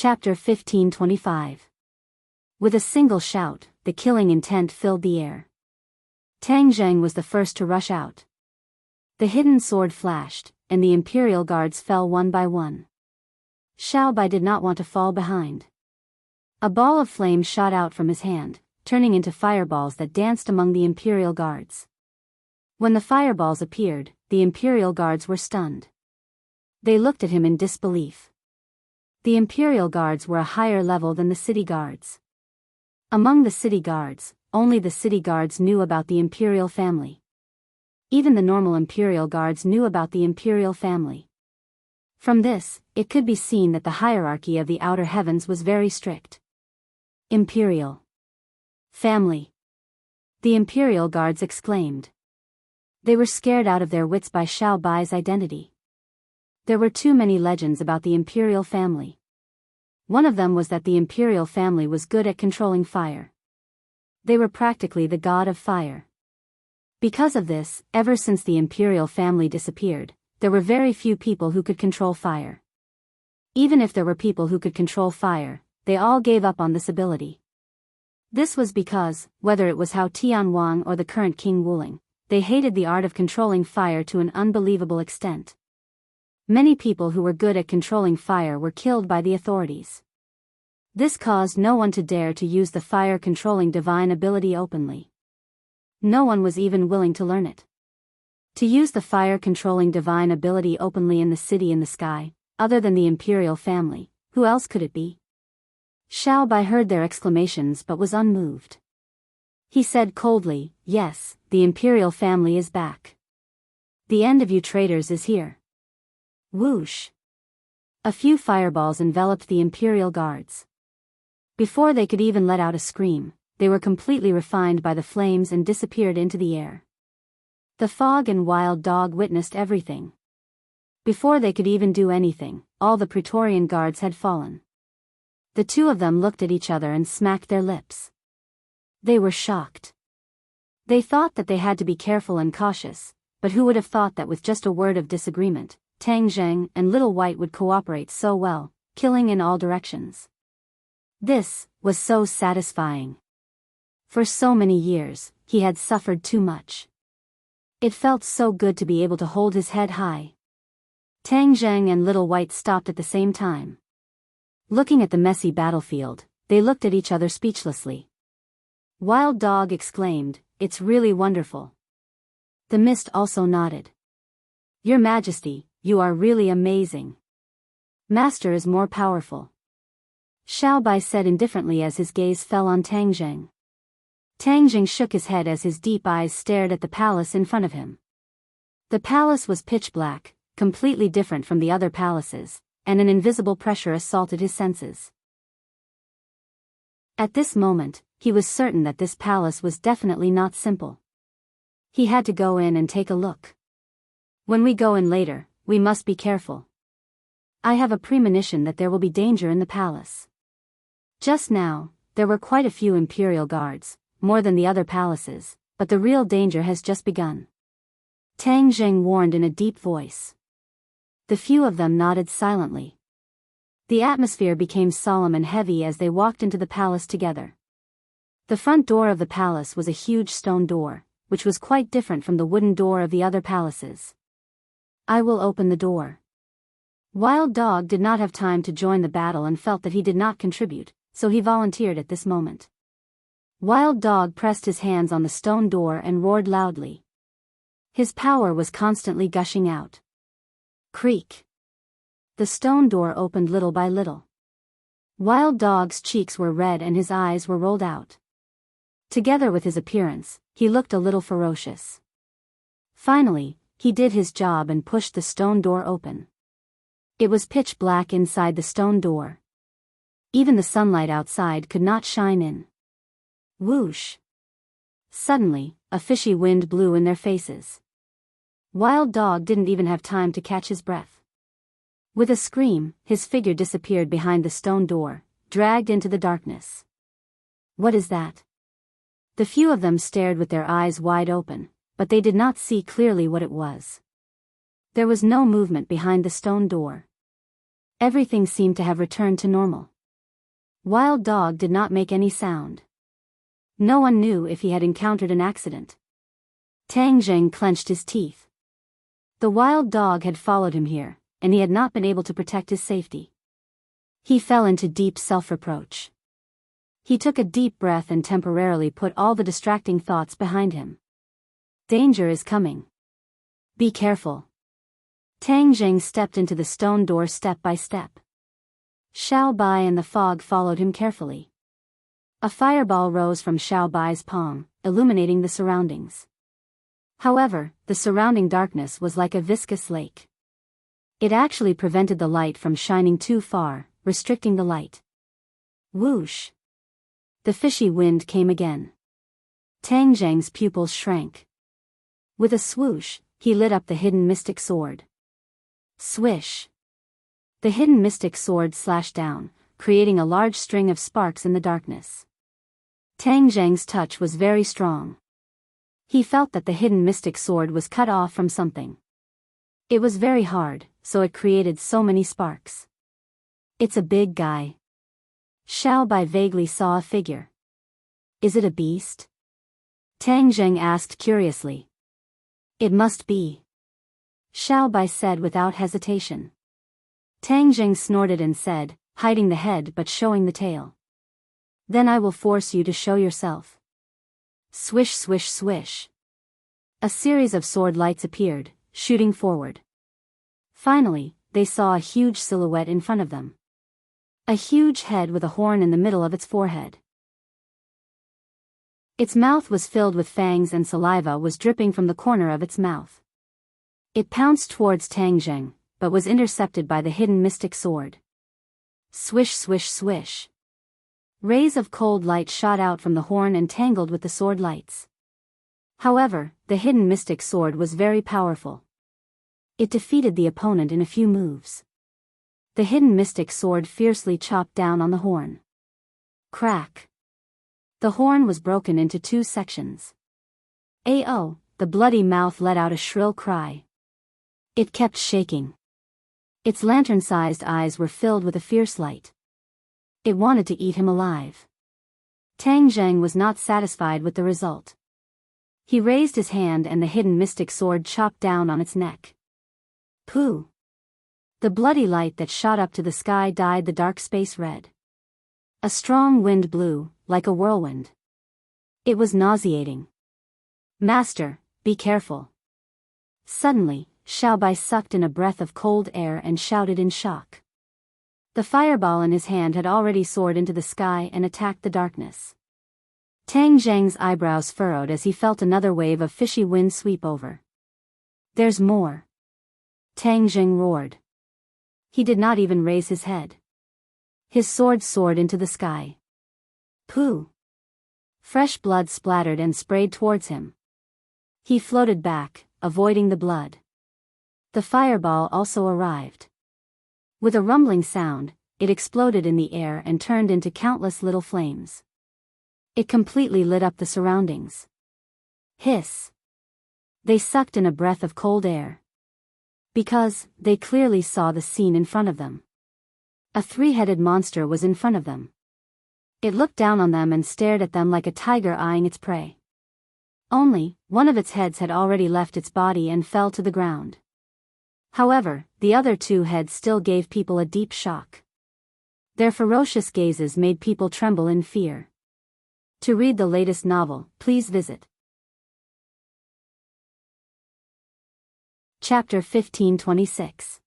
Chapter 1525. With a single shout, the killing intent filled the air. Tang Zheng was the first to rush out. The hidden sword flashed, and the Imperial guards fell one by one. Xiao Bai did not want to fall behind. A ball of flame shot out from his hand, turning into fireballs that danced among the Imperial guards. When the fireballs appeared, the Imperial guards were stunned. They looked at him in disbelief. The Imperial guards were a higher level than the city guards. Among the city guards, only the city guards knew about the Imperial family. Even the normal Imperial guards knew about the Imperial family. From this, it could be seen that the hierarchy of the outer heavens was very strict. Imperial family. The Imperial guards exclaimed. They were scared out of their wits by Xiao Bai's identity. There were too many legends about the Imperial family. One of them was that the Imperial family was good at controlling fire. They were practically the god of fire. Because of this, ever since the Imperial family disappeared, there were very few people who could control fire. Even if there were people who could control fire, they all gave up on this ability. This was because, whether it was Hao Tianwang or the current King Wuling, they hated the art of controlling fire to an unbelievable extent. Many people who were good at controlling fire were killed by the authorities. This caused no one to dare to use the fire-controlling divine ability openly. No one was even willing to learn it. To use the fire-controlling divine ability openly in the city in the sky, other than the Imperial family, who else could it be? Xiao Bai heard their exclamations but was unmoved. He said coldly, "Yes, the Imperial family is back. The end of you traitors is here." Whoosh! A few fireballs enveloped the Imperial guards. Before they could even let out a scream, they were completely refined by the flames and disappeared into the air. The Fog and Wild Dog witnessed everything. Before they could even do anything, all the Praetorian guards had fallen. The two of them looked at each other and smacked their lips. They were shocked. They thought that they had to be careful and cautious, but who would have thought that with just a word of disagreement, Tang Zheng and Little White would cooperate so well, killing in all directions. This was so satisfying. For so many years, he had suffered too much. It felt so good to be able to hold his head high. Tang Zheng and Little White stopped at the same time. Looking at the messy battlefield, they looked at each other speechlessly. Wild Dog exclaimed, "It's really wonderful." The Mist also nodded. "Your Majesty, you are really amazing. Master is more powerful." Xiao Bai said indifferently as his gaze fell on Tang Zheng. Tang Zheng shook his head as his deep eyes stared at the palace in front of him. The palace was pitch black, completely different from the other palaces, and an invisible pressure assaulted his senses. At this moment, he was certain that this palace was definitely not simple. He had to go in and take a look. When we go in later, we must be careful. I have a premonition that there will be danger in the palace. Just now, there were quite a few Imperial guards, more than the other palaces, but the real danger has just begun. Tang Zheng warned in a deep voice. The few of them nodded silently. The atmosphere became solemn and heavy as they walked into the palace together. The front door of the palace was a huge stone door, which was quite different from the wooden door of the other palaces. "I will open the door." Wild Dog did not have time to join the battle and felt that he did not contribute, so he volunteered at this moment. Wild Dog pressed his hands on the stone door and roared loudly. His power was constantly gushing out. Creak! The stone door opened little by little. Wild Dog's cheeks were red and his eyes were rolled out. Together with his appearance, he looked a little ferocious. Finally, he did his job and pushed the stone door open. It was pitch black inside the stone door. Even the sunlight outside could not shine in. Whoosh! Suddenly, a fishy wind blew in their faces. Wild Dog didn't even have time to catch his breath. With a scream, his figure disappeared behind the stone door, dragged into the darkness. What is that? The few of them stared with their eyes wide open, but they did not see clearly what it was. There was no movement behind the stone door. Everything seemed to have returned to normal. Wild Dog did not make any sound. No one knew if he had encountered an accident. Tang Zheng clenched his teeth. The Wild Dog had followed him here, and he had not been able to protect his safety. He fell into deep self-reproach. He took a deep breath and temporarily put all the distracting thoughts behind him. Danger is coming. Be careful. Tang Zheng stepped into the stone door step by step. Xiao Bai and the fog followed him carefully. A fireball rose from Xiao Bai's palm, illuminating the surroundings. However, the surrounding darkness was like a viscous lake. It actually prevented the light from shining too far, restricting the light. Whoosh! The fishy wind came again. Tang Zheng's pupils shrank. With a swoosh, he lit up the hidden mystic sword. Swish! The hidden mystic sword slashed down, creating a large string of sparks in the darkness. Tang Zheng's touch was very strong. He felt that the hidden mystic sword was cut off from something. It was very hard, so it created so many sparks. It's a big guy. Xiao Bai vaguely saw a figure. Is it a beast? Tang Zheng asked curiously. It must be. Xiao Bai said without hesitation. Tang Zheng snorted and said, hiding the head but showing the tail. Then I will force you to show yourself. Swish swish swish. A series of sword lights appeared, shooting forward. Finally, they saw a huge silhouette in front of them. A huge head with a horn in the middle of its forehead. Its mouth was filled with fangs and saliva was dripping from the corner of its mouth. It pounced towards Tang Zheng, but was intercepted by the hidden mystic sword. Swish swish swish. Rays of cold light shot out from the horn and tangled with the sword lights. However, the hidden mystic sword was very powerful. It defeated the opponent in a few moves. The hidden mystic sword fiercely chopped down on the horn. Crack! The horn was broken into 2 sections. Ao! The bloody mouth let out a shrill cry. It kept shaking. Its lantern-sized eyes were filled with a fierce light. It wanted to eat him alive. Tang Zheng was not satisfied with the result. He raised his hand and the hidden mystic sword chopped down on its neck. Pooh! The bloody light that shot up to the sky dyed the dark space red. A strong wind blew, like a whirlwind. It was nauseating. Master, be careful. Suddenly, Xiao Bai sucked in a breath of cold air and shouted in shock. The fireball in his hand had already soared into the sky and attacked the darkness. Tang Zheng's eyebrows furrowed as he felt another wave of fishy wind sweep over. There's more. Tang Zheng roared. He did not even raise his head. His sword soared into the sky. Pooh! Fresh blood splattered and sprayed towards him. He floated back, avoiding the blood. The fireball also arrived. With a rumbling sound, it exploded in the air and turned into countless little flames. It completely lit up the surroundings. Hiss! They sucked in a breath of cold air. Because, they clearly saw the scene in front of them. A 3-headed monster was in front of them. It looked down on them and stared at them like a tiger eyeing its prey. Only, one of its heads had already left its body and fell to the ground. However, the other 2 heads still gave people a deep shock. Their ferocious gazes made people tremble in fear. To read the latest novel, please visit Chapter 1526.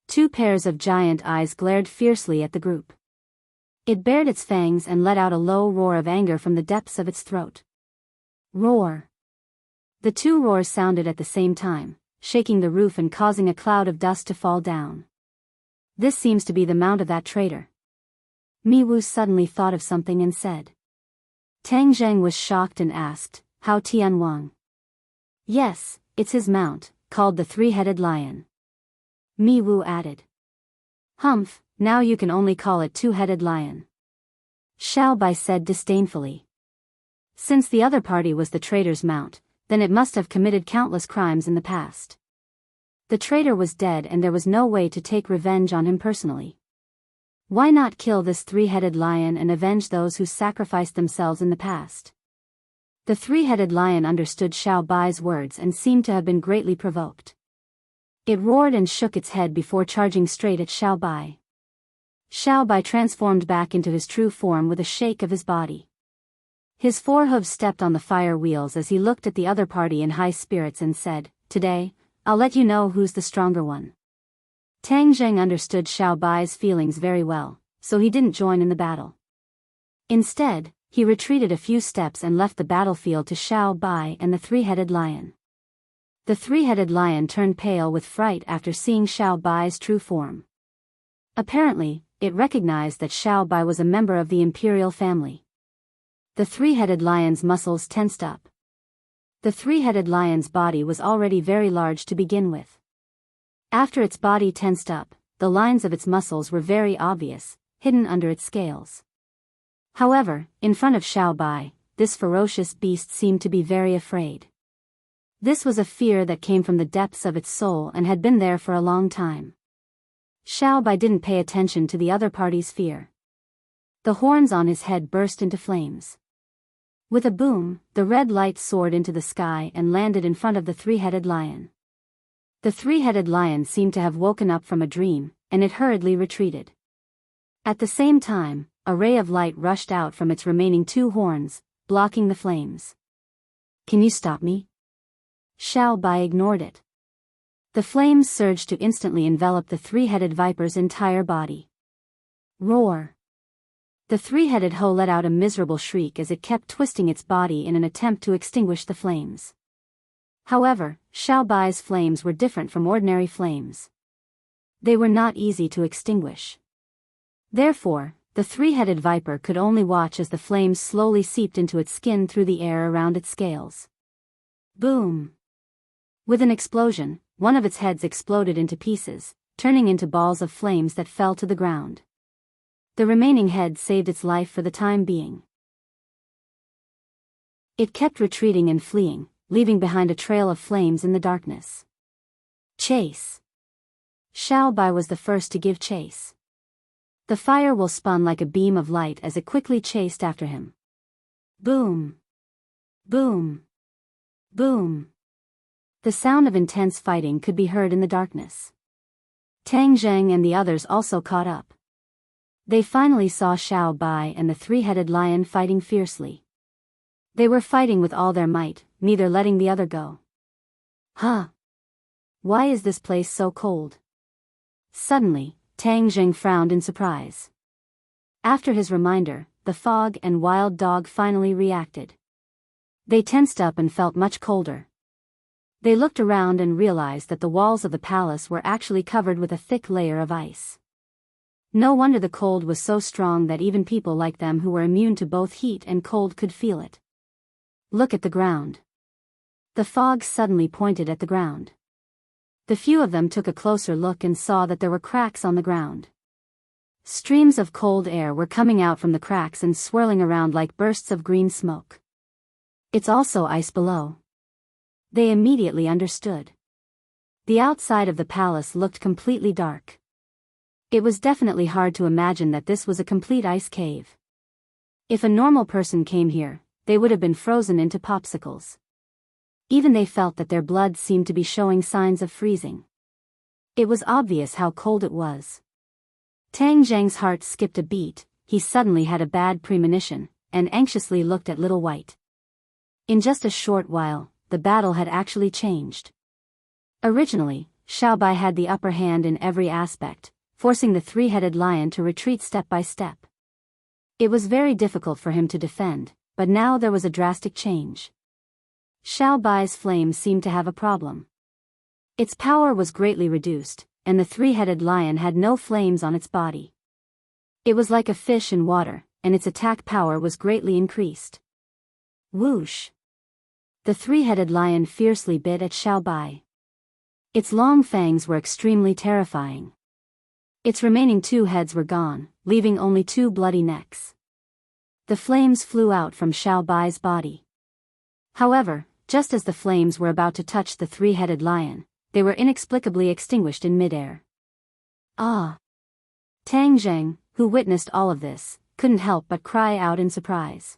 2 pairs of giant eyes glared fiercely at the group. It bared its fangs and let out a low roar of anger from the depths of its throat. Roar! The 2 roars sounded at the same time, shaking the roof and causing a cloud of dust to fall down. This seems to be the mount of that traitor. Mi Wu suddenly thought of something and said. Tang Zheng was shocked and asked, How Tian Wang? Yes, it's his mount, called the 3-headed lion. Mi Wu added. Humph, now you can only call it 2-headed lion. Xiao Bai said disdainfully. Since the other party was the traitor's mount, then it must have committed countless crimes in the past. The traitor was dead and there was no way to take revenge on him personally. Why not kill this three-headed lion and avenge those who sacrificed themselves in the past? The three-headed lion understood Xiao Bai's words and seemed to have been greatly provoked. It roared and shook its head before charging straight at Xiao Bai. Xiao Bai transformed back into his true form with a shake of his body. His forehooves stepped on the fire wheels as he looked at the other party in high spirits and said, "Today, I'll let you know who's the stronger one." Tang Zheng understood Xiao Bai's feelings very well, so he didn't join in the battle. Instead, he retreated a few steps and left the battlefield to Xiao Bai and the three-headed lion. The three-headed lion turned pale with fright after seeing Xiao Bai's true form. Apparently, it recognized that Xiao Bai was a member of the imperial family. The three-headed lion's muscles tensed up. The three-headed lion's body was already very large to begin with. After its body tensed up, the lines of its muscles were very obvious, hidden under its scales. However, in front of Xiao Bai, this ferocious beast seemed to be very afraid. This was a fear that came from the depths of its soul and had been there for a long time. Xiao Bai didn't pay attention to the other party's fear. The horns on his head burst into flames. With a boom, the red light soared into the sky and landed in front of the three-headed lion. The three-headed lion seemed to have woken up from a dream, and it hurriedly retreated. At the same time, a ray of light rushed out from its remaining two horns, blocking the flames. "Can you stop me?" Xiao Bai ignored it. The flames surged to instantly envelop the three-headed viper's entire body. Roar! The three-headed hoe let out a miserable shriek as it kept twisting its body in an attempt to extinguish the flames. However, Xiao Bai's flames were different from ordinary flames. They were not easy to extinguish. Therefore, the three-headed viper could only watch as the flames slowly seeped into its skin through the air around its scales. Boom! With an explosion, one of its heads exploded into pieces, turning into balls of flames that fell to the ground. The remaining head saved its life for the time being. It kept retreating and fleeing, leaving behind a trail of flames in the darkness. Chase! Xiao Bai was the first to give chase. The firewall spun like a beam of light as it quickly chased after him. Boom! Boom! Boom! The sound of intense fighting could be heard in the darkness. Tang Zheng and the others also caught up. They finally saw Xiao Bai and the three-headed lion fighting fiercely. They were fighting with all their might, neither letting the other go. Huh! Why is this place so cold? Suddenly, Tang Zheng frowned in surprise. After his reminder, the fog and wild dog finally reacted. They tensed up and felt much colder. They looked around and realized that the walls of the palace were actually covered with a thick layer of ice. No wonder the cold was so strong that even people like them who were immune to both heat and cold could feel it. Look at the ground. The fog suddenly pointed at the ground. The few of them took a closer look and saw that there were cracks on the ground. Streams of cold air were coming out from the cracks and swirling around like bursts of green smoke. It's also ice below. They immediately understood. The outside of the palace looked completely dark. It was definitely hard to imagine that this was a complete ice cave. If a normal person came here, they would have been frozen into popsicles. Even they felt that their blood seemed to be showing signs of freezing. It was obvious how cold it was. Tang Zheng's heart skipped a beat. He suddenly had a bad premonition, and anxiously looked at Little White. In just a short while, the battle had actually changed. Originally, Xiao Bai had the upper hand in every aspect, forcing the three-headed lion to retreat step by step. It was very difficult for him to defend, but now there was a drastic change. Xiao Bai's flame seemed to have a problem. Its power was greatly reduced, and the three-headed lion had no flames on its body. It was like a fish in water, and its attack power was greatly increased. Whoosh! The three-headed lion fiercely bit at Xiao Bai. Its long fangs were extremely terrifying. Its remaining two heads were gone, leaving only two bloody necks. The flames flew out from Xiao Bai's body. However, just as the flames were about to touch the three-headed lion, they were inexplicably extinguished in midair. Ah! Tang Zheng, who witnessed all of this, couldn't help but cry out in surprise.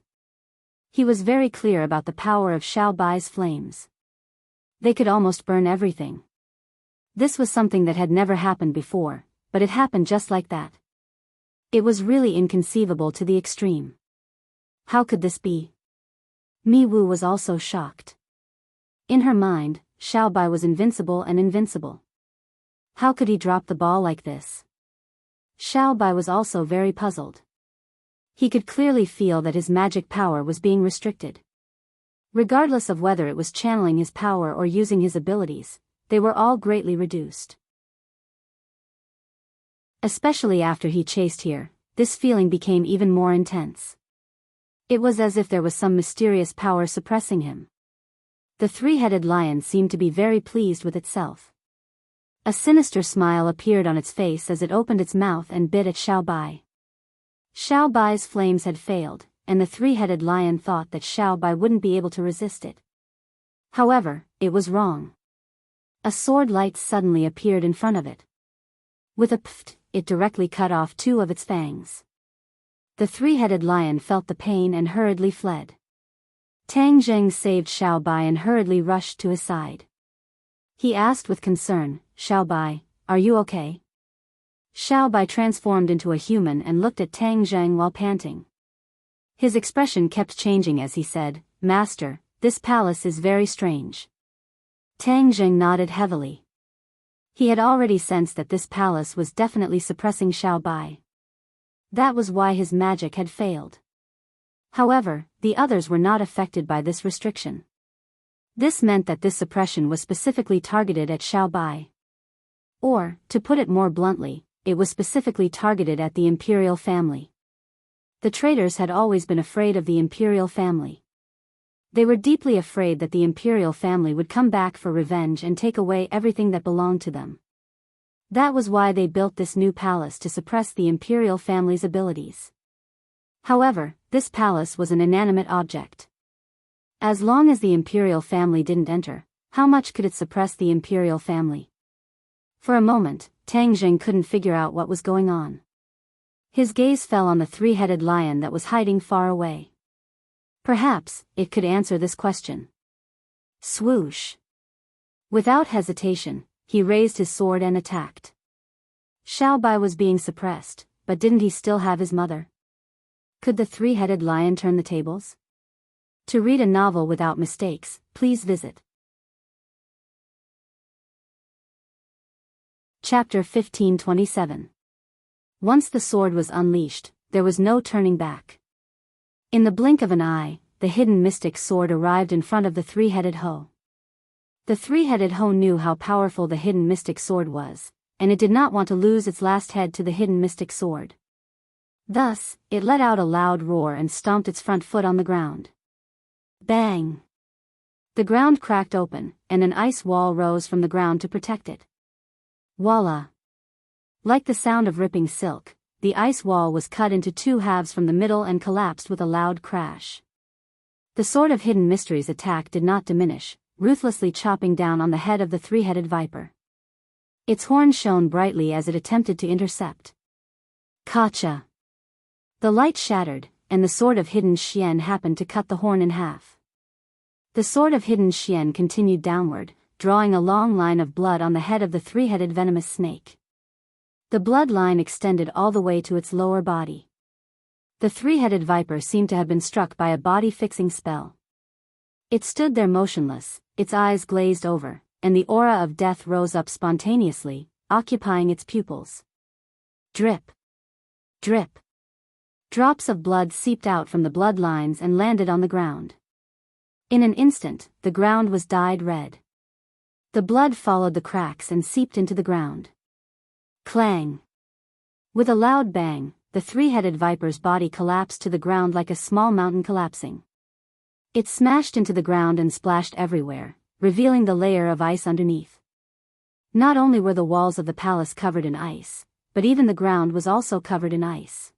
He was very clear about the power of Xiao Bai's flames. They could almost burn everything. This was something that had never happened before, but it happened just like that. It was really inconceivable to the extreme. How could this be? Mi Wu was also shocked. In her mind, Xiao Bai was invincible and invincible. How could he drop the ball like this? Xiao Bai was also very puzzled. He could clearly feel that his magic power was being restricted. Regardless of whether it was channeling his power or using his abilities, they were all greatly reduced. Especially after he chased here, this feeling became even more intense. It was as if there was some mysterious power suppressing him. The three-headed lion seemed to be very pleased with itself. A sinister smile appeared on its face as it opened its mouth and bit at Xiao Bai. Xiao Bai's flames had failed, and the three-headed lion thought that Xiao Bai wouldn't be able to resist it. However, it was wrong. A sword light suddenly appeared in front of it. With a pft, it directly cut off 2 of its fangs. The three-headed lion felt the pain and hurriedly fled. Tang Zheng saved Xiao Bai and hurriedly rushed to his side. He asked with concern, "Xiao Bai, are you okay?" Xiao Bai transformed into a human and looked at Tang Zheng while panting. His expression kept changing as he said, "Master, this palace is very strange." Tang Zheng nodded heavily. He had already sensed that this palace was definitely suppressing Xiao Bai. That was why his magic had failed. However, the others were not affected by this restriction. This meant that this suppression was specifically targeted at Xiao Bai. Or, to put it more bluntly, it was specifically targeted at the imperial family. The traitors had always been afraid of the imperial family. They were deeply afraid that the imperial family would come back for revenge and take away everything that belonged to them. That was why they built this new palace to suppress the imperial family's abilities. However, this palace was an inanimate object. As long as the imperial family didn't enter, how much could it suppress the imperial family? For a moment, Tang Zheng couldn't figure out what was going on. His gaze fell on the three-headed lion that was hiding far away. Perhaps it could answer this question. Swoosh! Without hesitation, he raised his sword and attacked. Xiao Bai was being suppressed, but didn't he still have his mother? Could the three-headed lion turn the tables? To read a novel without mistakes, please visit Chapter 1527. Once the sword was unleashed, there was no turning back. In the blink of an eye, the hidden mystic sword arrived in front of the three-headed hoe. The three-headed hoe knew how powerful the hidden mystic sword was, and it did not want to lose its last head to the hidden mystic sword. Thus, it let out a loud roar and stomped its front foot on the ground. Bang! The ground cracked open, and an ice wall rose from the ground to protect it. Voila! Like the sound of ripping silk, the ice wall was cut into 2 halves from the middle and collapsed with a loud crash. The Sword of Hidden Mysteries' attack did not diminish, ruthlessly chopping down on the head of the three-headed viper. Its horn shone brightly as it attempted to intercept. Gotcha! The light shattered, and the Sword of Hidden Xian happened to cut the horn in half. The Sword of Hidden Xian continued downward, drawing a long line of blood on the head of the three-headed venomous snake. The blood line extended all the way to its lower body. The three-headed viper seemed to have been struck by a body-fixing spell. It stood there motionless, its eyes glazed over, and the aura of death rose up spontaneously, occupying its pupils. Drip! Drip! Drops of blood seeped out from the blood lines and landed on the ground. In an instant, the ground was dyed red. The blood followed the cracks and seeped into the ground. Clang! With a loud bang, the three-headed viper's body collapsed to the ground like a small mountain collapsing. It smashed into the ground and splashed everywhere, revealing the layer of ice underneath. Not only were the walls of the palace covered in ice, but even the ground was also covered in ice.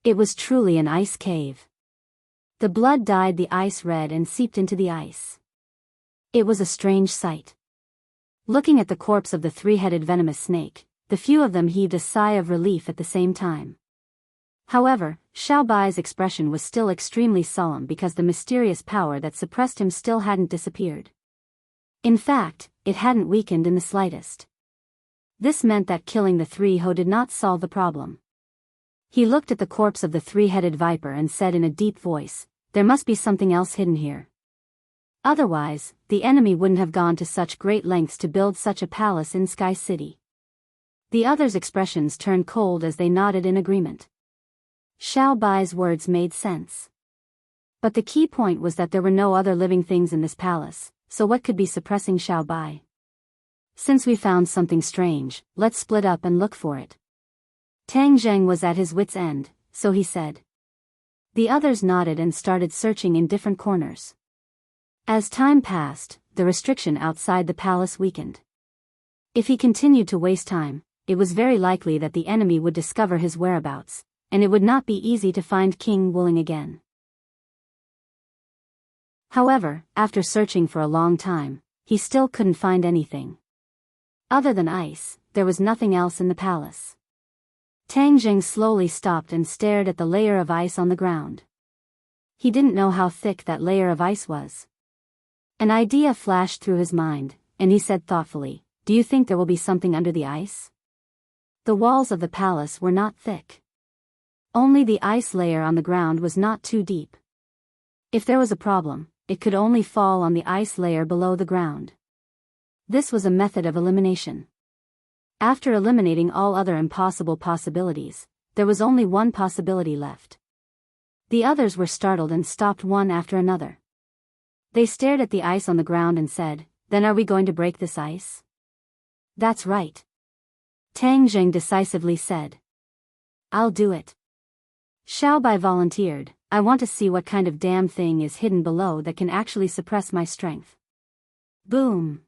It was truly an ice cave. The blood dyed the ice red and seeped into the ice. It was a strange sight. Looking at the corpse of the three-headed venomous snake, the few of them heaved a sigh of relief at the same time. However, Xiao Bai's expression was still extremely solemn because the mysterious power that suppressed him still hadn't disappeared. In fact, it hadn't weakened in the slightest. This meant that killing the three Ho did not solve the problem. He looked at the corpse of the three-headed viper and said in a deep voice, "There must be something else hidden here. Otherwise, the enemy wouldn't have gone to such great lengths to build such a palace in Sky City." The others' expressions turned cold as they nodded in agreement. Xiao Bai's words made sense. But the key point was that there were no other living things in this palace, so what could be suppressing Xiao Bai? "Since we found something strange, let's split up and look for it." Tang Zheng was at his wit's end, so he said. The others nodded and started searching in different corners. As time passed, the restriction outside the palace weakened. If he continued to waste time, it was very likely that the enemy would discover his whereabouts, and it would not be easy to find King Wuling again. However, after searching for a long time, he still couldn't find anything. Other than ice, there was nothing else in the palace. Tang Zheng slowly stopped and stared at the layer of ice on the ground. He didn't know how thick that layer of ice was. An idea flashed through his mind, and he said thoughtfully, "Do you think there will be something under the ice?" The walls of the palace were not thick. Only the ice layer on the ground was not too deep. If there was a problem, it could only fall on the ice layer below the ground. This was a method of elimination. After eliminating all other impossible possibilities, there was only one possibility left. The others were startled and stopped one after another. They stared at the ice on the ground and said, "Then are we going to break this ice?" "That's right," Tang Zheng decisively said. "I'll do it." Xiao Bai volunteered, "I want to see what kind of damn thing is hidden below that can actually suppress my strength." Boom!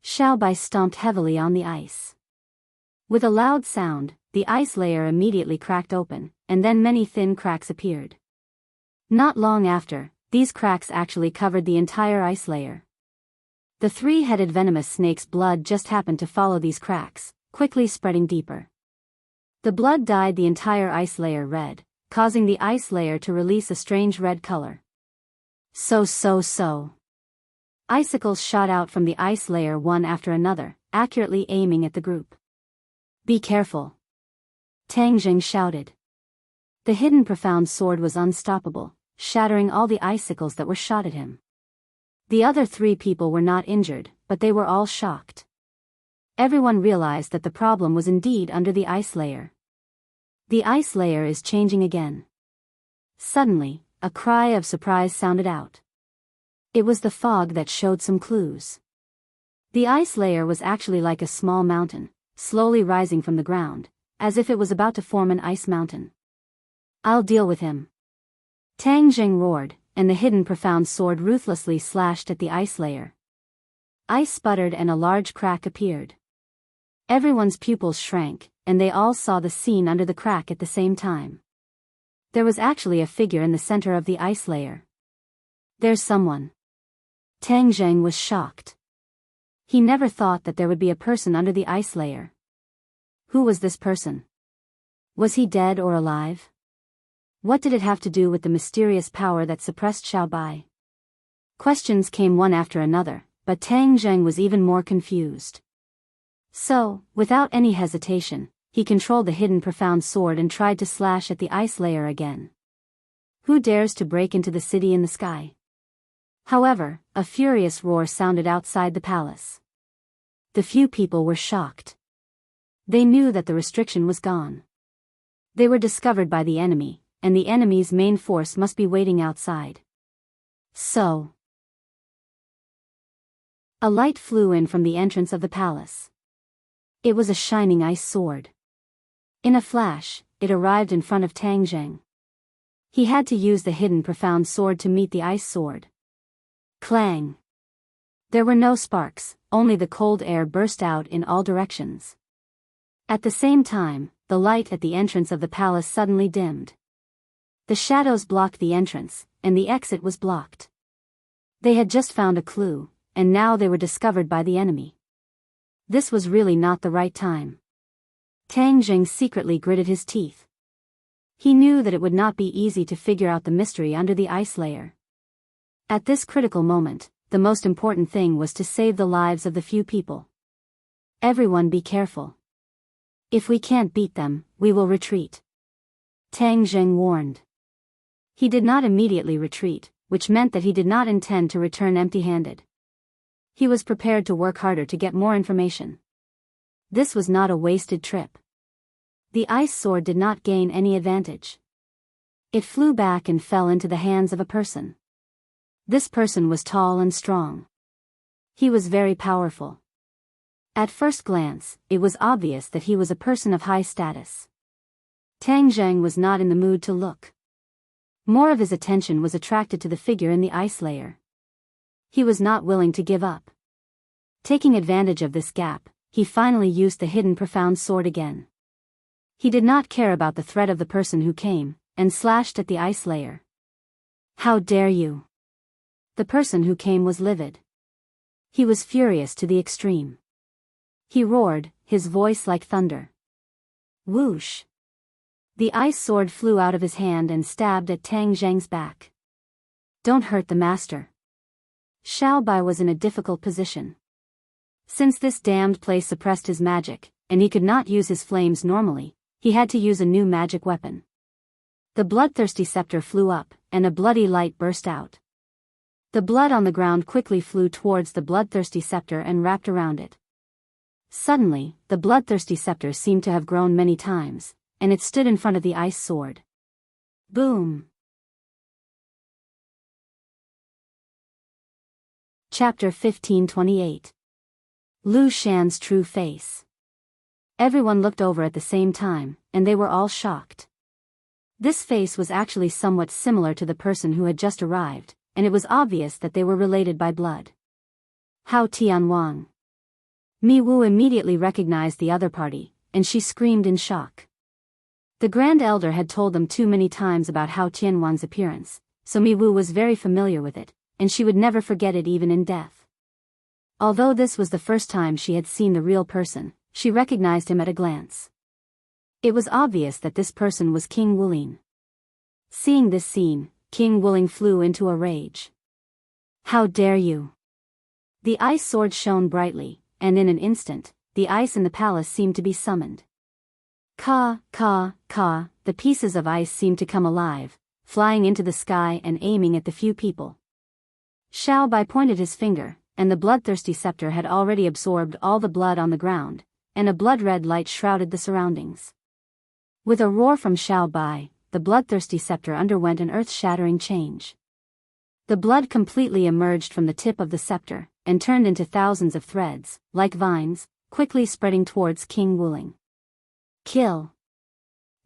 Xiao Bai stomped heavily on the ice. With a loud sound, the ice layer immediately cracked open, and then many thin cracks appeared. Not long after, these cracks actually covered the entire ice layer. The three-headed venomous snake's blood just happened to follow these cracks, quickly spreading deeper. The blood dyed the entire ice layer red, causing the ice layer to release a strange red color. So. Icicles shot out from the ice layer one after another, accurately aiming at the group. "Be careful!" Tang Zheng shouted. The hidden profound sword was unstoppable, shattering all the icicles that were shot at him. The other three people were not injured, but they were all shocked. Everyone realized that the problem was indeed under the ice layer. The ice layer is changing again. Suddenly, a cry of surprise sounded out. It was the fog that showed some clues. The ice layer was actually like a small mountain, slowly rising from the ground, as if it was about to form an ice mountain. "I'll deal with him!" Tang Zheng roared, and the hidden profound sword ruthlessly slashed at the ice layer. Ice sputtered and a large crack appeared. Everyone's pupils shrank, and they all saw the scene under the crack at the same time. There was actually a figure in the center of the ice layer. "There's someone." Tang Zheng was shocked. He never thought that there would be a person under the ice layer. Who was this person? Was he dead or alive? What did it have to do with the mysterious power that suppressed Xiao Bai? Questions came one after another, but Tang Zheng was even more confused. So, without any hesitation, he controlled the hidden profound sword and tried to slash at the ice layer again. Who dares to break into the city in the sky? However, a furious roar sounded outside the palace. The few people were shocked. They knew that the restriction was gone. They were discovered by the enemy, and the enemy's main force must be waiting outside. So, a light flew in from the entrance of the palace. It was a shining ice sword. In a flash, it arrived in front of Tang Zheng. He had to use the hidden profound sword to meet the ice sword. Clang! There were no sparks, only the cold air burst out in all directions. At the same time, the light at the entrance of the palace suddenly dimmed. The shadows blocked the entrance, and the exit was blocked. They had just found a clue, and now they were discovered by the enemy. This was really not the right time. Tang Zheng secretly gritted his teeth. He knew that it would not be easy to figure out the mystery under the ice layer. At this critical moment, the most important thing was to save the lives of the few people. Everyone be careful. If we can't beat them, we will retreat. Tang Zheng warned. He did not immediately retreat, which meant that he did not intend to return empty-handed. He was prepared to work harder to get more information. This was not a wasted trip. The ice sword did not gain any advantage. It flew back and fell into the hands of a person. This person was tall and strong. He was very powerful. At first glance, it was obvious that he was a person of high status. Tang Zheng was not in the mood to look. More of his attention was attracted to the figure in the ice layer. He was not willing to give up. Taking advantage of this gap, he finally used the hidden profound sword again. He did not care about the threat of the person who came, and slashed at the ice layer. How dare you! The person who came was livid. He was furious to the extreme. He roared, his voice like thunder. Whoosh! The ice sword flew out of his hand and stabbed at Tang Zheng's back. Don't hurt the master. Xiao Bai was in a difficult position. Since this damned place suppressed his magic, and he could not use his flames normally, he had to use a new magic weapon. The bloodthirsty scepter flew up, and a bloody light burst out. The blood on the ground quickly flew towards the bloodthirsty scepter and wrapped around it. Suddenly, the bloodthirsty scepter seemed to have grown many times, and it stood in front of the ice sword. Boom! Chapter 1528. Lu Shan's True Face. Everyone looked over at the same time, and they were all shocked. This face was actually somewhat similar to the person who had just arrived, and it was obvious that they were related by blood. Hao Tianwang. Mi Wu immediately recognized the other party, and she screamed in shock. The Grand Elder had told them too many times about Hao Tianwang's appearance, so Mi Wu was very familiar with it, and she would never forget it even in death. Although this was the first time she had seen the real person, she recognized him at a glance. It was obvious that this person was King Wulin. Seeing this scene, King Wulin flew into a rage. How dare you! The ice sword shone brightly, and in an instant, the ice in the palace seemed to be summoned. Ka, the pieces of ice seemed to come alive, flying into the sky and aiming at the few people. Xiao Bai pointed his finger, and the bloodthirsty scepter had already absorbed all the blood on the ground, and a blood-red light shrouded the surroundings. With a roar from Xiao Bai, the bloodthirsty scepter underwent an earth-shattering change. The blood completely emerged from the tip of the scepter, and turned into thousands of threads, like vines, quickly spreading towards King Wulin. Kill!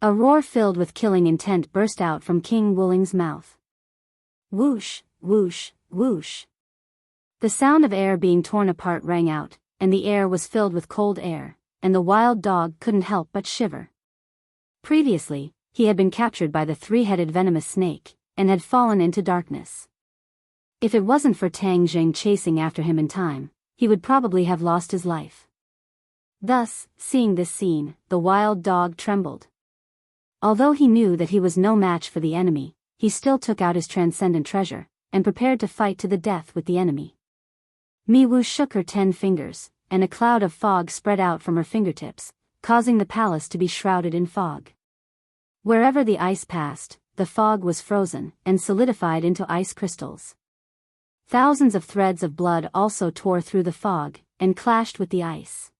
A roar filled with killing intent burst out from King Wulin's mouth. Whoosh, whoosh, whoosh. The sound of air being torn apart rang out, and the air was filled with cold air, and the wild dog couldn't help but shiver. Previously, he had been captured by the three-headed venomous snake, and had fallen into darkness. If it wasn't for Tang Zheng chasing after him in time, he would probably have lost his life. Thus, seeing this scene, the wild dog trembled. Although he knew that he was no match for the enemy, he still took out his transcendent treasure, and prepared to fight to the death with the enemy. Mi Wu shook her 10 fingers, and a cloud of fog spread out from her fingertips, causing the palace to be shrouded in fog. Wherever the ice passed, the fog was frozen, and solidified into ice crystals. Thousands of threads of blood also tore through the fog, and clashed with the ice.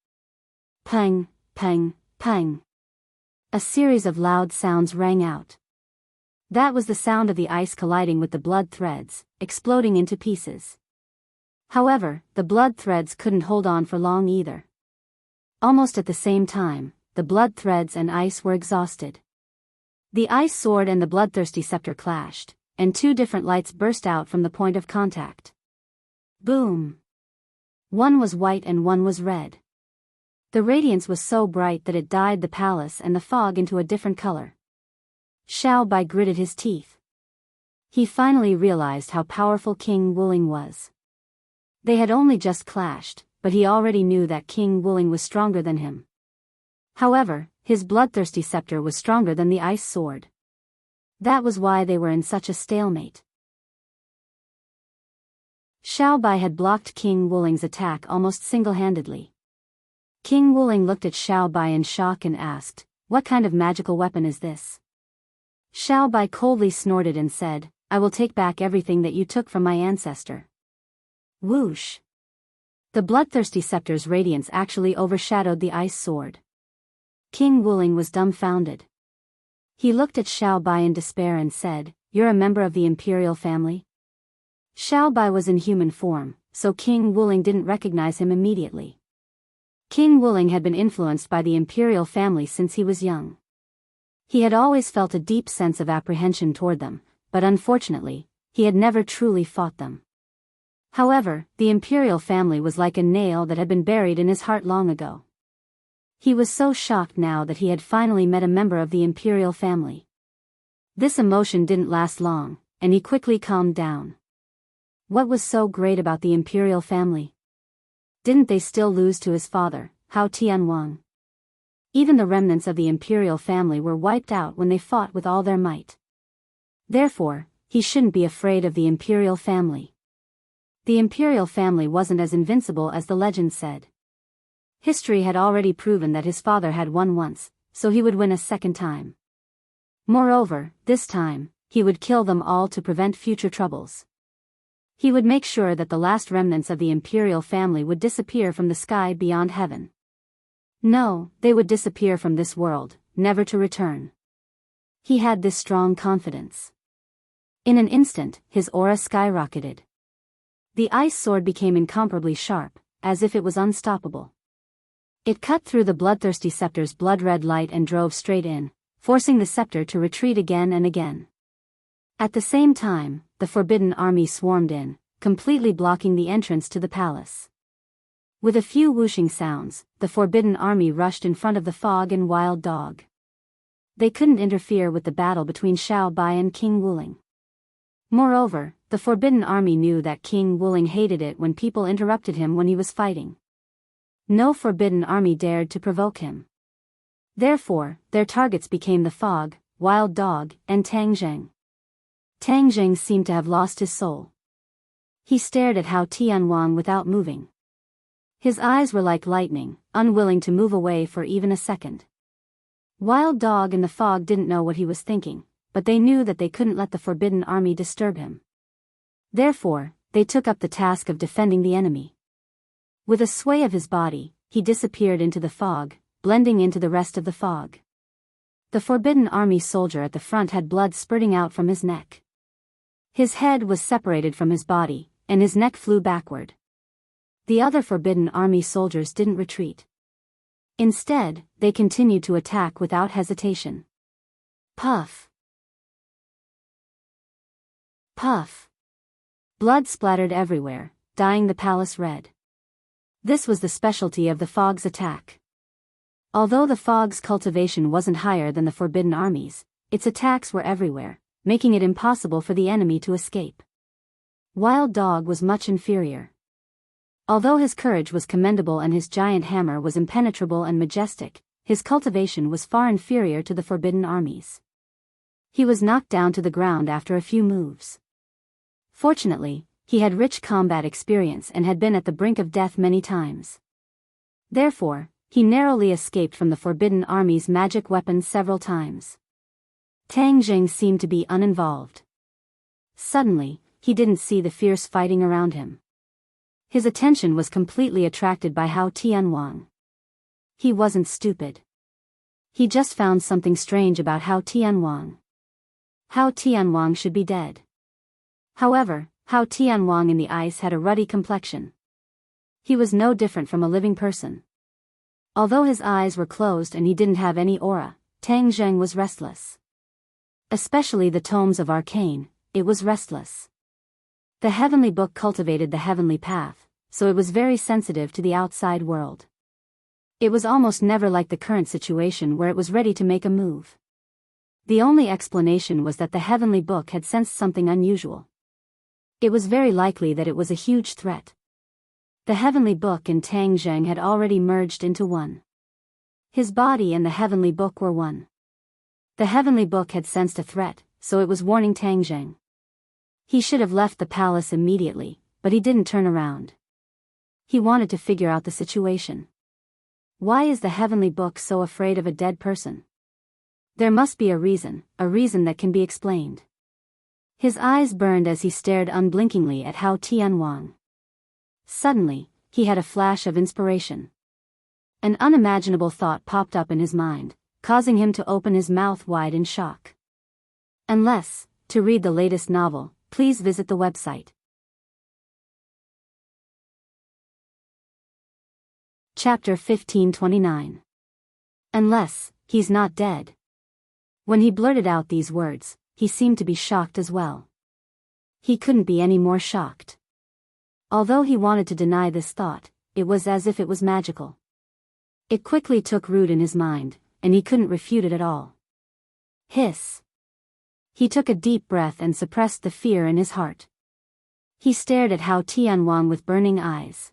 Pang, pang, pang. A series of loud sounds rang out. That was the sound of the ice colliding with the blood threads, exploding into pieces. However, the blood threads couldn't hold on for long either. Almost at the same time, the blood threads and ice were exhausted. The ice sword and the bloodthirsty scepter clashed, and 2 different lights burst out from the point of contact. Boom! One was white and one was red. The radiance was so bright that it dyed the palace and the fog into a different color. Xiao Bai gritted his teeth. He finally realized how powerful King Wulin was. They had only just clashed, but he already knew that King Wulin was stronger than him. However, his bloodthirsty scepter was stronger than the ice sword. That was why they were in such a stalemate. Xiao Bai had blocked King Wuling's attack almost single-handedly. King Wuling looked at Xiao Bai in shock and asked, "What kind of magical weapon is this?" Xiao Bai coldly snorted and said, "I will take back everything that you took from my ancestor." Whoosh! The bloodthirsty scepter's radiance actually overshadowed the ice sword. King Wuling was dumbfounded. He looked at Xiao Bai in despair and said, "You're a member of the imperial family?" Xiao Bai was in human form, so King Wuling didn't recognize him immediately. King Wuling had been influenced by the imperial family since he was young. He had always felt a deep sense of apprehension toward them, but unfortunately, he had never truly fought them. However, the imperial family was like a nail that had been buried in his heart long ago. He was so shocked now that he had finally met a member of the imperial family. This emotion didn't last long, and he quickly calmed down. What was so great about the imperial family? Didn't they still lose to his father, Hao Tianwang? Even the remnants of the imperial family were wiped out when they fought with all their might. Therefore, he shouldn't be afraid of the imperial family. The imperial family wasn't as invincible as the legend said. History had already proven that his father had won once, so he would win a second time. Moreover, this time, he would kill them all to prevent future troubles. He would make sure that the last remnants of the imperial family would disappear from the sky beyond heaven. No, they would disappear from this world, never to return. He had this strong confidence. In an instant, his aura skyrocketed. The ice sword became incomparably sharp, as if it was unstoppable. It cut through the bloodthirsty scepter's blood-red light and drove straight in, forcing the scepter to retreat again and again. At the same time, the Forbidden Army swarmed in, completely blocking the entrance to the palace. With a few whooshing sounds, the Forbidden Army rushed in front of the Fog and Wild Dog. They couldn't interfere with the battle between Xiao Bai and King Wuling. Moreover, the Forbidden Army knew that King Wuling hated it when people interrupted him when he was fighting. No Forbidden Army dared to provoke him. Therefore, their targets became the Fog, Wild Dog, and Tang Zheng. Tang Zheng seemed to have lost his soul. He stared at Hao Tianwang without moving. His eyes were like lightning, unwilling to move away for even a second. Wild Dog and the Fog didn't know what he was thinking, but they knew that they couldn't let the Forbidden Army disturb him. Therefore, they took up the task of defending the enemy. With a sway of his body, he disappeared into the fog, blending into the rest of the fog. The Forbidden Army soldier at the front had blood spurting out from his neck. His head was separated from his body, and his neck flew backward. The other Forbidden Army soldiers didn't retreat. Instead, they continued to attack without hesitation. Puff! Puff! Blood splattered everywhere, dyeing the palace red. This was the specialty of the Fog's attack. Although the Fog's cultivation wasn't higher than the Forbidden Army's, its attacks were everywhere, making it impossible for the enemy to escape. Wild Dog was much inferior. Although his courage was commendable and his giant hammer was impenetrable and majestic, his cultivation was far inferior to the Forbidden Army's. He was knocked down to the ground after a few moves. Fortunately, he had rich combat experience and had been at the brink of death many times. Therefore, he narrowly escaped from the Forbidden Army's magic weapons several times. Tang Zheng seemed to be uninvolved. Suddenly, he didn't see the fierce fighting around him. His attention was completely attracted by Hao Tianwang. He wasn't stupid. He just found something strange about Hao Tianwang. Hao Tianwang should be dead. However, Hao Tianwang in the ice had a ruddy complexion. He was no different from a living person. Although his eyes were closed and he didn't have any aura, Tang Zheng was restless. Especially the tomes of arcane, it was restless. The heavenly book cultivated the heavenly path, so it was very sensitive to the outside world. It was almost never like the current situation where it was ready to make a move. The only explanation was that the heavenly book had sensed something unusual. It was very likely that it was a huge threat. The heavenly book and Tang Zheng had already merged into one. His body and the heavenly book were one. The heavenly book had sensed a threat, so it was warning Tang Zheng. He should have left the palace immediately, but he didn't turn around. He wanted to figure out the situation. Why is the heavenly book so afraid of a dead person? There must be a reason that can be explained. His eyes burned as he stared unblinkingly at Hao Tianwang. Suddenly, he had a flash of inspiration. An unimaginable thought popped up in his mind, causing him to open his mouth wide in shock. Unless, to read the latest novel, please visit the website. Chapter 1529. Unless, he's not dead. When he blurted out these words, he seemed to be shocked as well. He couldn't be any more shocked. Although he wanted to deny this thought, it was as if it was magical. It quickly took root in his mind, and he couldn't refute it at all. Hiss. He took a deep breath and suppressed the fear in his heart. He stared at Hao Tianwang with burning eyes.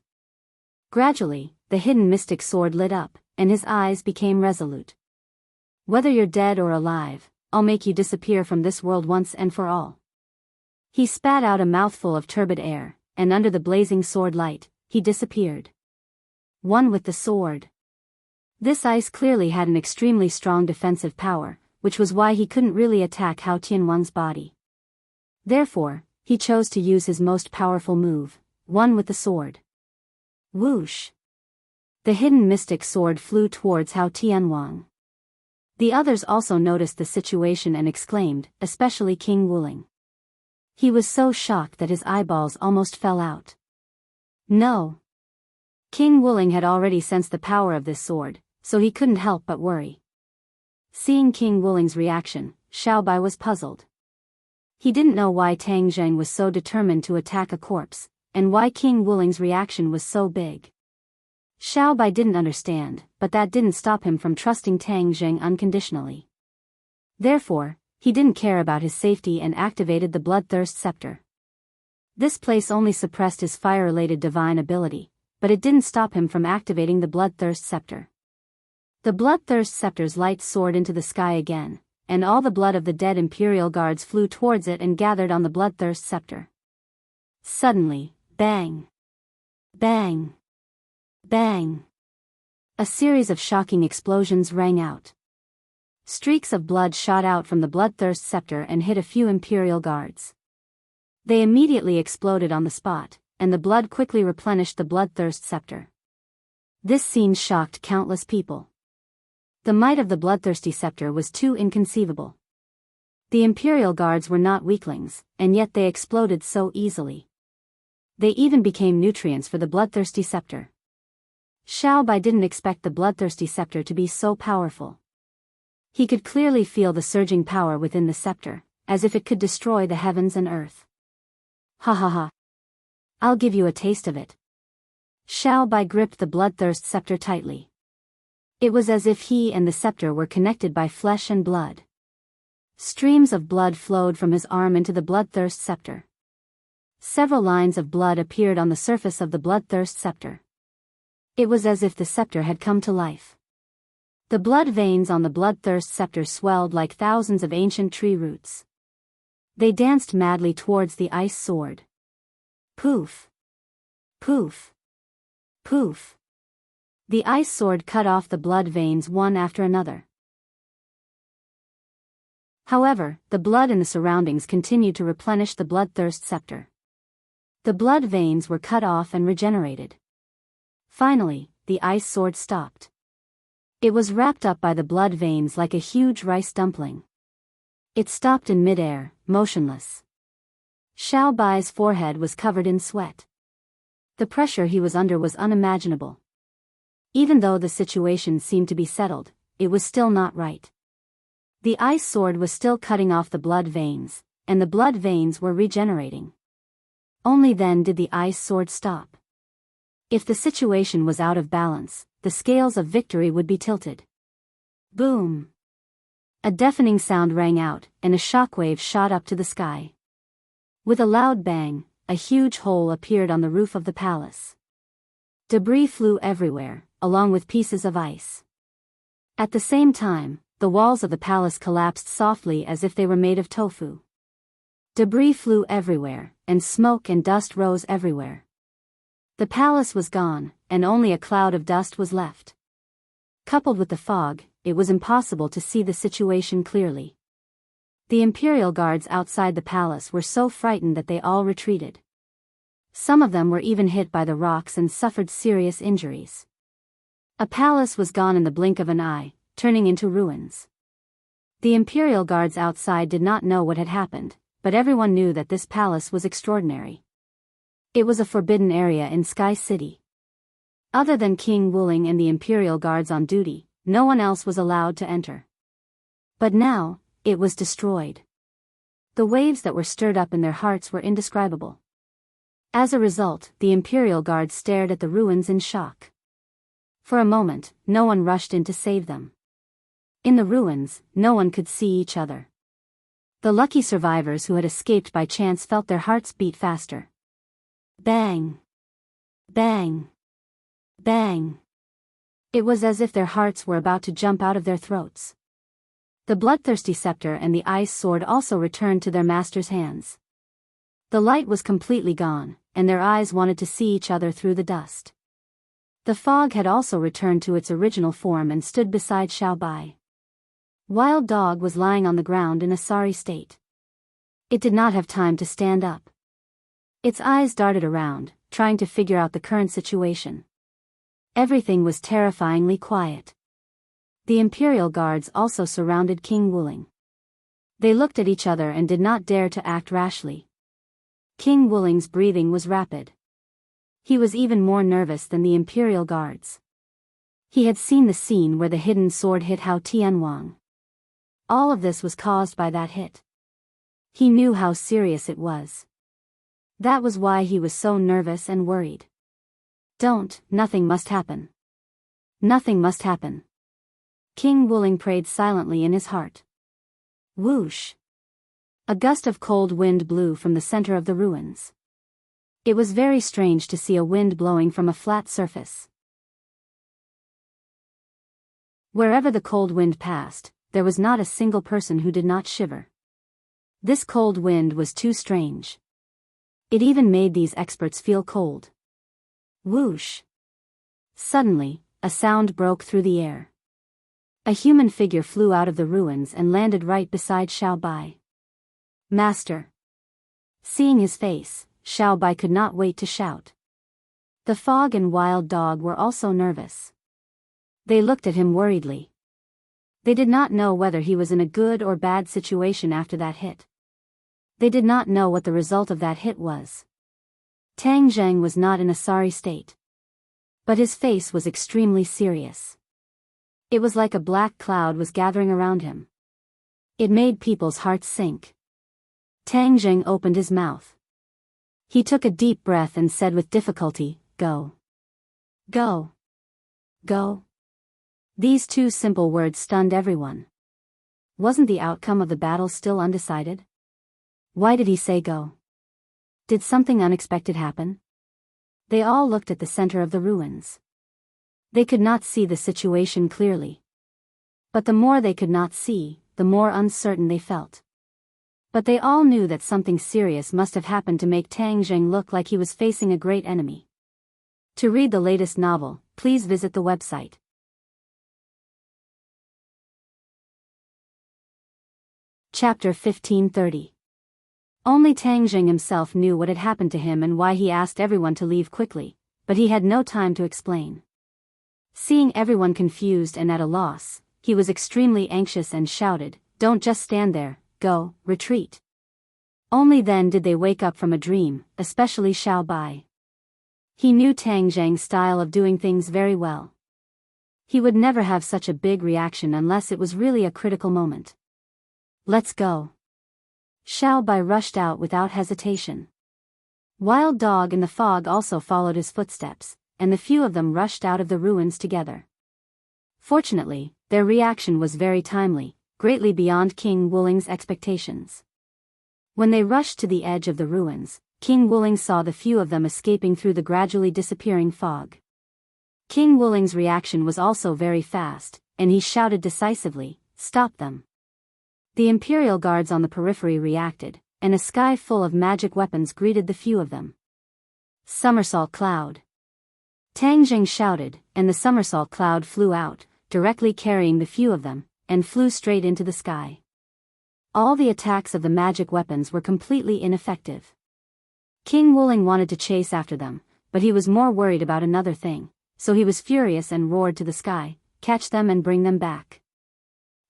Gradually, the hidden mystic sword lit up, and his eyes became resolute. Whether you're dead or alive, I'll make you disappear from this world once and for all. He spat out a mouthful of turbid air, and under the blazing sword light, he disappeared. One with the sword. This ice clearly had an extremely strong defensive power, which was why he couldn't really attack Hao Tianwang's body. Therefore, he chose to use his most powerful move, one with the sword. Whoosh! The hidden mystic sword flew towards Hao Tianwang. The others also noticed the situation and exclaimed, especially King Wuling. He was so shocked that his eyeballs almost fell out. No! King Wuling had already sensed the power of this sword, so he couldn't help but worry. Seeing King Wuling's reaction, Xiaobai was puzzled. He didn't know why Tang Zheng was so determined to attack a corpse, and why King Wuling's reaction was so big. Xiaobai didn't understand, but that didn't stop him from trusting Tang Zheng unconditionally. Therefore, he didn't care about his safety and activated the Bloodthirst Scepter. This place only suppressed his fire-related divine ability, but it didn't stop him from activating the Bloodthirst Scepter. The Bloodthirst Scepter's light soared into the sky again, and all the blood of the dead Imperial Guards flew towards it and gathered on the Bloodthirst Scepter. Suddenly, bang! Bang! Bang! A series of shocking explosions rang out. Streaks of blood shot out from the Bloodthirst Scepter and hit a few Imperial Guards. They immediately exploded on the spot, and the blood quickly replenished the Bloodthirst Scepter. This scene shocked countless people. The might of the Bloodthirsty Scepter was too inconceivable. The Imperial Guards were not weaklings, and yet they exploded so easily. They even became nutrients for the Bloodthirsty Scepter. Xiaobai didn't expect the Bloodthirsty Scepter to be so powerful. He could clearly feel the surging power within the scepter, as if it could destroy the heavens and earth. Ha ha ha. I'll give you a taste of it. Xiaobai gripped the Bloodthirst Scepter tightly. It was as if he and the scepter were connected by flesh and blood. Streams of blood flowed from his arm into the Bloodthirst Scepter. Several lines of blood appeared on the surface of the Bloodthirst Scepter. It was as if the scepter had come to life. The blood veins on the Bloodthirst Scepter swelled like thousands of ancient tree roots. They danced madly towards the ice sword. Poof! Poof! Poof! The ice sword cut off the blood veins one after another. However, the blood in the surroundings continued to replenish the Bloodthirst Scepter. The blood veins were cut off and regenerated. Finally, the ice sword stopped. It was wrapped up by the blood veins like a huge rice dumpling. It stopped in midair, motionless. Xiaobai's forehead was covered in sweat. The pressure he was under was unimaginable. Even though the situation seemed to be settled, it was still not right. The ice sword was still cutting off the blood veins, and the blood veins were regenerating. Only then did the ice sword stop. If the situation was out of balance, the scales of victory would be tilted. Boom! A deafening sound rang out, and a shockwave shot up to the sky. With a loud bang, a huge hole appeared on the roof of the palace. Debris flew everywhere, along with pieces of ice. At the same time, the walls of the palace collapsed softly as if they were made of tofu. Debris flew everywhere, and smoke and dust rose everywhere. The palace was gone, and only a cloud of dust was left. Coupled with the fog, it was impossible to see the situation clearly. The imperial guards outside the palace were so frightened that they all retreated. Some of them were even hit by the rocks and suffered serious injuries. A palace was gone in the blink of an eye, turning into ruins. The imperial guards outside did not know what had happened, but everyone knew that this palace was extraordinary. It was a forbidden area in Sky City. Other than King Wuling and the imperial guards on duty, no one else was allowed to enter. But now, it was destroyed. The waves that were stirred up in their hearts were indescribable. As a result, the imperial guards stared at the ruins in shock. For a moment, no one rushed in to save them. In the ruins, no one could see each other. The lucky survivors who had escaped by chance felt their hearts beat faster. Bang! Bang! Bang! It was as if their hearts were about to jump out of their throats. The bloodthirsty scepter and the ice sword also returned to their master's hands. The light was completely gone, and their eyes wanted to see each other through the dust. The fog had also returned to its original form and stood beside Xiao Bai. Wild Dog was lying on the ground in a sorry state. It did not have time to stand up. Its eyes darted around, trying to figure out the current situation. Everything was terrifyingly quiet. The imperial guards also surrounded King Wuling. They looked at each other and did not dare to act rashly. King Wuling's breathing was rapid. He was even more nervous than the imperial guards. He had seen the scene where the hidden sword hit Hao Tianwang. All of this was caused by that hit. He knew how serious it was. That was why he was so nervous and worried. Nothing must happen. Nothing must happen. King Wuling prayed silently in his heart. Whoosh! A gust of cold wind blew from the center of the ruins. It was very strange to see a wind blowing from a flat surface. Wherever the cold wind passed, there was not a single person who did not shiver. This cold wind was too strange. It even made these experts feel cold. Whoosh! Suddenly, a sound broke through the air. A human figure flew out of the ruins and landed right beside Xiao Bai. Master! Seeing his face, Xiao Bai could not wait to shout. The fog and Wild Dog were also nervous. They looked at him worriedly. They did not know whether he was in a good or bad situation after that hit. They did not know what the result of that hit was. Tang Zheng was not in a sorry state. But his face was extremely serious. It was like a black cloud was gathering around him. It made people's hearts sink. Tang Zheng opened his mouth. He took a deep breath and said with difficulty, "Go. Go. Go." These two simple words stunned everyone. Wasn't the outcome of the battle still undecided? Why did he say go? Did something unexpected happen? They all looked at the center of the ruins. They could not see the situation clearly. But the more they could not see, the more uncertain they felt. But they all knew that something serious must have happened to make Tang Zheng look like he was facing a great enemy. To read the latest novel, please visit the website. Chapter 1530. Only Tang Zheng himself knew what had happened to him and why he asked everyone to leave quickly, but he had no time to explain. Seeing everyone confused and at a loss, he was extremely anxious and shouted, "Don't just stand there, go, retreat." Only then did they wake up from a dream, especially Xiao Bai. He knew Tang Zheng's style of doing things very well. He would never have such a big reaction unless it was really a critical moment. "Let's go." Xiao Bai rushed out without hesitation. Wild Dog in the fog also followed his footsteps, and the few of them rushed out of the ruins together. Fortunately, their reaction was very timely, greatly beyond King Wuling's expectations. When they rushed to the edge of the ruins, King Wuling saw the few of them escaping through the gradually disappearing fog. King Wuling's reaction was also very fast, and he shouted decisively, stop them. The Imperial guards on the periphery reacted, and a sky full of magic weapons greeted the few of them. Somersault cloud. Tang Jing shouted, and the somersault cloud flew out, directly carrying the few of them, and flew straight into the sky. All the attacks of the magic weapons were completely ineffective. King Wuling wanted to chase after them, but he was more worried about another thing, so he was furious and roared to the sky, "Catch them and bring them back."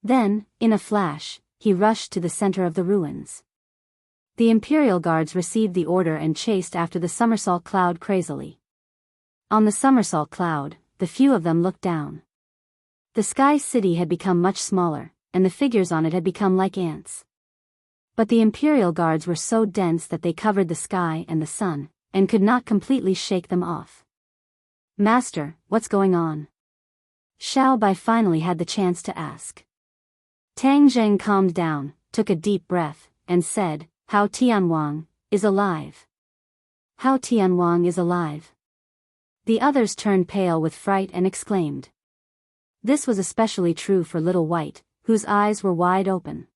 Then, in a flash, he rushed to the center of the ruins. The Imperial guards received the order and chased after the somersault cloud crazily. On the somersault cloud, the few of them looked down. The sky city had become much smaller, and the figures on it had become like ants. But the Imperial guards were so dense that they covered the sky and the sun, and could not completely shake them off. "Master, what's going on?" Xiao Bai finally had the chance to ask. Tang Jing calmed down, took a deep breath, and said, "Hao Tianwang is alive." "Hao Tianwang is alive." The others turned pale with fright and exclaimed. This was especially true for Little White, whose eyes were wide open.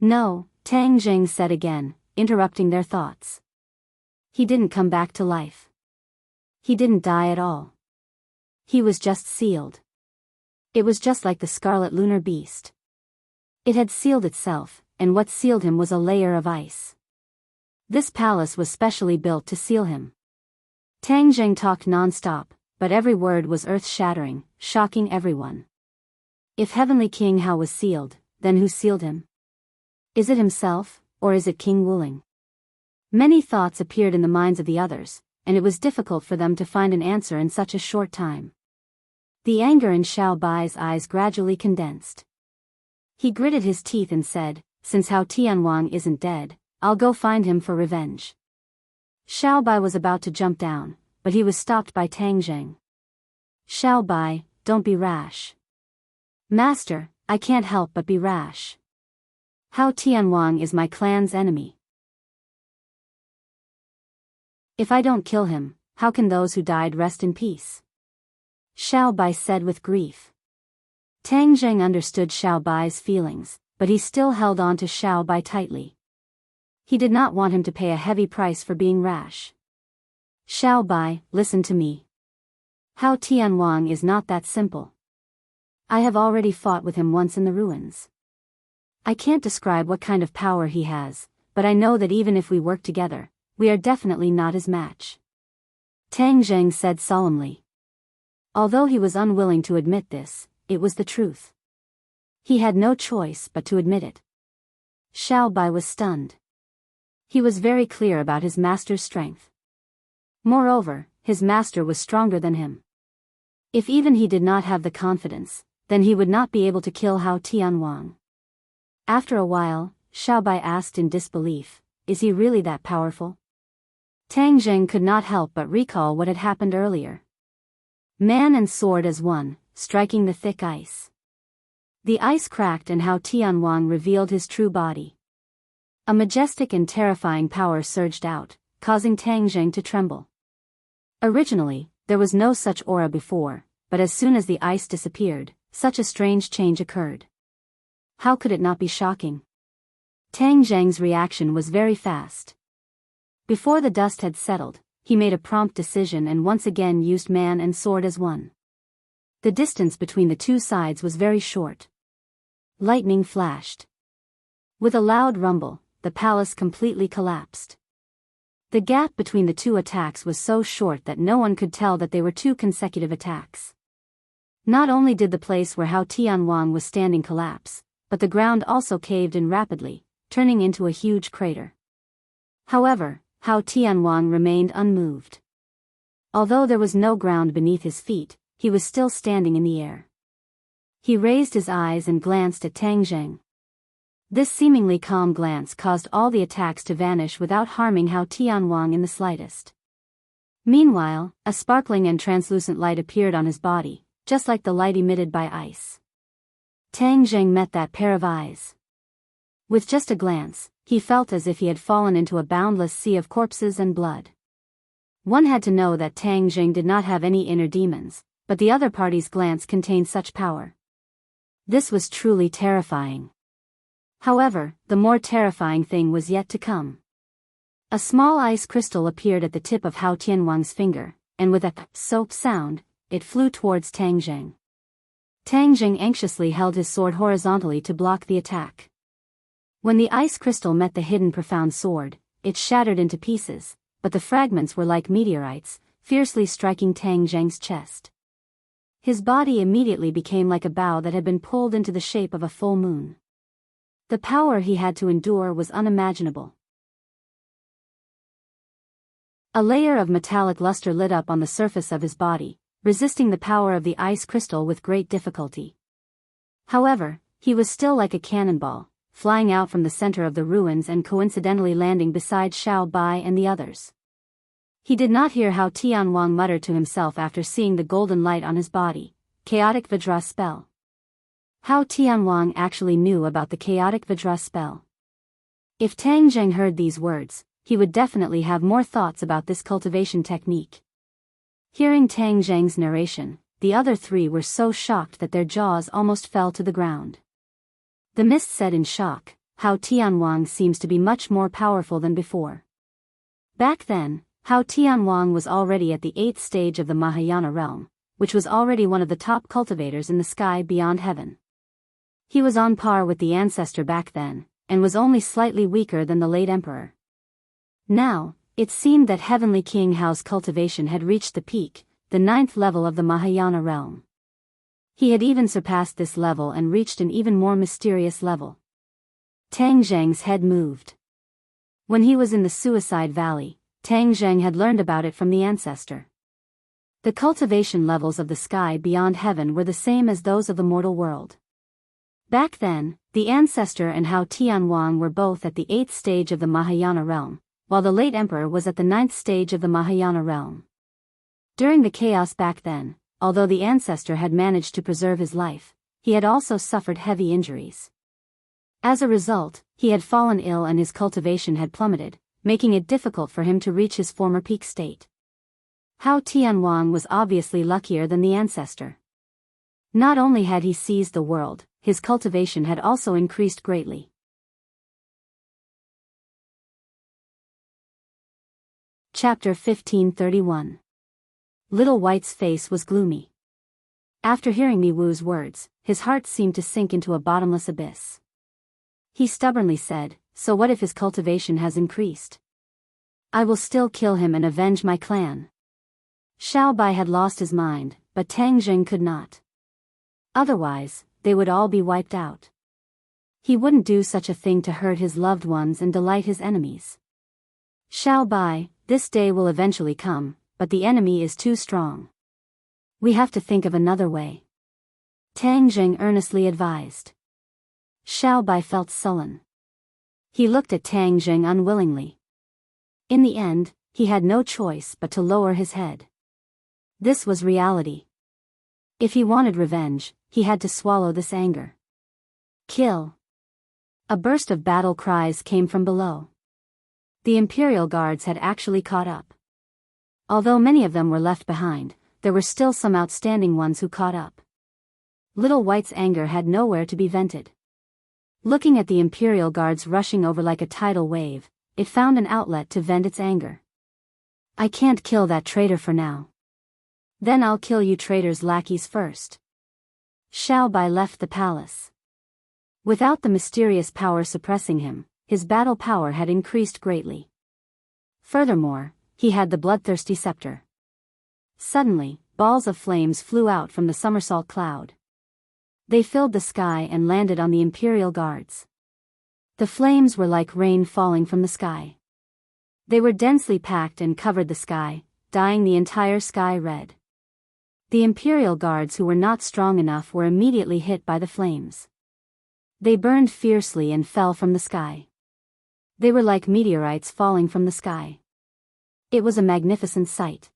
"No," Tang Jing said again, interrupting their thoughts. "He didn't come back to life. He didn't die at all. He was just sealed. It was just like the scarlet lunar beast. It had sealed itself, and what sealed him was a layer of ice. This palace was specially built to seal him." Tang Jing talked non-stop, but every word was earth-shattering, shocking everyone. If Heavenly King Hao was sealed, then who sealed him? Is it himself, or is it King Wuling? Many thoughts appeared in the minds of the others, and it was difficult for them to find an answer in such a short time. The anger in Xiao Bai's eyes gradually condensed. He gritted his teeth and said, "Since Hao Tianwang isn't dead, I'll go find him for revenge." Xiao Bai was about to jump down, but he was stopped by Tang Jing. "Xiao Bai, don't be rash." "Master, I can't help but be rash. Hao Tianwang is my clan's enemy. If I don't kill him, how can those who died rest in peace?" Xiao Bai said with grief. Tang Jing understood Xiao Bai's feelings, but he still held on to Xiao Bai tightly. He did not want him to pay a heavy price for being rash. "Xiao Bai, listen to me. Hao Tianwang is not that simple. I have already fought with him once in the ruins. I can't describe what kind of power he has, but I know that even if we work together, we are definitely not his match." Tang Jing said solemnly. Although he was unwilling to admit this, it was the truth. He had no choice but to admit it. Xiao Bai was stunned. He was very clear about his master's strength. Moreover, his master was stronger than him. If even he did not have the confidence, then he would not be able to kill Hao Tianwang. After a while, Xiao Bai asked in disbelief, "Is he really that powerful?" Tang Jing could not help but recall what had happened earlier. Man and sword as one, striking the thick ice. The ice cracked and Hao Tianwang revealed his true body. A majestic and terrifying power surged out, causing Tang Jing to tremble. Originally, there was no such aura before, but as soon as the ice disappeared, such a strange change occurred. How could it not be shocking? Tang Jing's reaction was very fast. Before the dust had settled, he made a prompt decision and once again used man and sword as one. The distance between the two sides was very short. Lightning flashed. With a loud rumble, the palace completely collapsed. The gap between the two attacks was so short that no one could tell that they were two consecutive attacks. Not only did the place where Hao Tianwang was standing collapse, but the ground also caved in rapidly, turning into a huge crater. However, Hao Tianwang remained unmoved. Although there was no ground beneath his feet, he was still standing in the air. He raised his eyes and glanced at Tang Jing. This seemingly calm glance caused all the attacks to vanish without harming Hao Tianwang in the slightest. Meanwhile, a sparkling and translucent light appeared on his body, just like the light emitted by ice. Tang Jing met that pair of eyes. With just a glance, he felt as if he had fallen into a boundless sea of corpses and blood. One had to know that Tang Jing did not have any inner demons, but the other party's glance contained such power. This was truly terrifying. However, the more terrifying thing was yet to come. A small ice crystal appeared at the tip of Hao Tianwang's finger, and with a soap sound, it flew towards Tang Zheng. Tang Zheng anxiously held his sword horizontally to block the attack. When the ice crystal met the hidden profound sword, it shattered into pieces, but the fragments were like meteorites, fiercely striking Tang Zheng's chest. His body immediately became like a bow that had been pulled into the shape of a full moon. The power he had to endure was unimaginable. A layer of metallic luster lit up on the surface of his body, resisting the power of the ice crystal with great difficulty. However, he was still like a cannonball, flying out from the center of the ruins and coincidentally landing beside Xiao Bai and the others. He did not hear how Tianwang muttered to himself after seeing the golden light on his body, chaotic Vajra spell. How Tianwang actually knew about the chaotic Vajra spell. If Tang Zheng heard these words, he would definitely have more thoughts about this cultivation technique. Hearing Tang Zheng's narration, the other three were so shocked that their jaws almost fell to the ground. The mist said in shock, how Tianwang seems to be much more powerful than before. Back then, how Tianwang was already at the 8th stage of the Mahayana realm, which was already one of the top cultivators in the sky beyond heaven. He was on par with the ancestor back then, and was only slightly weaker than the late emperor. Now, it seemed that Heavenly King Hao's cultivation had reached the peak, the 9th level of the Mahayana realm. He had even surpassed this level and reached an even more mysterious level. Tang Zheng's head moved. When he was in the Suicide Valley, Tang Zheng had learned about it from the ancestor. The cultivation levels of the sky beyond heaven were the same as those of the mortal world. Back then, the ancestor and Hao Tianwang were both at the 8th stage of the Mahayana realm, while the late emperor was at the 9th stage of the Mahayana realm. During the chaos back then, although the ancestor had managed to preserve his life, he had also suffered heavy injuries. As a result, he had fallen ill and his cultivation had plummeted, making it difficult for him to reach his former peak state. Hao Tianwang was obviously luckier than the ancestor. Not only had he seized the world, his cultivation had also increased greatly. Chapter 1531. Little White's face was gloomy. After hearing Mi Wu's words, his heart seemed to sink into a bottomless abyss. He stubbornly said, "So what if his cultivation has increased? I will still kill him and avenge my clan." Xiao Bai had lost his mind, but Tang Zheng could not. Otherwise, they would all be wiped out. He wouldn't do such a thing to hurt his loved ones and delight his enemies. Xiao Bai, this day will eventually come, but the enemy is too strong. We have to think of another way. Tang Zheng earnestly advised. Xiao Bai felt sullen. He looked at Tang Zheng unwillingly. In the end, he had no choice but to lower his head. This was reality. If he wanted revenge, he had to swallow this anger. Kill! A burst of battle cries came from below. The Imperial Guards had actually caught up. Although many of them were left behind, there were still some outstanding ones who caught up. Little White's anger had nowhere to be vented. Looking at the Imperial Guards rushing over like a tidal wave, it found an outlet to vent its anger. I can't kill that traitor for now. Then I'll kill you traitors' lackeys first. Xiao Bai left the palace. Without the mysterious power suppressing him, his battle power had increased greatly. Furthermore, he had the bloodthirsty scepter. Suddenly, balls of flames flew out from the somersault cloud. They filled the sky and landed on the Imperial Guards. The flames were like rain falling from the sky. They were densely packed and covered the sky, dyeing the entire sky red. The Imperial Guards who were not strong enough were immediately hit by the flames. They burned fiercely and fell from the sky. They were like meteorites falling from the sky. It was a magnificent sight.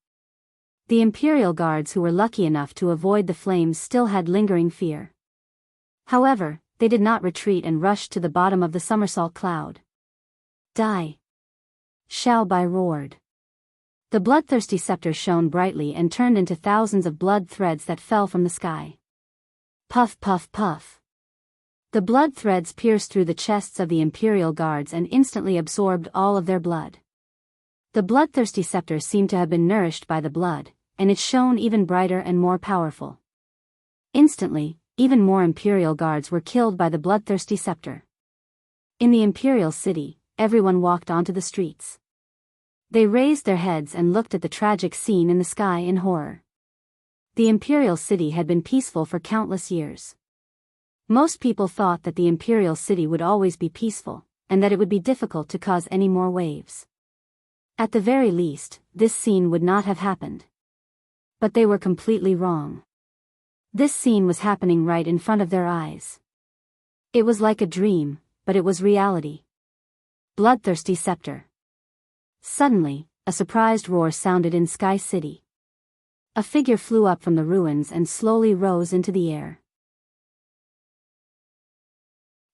The Imperial Guards who were lucky enough to avoid the flames still had lingering fear. However, they did not retreat and rushed to the bottom of the somersault cloud. Die! Xiao Bai roared. The bloodthirsty scepter shone brightly and turned into thousands of blood threads that fell from the sky. Puff puff puff. The blood threads pierced through the chests of the Imperial Guards and instantly absorbed all of their blood. The bloodthirsty scepter seemed to have been nourished by the blood, and it shone even brighter and more powerful. Instantly, even more Imperial Guards were killed by the bloodthirsty scepter. In the Imperial City, everyone walked onto the streets. They raised their heads and looked at the tragic scene in the sky in horror. The Imperial City had been peaceful for countless years. Most people thought that the Imperial City would always be peaceful, and that it would be difficult to cause any more waves. At the very least, this scene would not have happened. But they were completely wrong. This scene was happening right in front of their eyes. It was like a dream, but it was reality. Bloodthirsty scepter. Suddenly, a surprised roar sounded in Sky City. A figure flew up from the ruins and slowly rose into the air.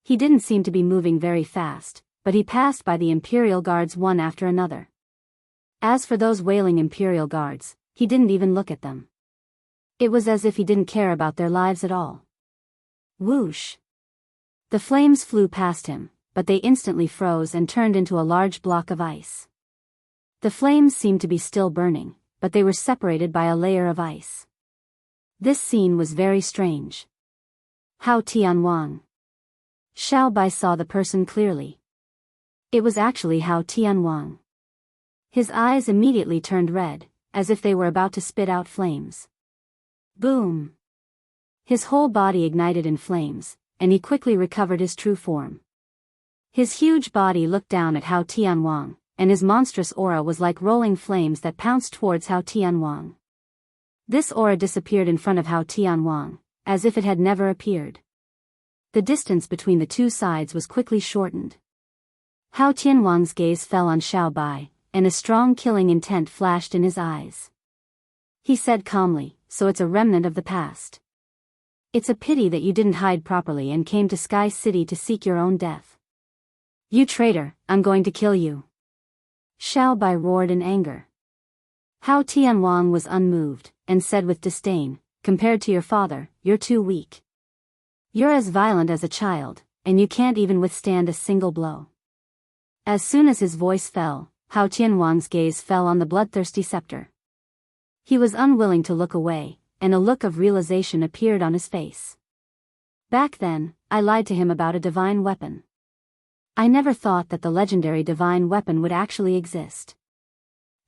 He didn't seem to be moving very fast, but he passed by the Imperial Guards one after another. As for those wailing Imperial Guards, he didn't even look at them. It was as if he didn't care about their lives at all. Whoosh! The flames flew past him, but they instantly froze and turned into a large block of ice. The flames seemed to be still burning, but they were separated by a layer of ice. This scene was very strange. Hao Tianwang. Xiao Bai saw the person clearly. It was actually Hao Tianwang. His eyes immediately turned red, as if they were about to spit out flames. Boom! His whole body ignited in flames, and he quickly recovered his true form. His huge body looked down at Hao Tianwang, and his monstrous aura was like rolling flames that pounced towards Hao Tianwang. This aura disappeared in front of Hao Tianwang, as if it had never appeared. The distance between the two sides was quickly shortened. Hao Tianwang's gaze fell on Xiao Bai, and a strong killing intent flashed in his eyes. He said calmly, "So it's a remnant of the past. It's a pity that you didn't hide properly and came to Sky City to seek your own death. You traitor, I'm going to kill you." Xiao Bai roared in anger. Hao Tianwang was unmoved, and said with disdain, "Compared to your father, you're too weak. You're as violent as a child, and you can't even withstand a single blow." As soon as his voice fell, Hao Tianwang's gaze fell on the bloodthirsty scepter. He was unwilling to look away, and a look of realization appeared on his face. Back then, I lied to him about a divine weapon. I never thought that the legendary divine weapon would actually exist.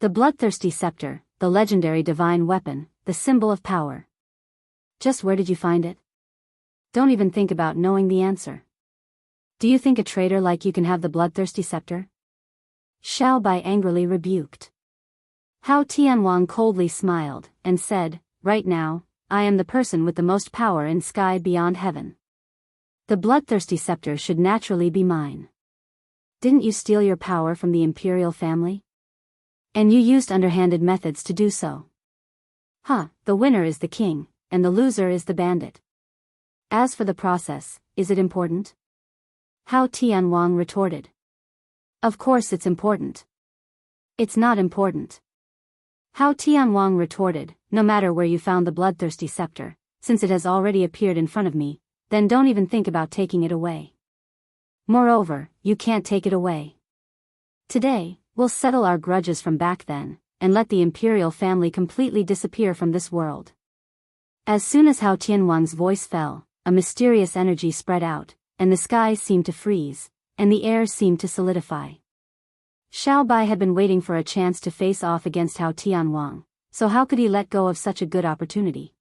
The bloodthirsty scepter, the legendary divine weapon, the symbol of power. Just where did you find it? Don't even think about knowing the answer. Do you think a traitor like you can have the bloodthirsty scepter? Xiao Bai angrily rebuked. Hao Tianwang coldly smiled, and said, "Right now, I am the person with the most power in sky beyond heaven. The bloodthirsty scepter should naturally be mine. Didn't you steal your power from the imperial family? And you used underhanded methods to do so. The winner is the king, and the loser is the bandit. As for the process, is it important?" Hao Tianwang retorted. "Of course it's important. It's not important." Hao Tianwang retorted, "No matter where you found the bloodthirsty scepter, since it has already appeared in front of me, then don't even think about taking it away. Moreover, you can't take it away. Today, we'll settle our grudges from back then, and let the imperial family completely disappear from this world." As soon as Hao Tianwang's voice fell, a mysterious energy spread out, and the sky seemed to freeze, and the air seemed to solidify. Xiao Bai had been waiting for a chance to face off against Hao Tianwang, so how could he let go of such a good opportunity?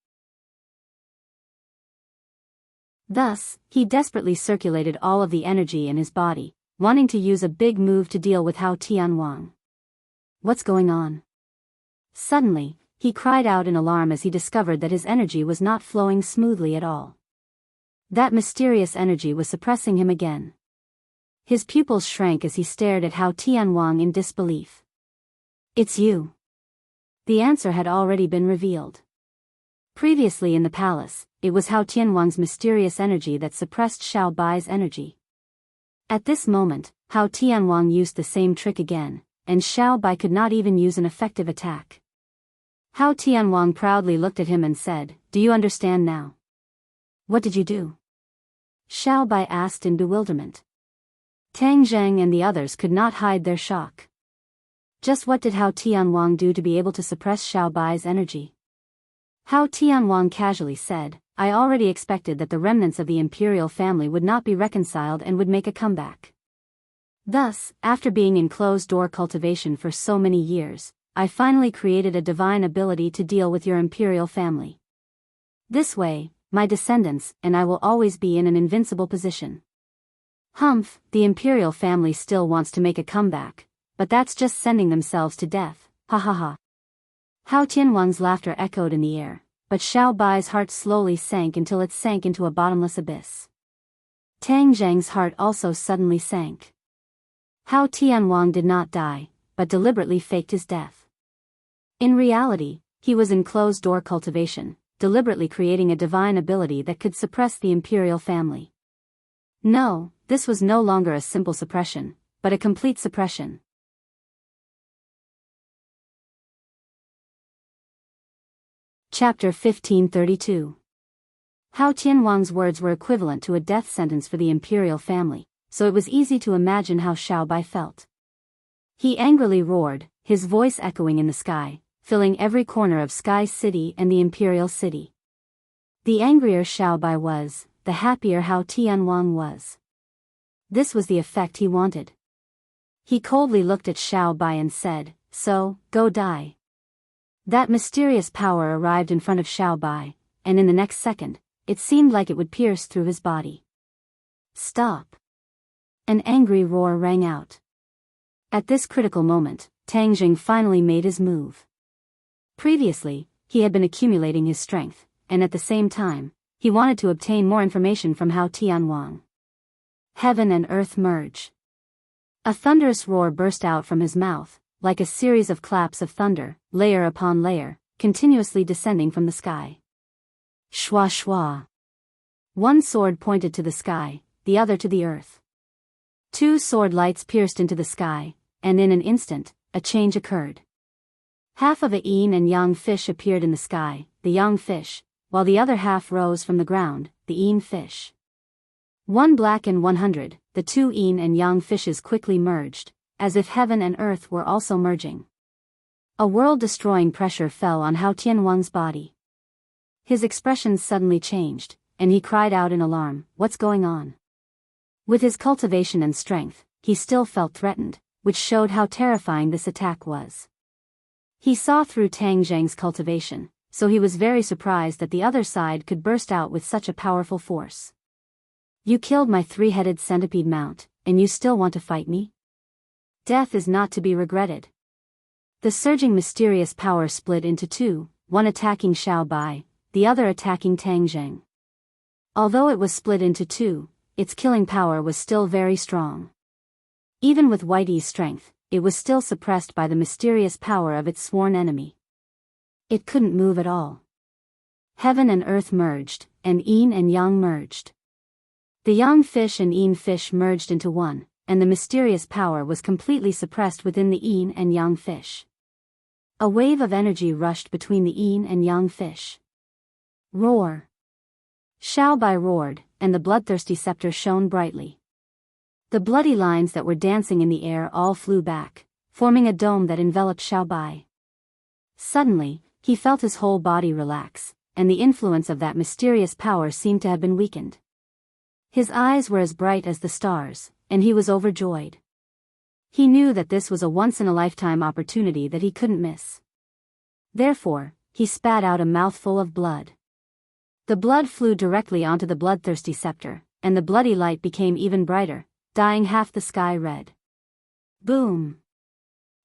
Thus, he desperately circulated all of the energy in his body, wanting to use a big move to deal with Hao Tianwang. What's going on? Suddenly, he cried out in alarm as he discovered that his energy was not flowing smoothly at all. That mysterious energy was suppressing him again. His pupils shrank as he stared at Hao Tianwang in disbelief. "It's you." The answer had already been revealed. Previously in the palace, it was Hao Tianwang's mysterious energy that suppressed Xiao Bai's energy. At this moment, Hao Tianwang used the same trick again, and Xiao Bai could not even use an effective attack. Hao Tianwang proudly looked at him and said, "Do you understand now?" "What did you do?" Xiaobai asked in bewilderment. Tang Zheng and the others could not hide their shock. Just what did Hao Tianwang do to be able to suppress Xiaobai's energy? Hao Tianwang casually said, I already expected that the remnants of the imperial family would not be reconciled and would make a comeback. Thus, after being in closed-door cultivation for so many years, I finally created a divine ability to deal with your imperial family. This way, my descendants and I will always be in an invincible position. Humph, the imperial family still wants to make a comeback, but that's just sending themselves to death, ha ha ha. Hao Tianwang's laughter echoed in the air, but Xiaobai's heart slowly sank until it sank into a bottomless abyss. Tang Zheng's heart also suddenly sank. Hao Tianwang did not die, but deliberately faked his death. In reality, he was in closed-door cultivation, deliberately creating a divine ability that could suppress the imperial family. No, this was no longer a simple suppression, but a complete suppression. Chapter 1532. Hao Tianwang's words were equivalent to a death sentence for the imperial family, so it was easy to imagine how Xiaobai felt. He angrily roared, his voice echoing in the sky, filling every corner of Sky City and the imperial city. The angrier Xiaobai was, the happier Hao Tianwang was. This was the effect he wanted. He coldly looked at Xiaobai and said, so, go die. That mysterious power arrived in front of Xiaobai, and in the next second, it seemed like it would pierce through his body. Stop! An angry roar rang out. At this critical moment, Tang Jing finally made his move. Previously, he had been accumulating his strength, and at the same time, he wanted to obtain more information from Hao Tianwang. Heaven and earth merge. A thunderous roar burst out from his mouth, like a series of claps of thunder, layer upon layer, continuously descending from the sky. Shwa shwa. One sword pointed to the sky, the other to the earth. Two sword lights pierced into the sky, and in an instant, a change occurred. Half of a yin and yang fish appeared in the sky, the yang fish, while the other half rose from the ground, the yin fish. One black and 100, the two yin and yang fishes quickly merged, as if heaven and earth were also merging. A world-destroying pressure fell on Hao Tianwang's body. His expression suddenly changed, and he cried out in alarm, what's going on? With his cultivation and strength, he still felt threatened, which showed how terrifying this attack was. He saw through Tang Zheng's cultivation, so he was very surprised that the other side could burst out with such a powerful force. You killed my three-headed centipede mount, and you still want to fight me? Death is not to be regretted. The surging mysterious power split into two, one attacking Xiaobai, the other attacking Tang Zheng. Although it was split into two, its killing power was still very strong. Even with White E's strength, it was still suppressed by the mysterious power of its sworn enemy. It couldn't move at all. Heaven and earth merged, and yin and yang merged. The yang fish and yin fish merged into one, and the mysterious power was completely suppressed within the yin and yang fish. A wave of energy rushed between the yin and yang fish. Roar! Xiaobai roared, and the bloodthirsty scepter shone brightly. The bloody lines that were dancing in the air all flew back, forming a dome that enveloped Xiaobai. Suddenly, he felt his whole body relax, and the influence of that mysterious power seemed to have been weakened. His eyes were as bright as the stars, and he was overjoyed. He knew that this was a once-in-a-lifetime opportunity that he couldn't miss. Therefore, he spat out a mouthful of blood. The blood flew directly onto the bloodthirsty scepter, and the bloody light became even brighter, dyeing half the sky red. Boom!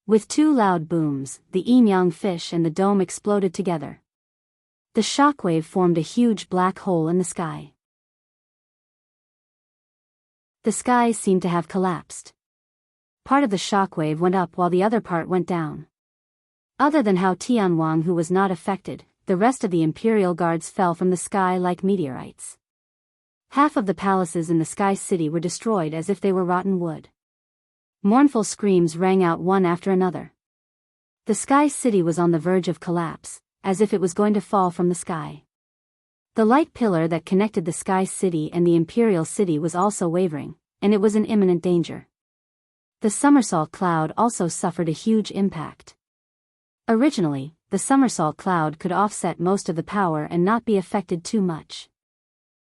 With two loud booms, the yin-yang fish and the dome exploded together. The shockwave formed a huge black hole in the sky. The sky seemed to have collapsed. Part of the shockwave went up while the other part went down. Other than Hao Tianwang, who was not affected, the rest of the imperial guards fell from the sky like meteorites. Half of the palaces in the Sky City were destroyed as if they were rotten wood. Mournful screams rang out one after another. The Sky City was on the verge of collapse, as if it was going to fall from the sky. The light pillar that connected the Sky City and the Imperial City was also wavering, and it was in imminent danger. The somersault cloud also suffered a huge impact. Originally, the somersault cloud could offset most of the power and not be affected too much.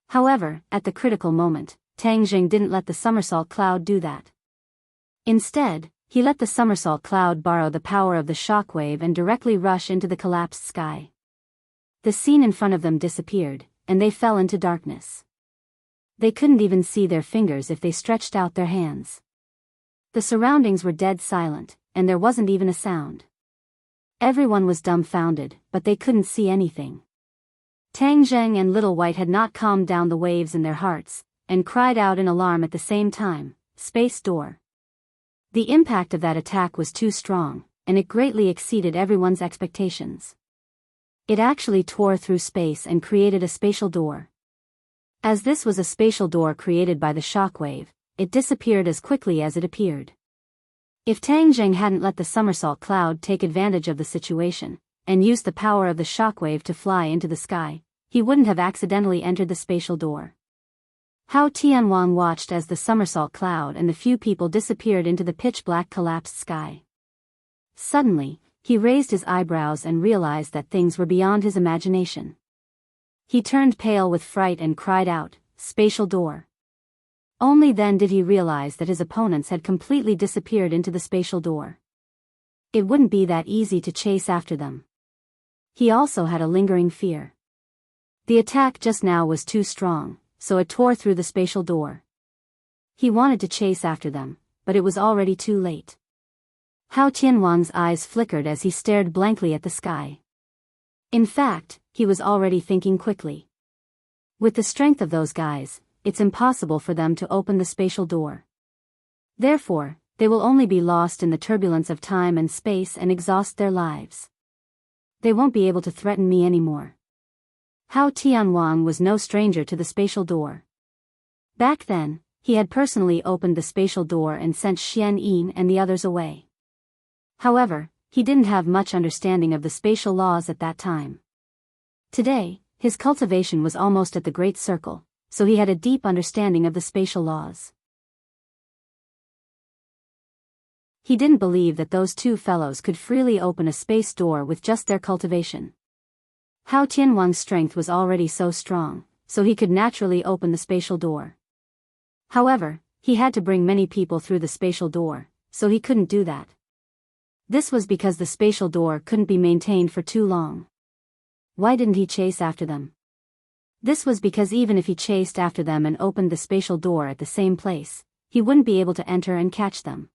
However, at the critical moment, Tang Jing didn't let the somersault cloud do that. Instead, he let the somersault cloud borrow the power of the shockwave and directly rush into the collapsed sky. The scene in front of them disappeared, and they fell into darkness. They couldn't even see their fingers if they stretched out their hands. The surroundings were dead silent, and there wasn't even a sound. Everyone was dumbfounded, but they couldn't see anything. Tang Zheng and Little White had not calmed down the waves in their hearts, and cried out in alarm at the same time, "Space door!" The impact of that attack was too strong, and it greatly exceeded everyone's expectations. It actually tore through space and created a spatial door. As this was a spatial door created by the shockwave, it disappeared as quickly as it appeared. If Tang Zheng hadn't let the somersault cloud take advantage of the situation, and used the power of the shockwave to fly into the sky, he wouldn't have accidentally entered the spatial door. Hao Tianwang watched as the somersault cloud and the few people disappeared into the pitch-black collapsed sky. Suddenly, he raised his eyebrows and realized that things were beyond his imagination. He turned pale with fright and cried out, "Spatial door!" Only then did he realize that his opponents had completely disappeared into the spatial door. It wouldn't be that easy to chase after them. He also had a lingering fear. The attack just now was too strong, so it tore through the spatial door. He wanted to chase after them, but it was already too late. Hao Tianwang's eyes flickered as he stared blankly at the sky. In fact, he was already thinking quickly. With the strength of those guys, it's impossible for them to open the spatial door. Therefore, they will only be lost in the turbulence of time and space and exhaust their lives. They won't be able to threaten me anymore. Hao Tianwang was no stranger to the spatial door. Back then, he had personally opened the spatial door and sent Xian Yin and the others away. However, he didn't have much understanding of the spatial laws at that time. Today, his cultivation was almost at the Great Circle, so he had a deep understanding of the spatial laws. He didn't believe that those two fellows could freely open a space door with just their cultivation. Hao Tianwang's strength was already so strong, so he could naturally open the spatial door. However, he had to bring many people through the spatial door, so he couldn't do that. This was because the spatial door couldn't be maintained for too long. Why didn't he chase after them? This was because even if he chased after them and opened the spatial door at the same place, he wouldn't be able to enter and catch them.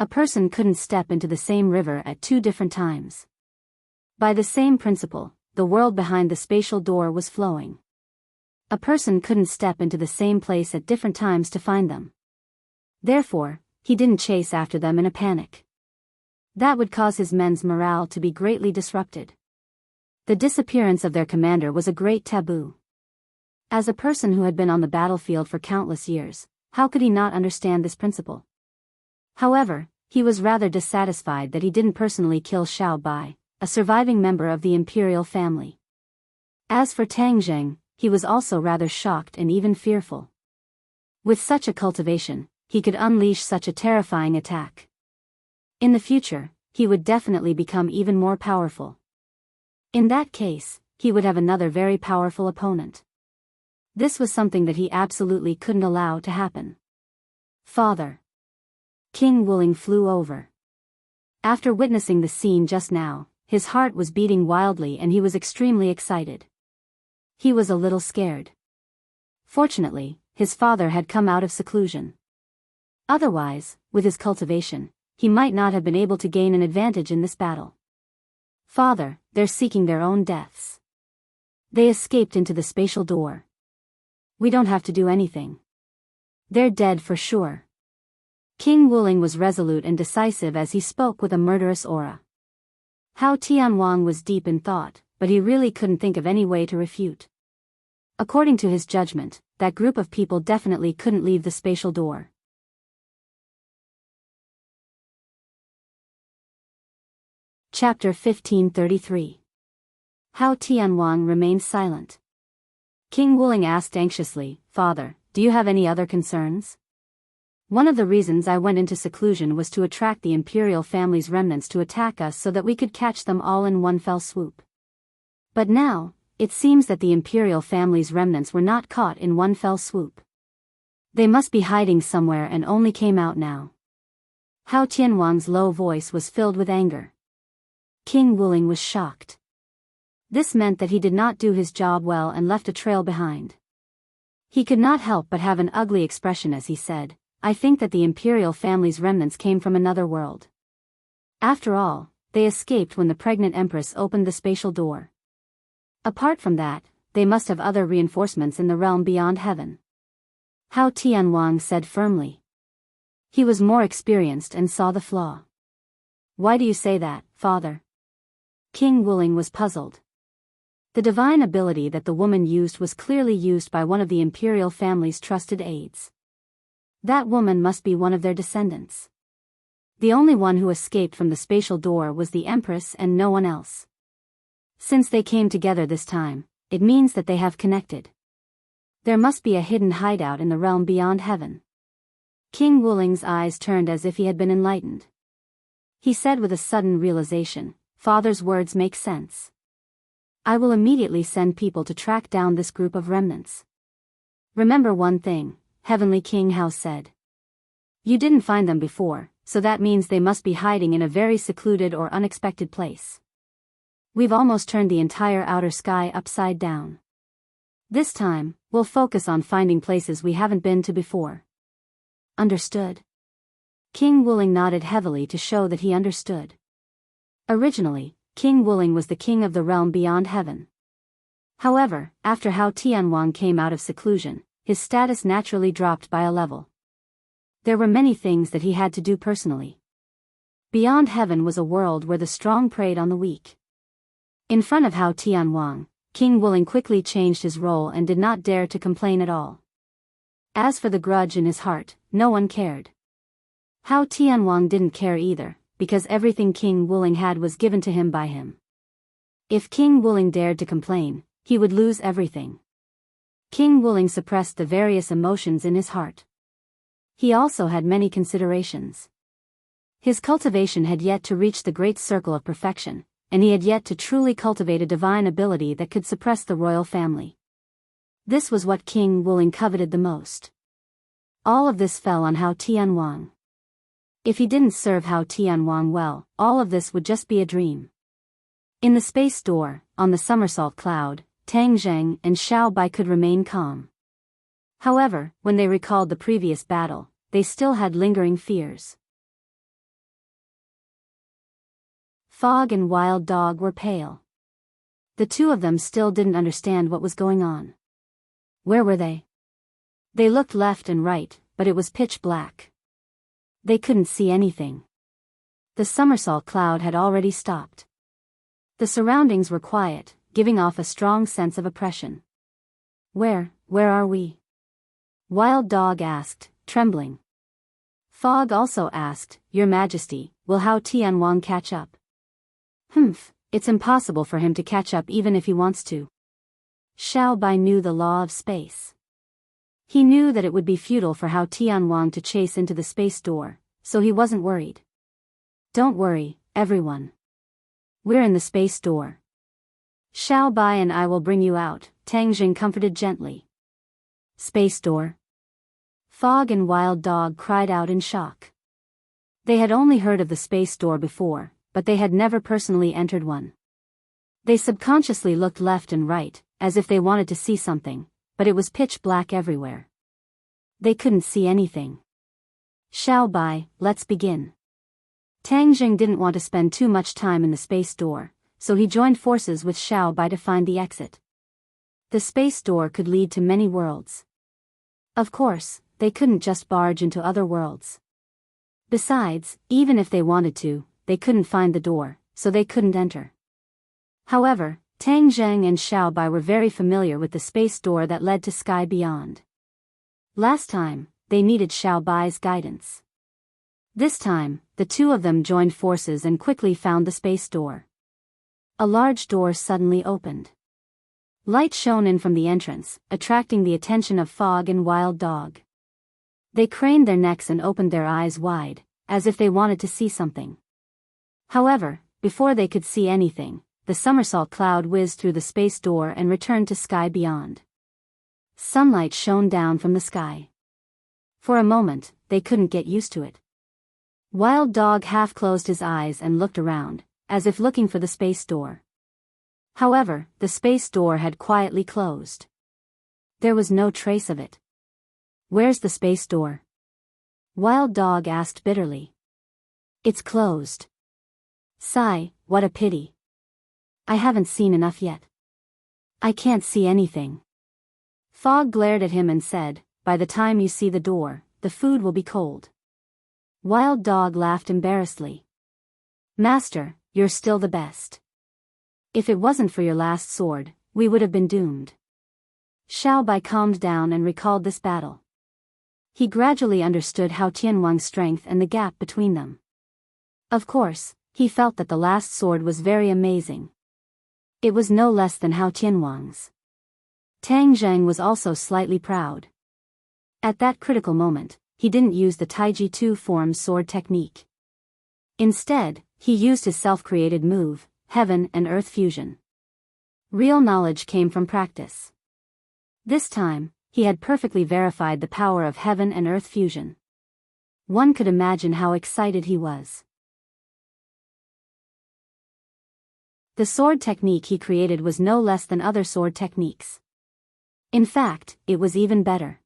A person couldn't step into the same river at two different times. By the same principle, the world behind the spatial door was flowing. A person couldn't step into the same place at different times to find them. Therefore, he didn't chase after them in a panic. That would cause his men's morale to be greatly disrupted. The disappearance of their commander was a great taboo. As a person who had been on the battlefield for countless years, how could he not understand this principle? However, he was rather dissatisfied that he didn't personally kill Xiao Bai, a surviving member of the imperial family. As for Tang Zheng, he was also rather shocked and even fearful. With such a cultivation, he could unleash such a terrifying attack. In the future, he would definitely become even more powerful. In that case, he would have another very powerful opponent. This was something that he absolutely couldn't allow to happen. Father. King Wuling flew over. After witnessing the scene just now, his heart was beating wildly and he was extremely excited. He was a little scared. Fortunately, his father had come out of seclusion. Otherwise, with his cultivation, he might not have been able to gain an advantage in this battle. Father, they're seeking their own deaths. They escaped into the spatial door. We don't have to do anything. They're dead for sure. King Wuling was resolute and decisive as he spoke with a murderous aura. Hao Tianwang was deep in thought, but he really couldn't think of any way to refute. According to his judgment, that group of people definitely couldn't leave the spatial door. Chapter 1533. Hao Tianwang remained silent. King Wuling asked anxiously, "Father, do you have any other concerns?" "One of the reasons I went into seclusion was to attract the imperial family's remnants to attack us so that we could catch them all in one fell swoop. But now, it seems that the imperial family's remnants were not caught in one fell swoop. They must be hiding somewhere and only came out now." Hao Tianwang's low voice was filled with anger. King Wuling was shocked. This meant that he did not do his job well and left a trail behind. He could not help but have an ugly expression as he said, "I think that the imperial family's remnants came from another world. After all, they escaped when the pregnant empress opened the spatial door. Apart from that, they must have other reinforcements in the realm beyond heaven." Hao Tianwang said firmly. He was more experienced and saw the flaw. "Why do you say that, father?" King Wuling was puzzled. The divine ability that the woman used was clearly used by one of the imperial family's trusted aides. That woman must be one of their descendants. The only one who escaped from the spatial door was the empress and no one else. Since they came together this time, it means that they have connected. There must be a hidden hideout in the realm beyond heaven. King Wuling's eyes turned as if he had been enlightened. He said with a sudden realization, "Father's words make sense. I will immediately send people to track down this group of remnants." "Remember one thing," Heavenly King Hao said. "You didn't find them before, so that means they must be hiding in a very secluded or unexpected place. We've almost turned the entire outer sky upside down. This time, we'll focus on finding places we haven't been to before." "Understood?" King Wuling nodded heavily to show that he understood. Originally, King Wuling was the king of the realm beyond heaven. However, after Hao Tianwang came out of seclusion, his status naturally dropped by a level. There were many things that he had to do personally. Beyond heaven was a world where the strong preyed on the weak. In front of Hao Tianwang, King Wuling quickly changed his role and did not dare to complain at all. As for the grudge in his heart, no one cared. Hao Tianwang didn't care either, because everything King Wuling had was given to him by him. If King Wuling dared to complain, he would lose everything. King Wuling suppressed the various emotions in his heart. He also had many considerations. His cultivation had yet to reach the great circle of perfection, and he had yet to truly cultivate a divine ability that could suppress the royal family. This was what King Wuling coveted the most. All of this fell on Hao Tianwang. If he didn't serve Hao Tianwang well, all of this would just be a dream. In the space door, on the somersault cloud, Tang Zheng and Xiao Bai could remain calm. However, when they recalled the previous battle, they still had lingering fears. Fog and Wild Dog were pale. The two of them still didn't understand what was going on. Where were they? They looked left and right, but it was pitch black. They couldn't see anything. The somersault cloud had already stopped. The surroundings were quiet, giving off a strong sense of oppression. Where are we?" Wild Dog asked, trembling. Fog also asked, "Your Majesty, will Hao Tianwang catch up?" "Humph, it's impossible for him to catch up even if he wants to." Xiao Bai knew the law of space. He knew that it would be futile for Hao Tianwang to chase into the space door, so he wasn't worried. "Don't worry, everyone. We're in the space door. Xiao Bai and I will bring you out," Tang Jing comforted gently. "Space door?" Fog and Wild Dog cried out in shock. They had only heard of the space door before, but they had never personally entered one. They subconsciously looked left and right, as if they wanted to see something, but it was pitch black everywhere. They couldn't see anything. "Xiao Bai, let's begin." Tang Jing didn't want to spend too much time in the space door, so he joined forces with Xiao Bai to find the exit. The space door could lead to many worlds. Of course, they couldn't just barge into other worlds. Besides, even if they wanted to, they couldn't find the door, so they couldn't enter. However, Tang Zheng and Xiao Bai were very familiar with the space door that led to Sky Beyond. Last time, they needed Xiao Bai's guidance. This time, the two of them joined forces and quickly found the space door. A large door suddenly opened. Light shone in from the entrance, attracting the attention of Fog and Wild Dog. They craned their necks and opened their eyes wide, as if they wanted to see something. However, before they could see anything, the somersault cloud whizzed through the space door and returned to sky beyond. Sunlight shone down from the sky. For a moment, they couldn't get used to it. Wild Dog half closed his eyes and looked around, as if looking for the space door. However, the space door had quietly closed. There was no trace of it. "Where's the space door?" Wild Dog asked bitterly. "It's closed." Sigh, what a pity. I haven't seen enough yet. I can't see anything. Fog glared at him and said, "By the time you see the door, the food will be cold." Wild Dog laughed embarrassedly. "Master, you're still the best. If it wasn't for your last sword, we would have been doomed." Xiao Bai calmed down and recalled this battle. He gradually understood Hao Tianwang's strength and the gap between them. Of course, he felt that the last sword was very amazing. It was no less than Hao Tianwang's. Tang Zheng was also slightly proud. At that critical moment, he didn't use the Taiji 2 form sword technique. Instead, he used his self-created move, Heaven and Earth Fusion. Real knowledge came from practice. This time, he had perfectly verified the power of Heaven and Earth Fusion. One could imagine how excited he was. The sword technique he created was no less than other sword techniques. In fact, it was even better.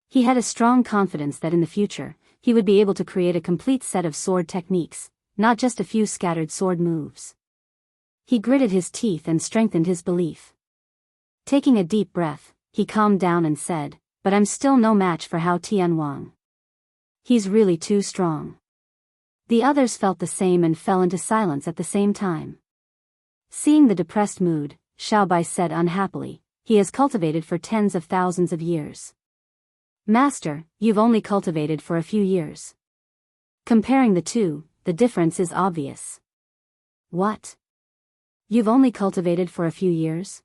He had a strong confidence that in the future, he would be able to create a complete set of sword techniques, not just a few scattered sword moves. He gritted his teeth and strengthened his belief. Taking a deep breath, he calmed down and said, "But I'm still no match for Hao Tianwang. He's really too strong." The others felt the same and fell into silence at the same time. Seeing the depressed mood, Xiao Bai said unhappily, "He has cultivated for tens of thousands of years. Master, you've only cultivated for a few years. Comparing the two, the difference is obvious." "What? You've only cultivated for a few years?"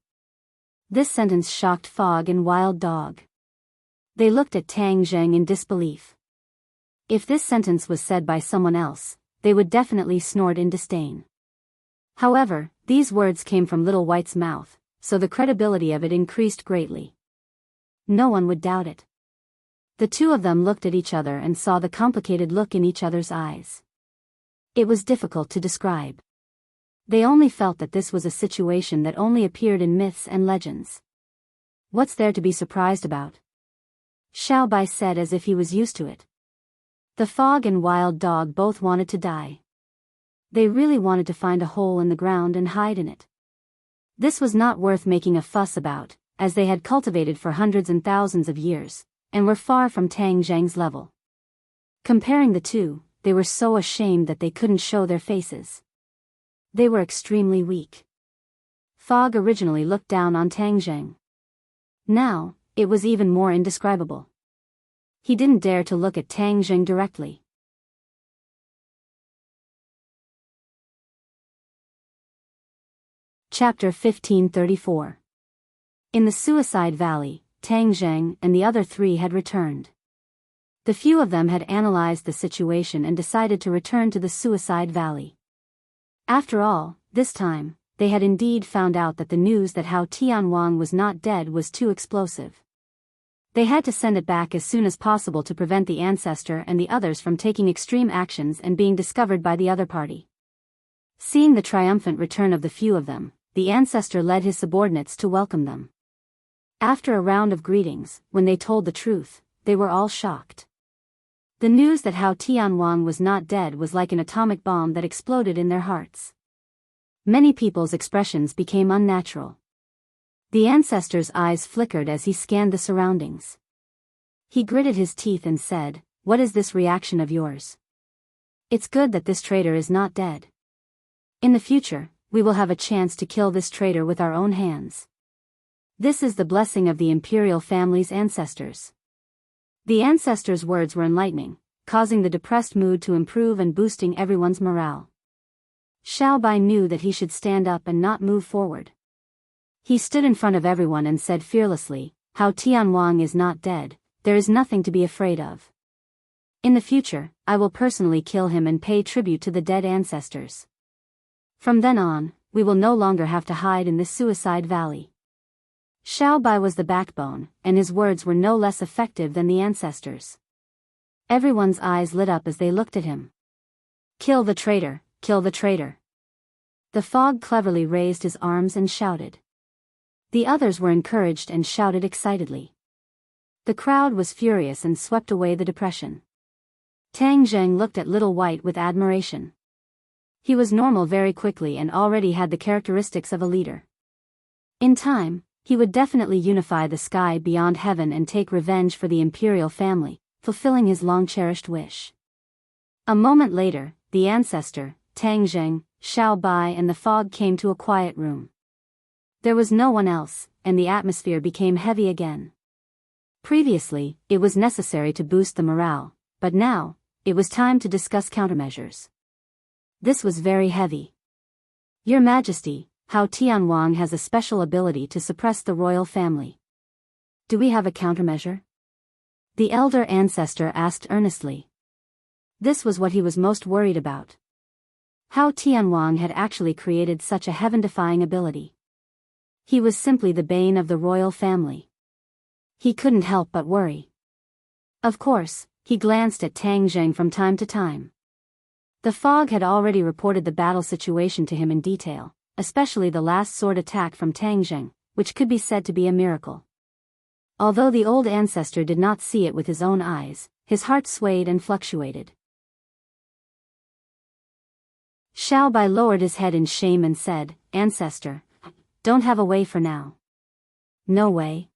This sentence shocked Fog and Wild Dog. They looked at Tang Zheng in disbelief. If this sentence was said by someone else, they would definitely snort in disdain. However, these words came from Little White's mouth, so the credibility of it increased greatly. No one would doubt it. The two of them looked at each other and saw the complicated look in each other's eyes. It was difficult to describe. They only felt that this was a situation that only appeared in myths and legends. "What's there to be surprised about?" Xiao Bai said as if he was used to it. The Fog and Wild Dog both wanted to die. They really wanted to find a hole in the ground and hide in it. This was not worth making a fuss about, as they had cultivated for hundreds and thousands of years, and were far from Tang Zheng's level. Comparing the two, they were so ashamed that they couldn't show their faces. They were extremely weak. Fog originally looked down on Tang Zheng. Now, it was even more indescribable. He didn't dare to look at Tang Zheng directly. Chapter 1534. In the Suicide Valley, Tang Zheng and the other three had returned. The few of them had analyzed the situation and decided to return to the Suicide Valley. After all, this time, they had indeed found out that the news that Hao Tianwang was not dead was too explosive. They had to send it back as soon as possible to prevent the ancestor and the others from taking extreme actions and being discovered by the other party. Seeing the triumphant return of the few of them, the ancestor led his subordinates to welcome them. After a round of greetings, when they told the truth, they were all shocked. The news that Hao Tianwang was not dead was like an atomic bomb that exploded in their hearts. Many people's expressions became unnatural. The ancestor's eyes flickered as he scanned the surroundings. He gritted his teeth and said, "What is this reaction of yours? It's good that this traitor is not dead. In the future, we will have a chance to kill this traitor with our own hands. This is the blessing of the imperial family's ancestors." The ancestors' words were enlightening, causing the depressed mood to improve and boosting everyone's morale. Xiao Bai knew that he should stand up and not move forward. He stood in front of everyone and said fearlessly, "Hao Tianwang is not dead, there is nothing to be afraid of. In the future, I will personally kill him and pay tribute to the dead ancestors. From then on, we will no longer have to hide in this suicide valley." Xiao Bai was the backbone, and his words were no less effective than the ancestors. Everyone's eyes lit up as they looked at him. "Kill the traitor, kill the traitor." The fog cleverly raised his arms and shouted. The others were encouraged and shouted excitedly. The crowd was furious and swept away the depression. Tang Zheng looked at Little White with admiration. He was normal very quickly and already had the characteristics of a leader. In time, he would definitely unify the sky beyond heaven and take revenge for the imperial family, fulfilling his long-cherished wish. A moment later, the ancestor, Tang Zheng, Xiao Bai and the fog came to a quiet room. There was no one else, and the atmosphere became heavy again. Previously, it was necessary to boost the morale, but now, it was time to discuss countermeasures. This was very heavy. "Your Majesty, Hao Tianwang has a special ability to suppress the royal family. Do we have a countermeasure?" The elder ancestor asked earnestly. This was what he was most worried about. Hao Tianwang had actually created such a heaven-defying ability. He was simply the bane of the royal family. He couldn't help but worry. Of course, he glanced at Tang Zheng from time to time. The fog had already reported the battle situation to him in detail, especially the last sword attack from Tang Zheng, which could be said to be a miracle. Although the old ancestor did not see it with his own eyes, his heart swayed and fluctuated. Xiao Bai lowered his head in shame and said, "Ancestor, don't have a way for now." "No way?"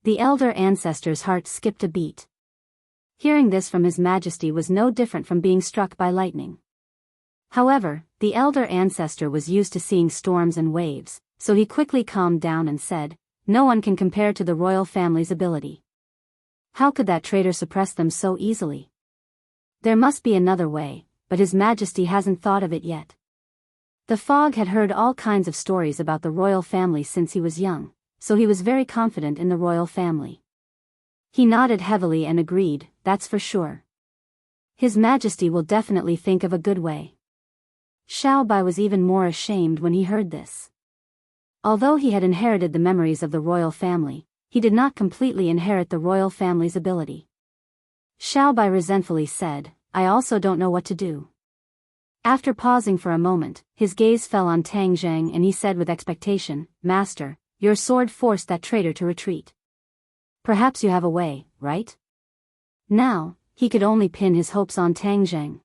The elder ancestor's heart skipped a beat. Hearing this from His Majesty was no different from being struck by lightning. However, the elder ancestor was used to seeing storms and waves, so he quickly calmed down and said, "No one can compare to the royal family's ability. How could that traitor suppress them so easily? There must be another way, but His Majesty hasn't thought of it yet." The fog had heard all kinds of stories about the royal family since he was young, so he was very confident in the royal family. He nodded heavily and agreed, "That's for sure. His Majesty will definitely think of a good way." Xiao Bai was even more ashamed when he heard this. Although he had inherited the memories of the royal family, he did not completely inherit the royal family's ability. Xiao Bai resentfully said, "I also don't know what to do." After pausing for a moment, his gaze fell on Tang Zheng and he said with expectation, "Master, your sword forced that traitor to retreat. Perhaps you have a way, right?" Now, he could only pin his hopes on Tang Zheng.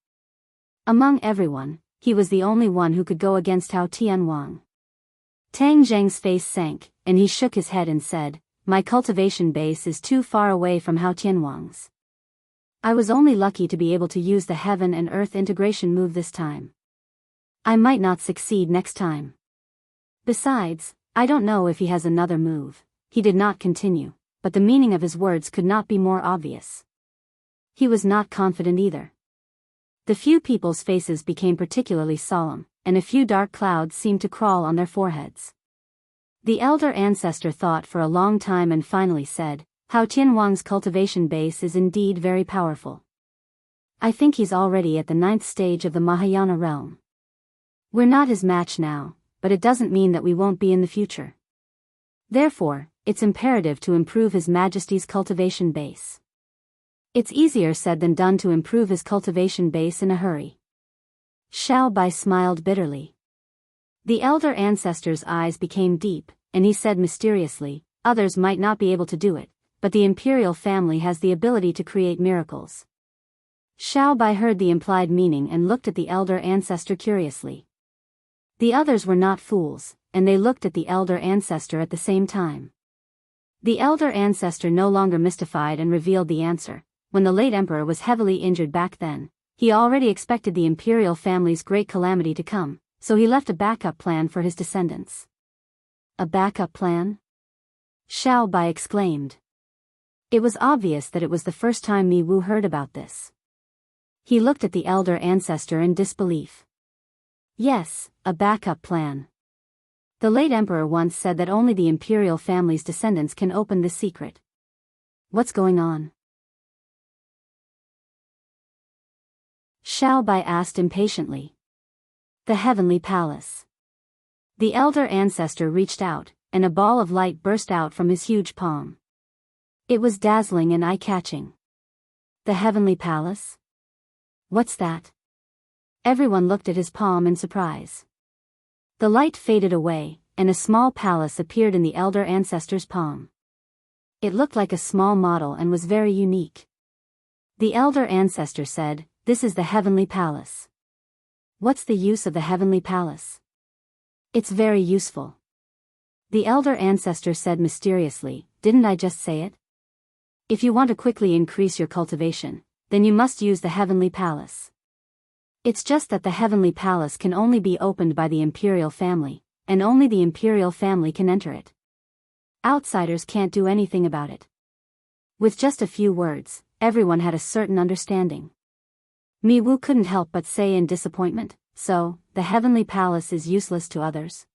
Among everyone, he was the only one who could go against Hao Tianwang. Tang Zheng's face sank, and he shook his head and said, "My cultivation base is too far away from Hao Tianwang's. I was only lucky to be able to use the heaven and earth integration move this time. I might not succeed next time. Besides, I don't know if he has another move." He did not continue, but the meaning of his words could not be more obvious. He was not confident either. The few people's faces became particularly solemn, and a few dark clouds seemed to crawl on their foreheads. The elder ancestor thought for a long time and finally said, "Hao Tianwang's cultivation base is indeed very powerful. I think he's already at the 9th stage of the Mahayana realm. We're not his match now, but it doesn't mean that we won't be in the future. Therefore, it's imperative to improve His Majesty's cultivation base." It's easier said than done to improve his cultivation base in a hurry. Xiao Bai smiled bitterly. The elder ancestor's eyes became deep, and he said mysteriously, "Others might not be able to do it, but the imperial family has the ability to create miracles." Xiao Bai heard the implied meaning and looked at the elder ancestor curiously. The others were not fools, and they looked at the elder ancestor at the same time. The elder ancestor no longer mystified and revealed the answer. When the late emperor was heavily injured back then, he already expected the imperial family's great calamity to come, so he left a backup plan for his descendants. A backup plan? Xiao Bai exclaimed. It was obvious that it was the first time Mi Wu heard about this. He looked at the elder ancestor in disbelief. Yes, a backup plan. The late emperor once said that only the imperial family's descendants can open this secret. What's going on? Xiao Bai asked impatiently. The heavenly palace. The elder ancestor reached out, and a ball of light burst out from his huge palm. It was dazzling and eye-catching. The heavenly palace? What's that? Everyone looked at his palm in surprise. The light faded away, and a small palace appeared in the elder ancestor's palm. It looked like a small model and was very unique. The elder ancestor said, "This is the heavenly palace." What's the use of the heavenly palace? It's very useful. The elder ancestor said mysteriously, "Didn't I just say it? If you want to quickly increase your cultivation, then you must use the heavenly palace. It's just that the heavenly palace can only be opened by the imperial family, and only the imperial family can enter it. Outsiders can't do anything about it." With just a few words, everyone had a certain understanding. Mi Wu couldn't help but say in disappointment, "So, the heavenly palace is useless to others?"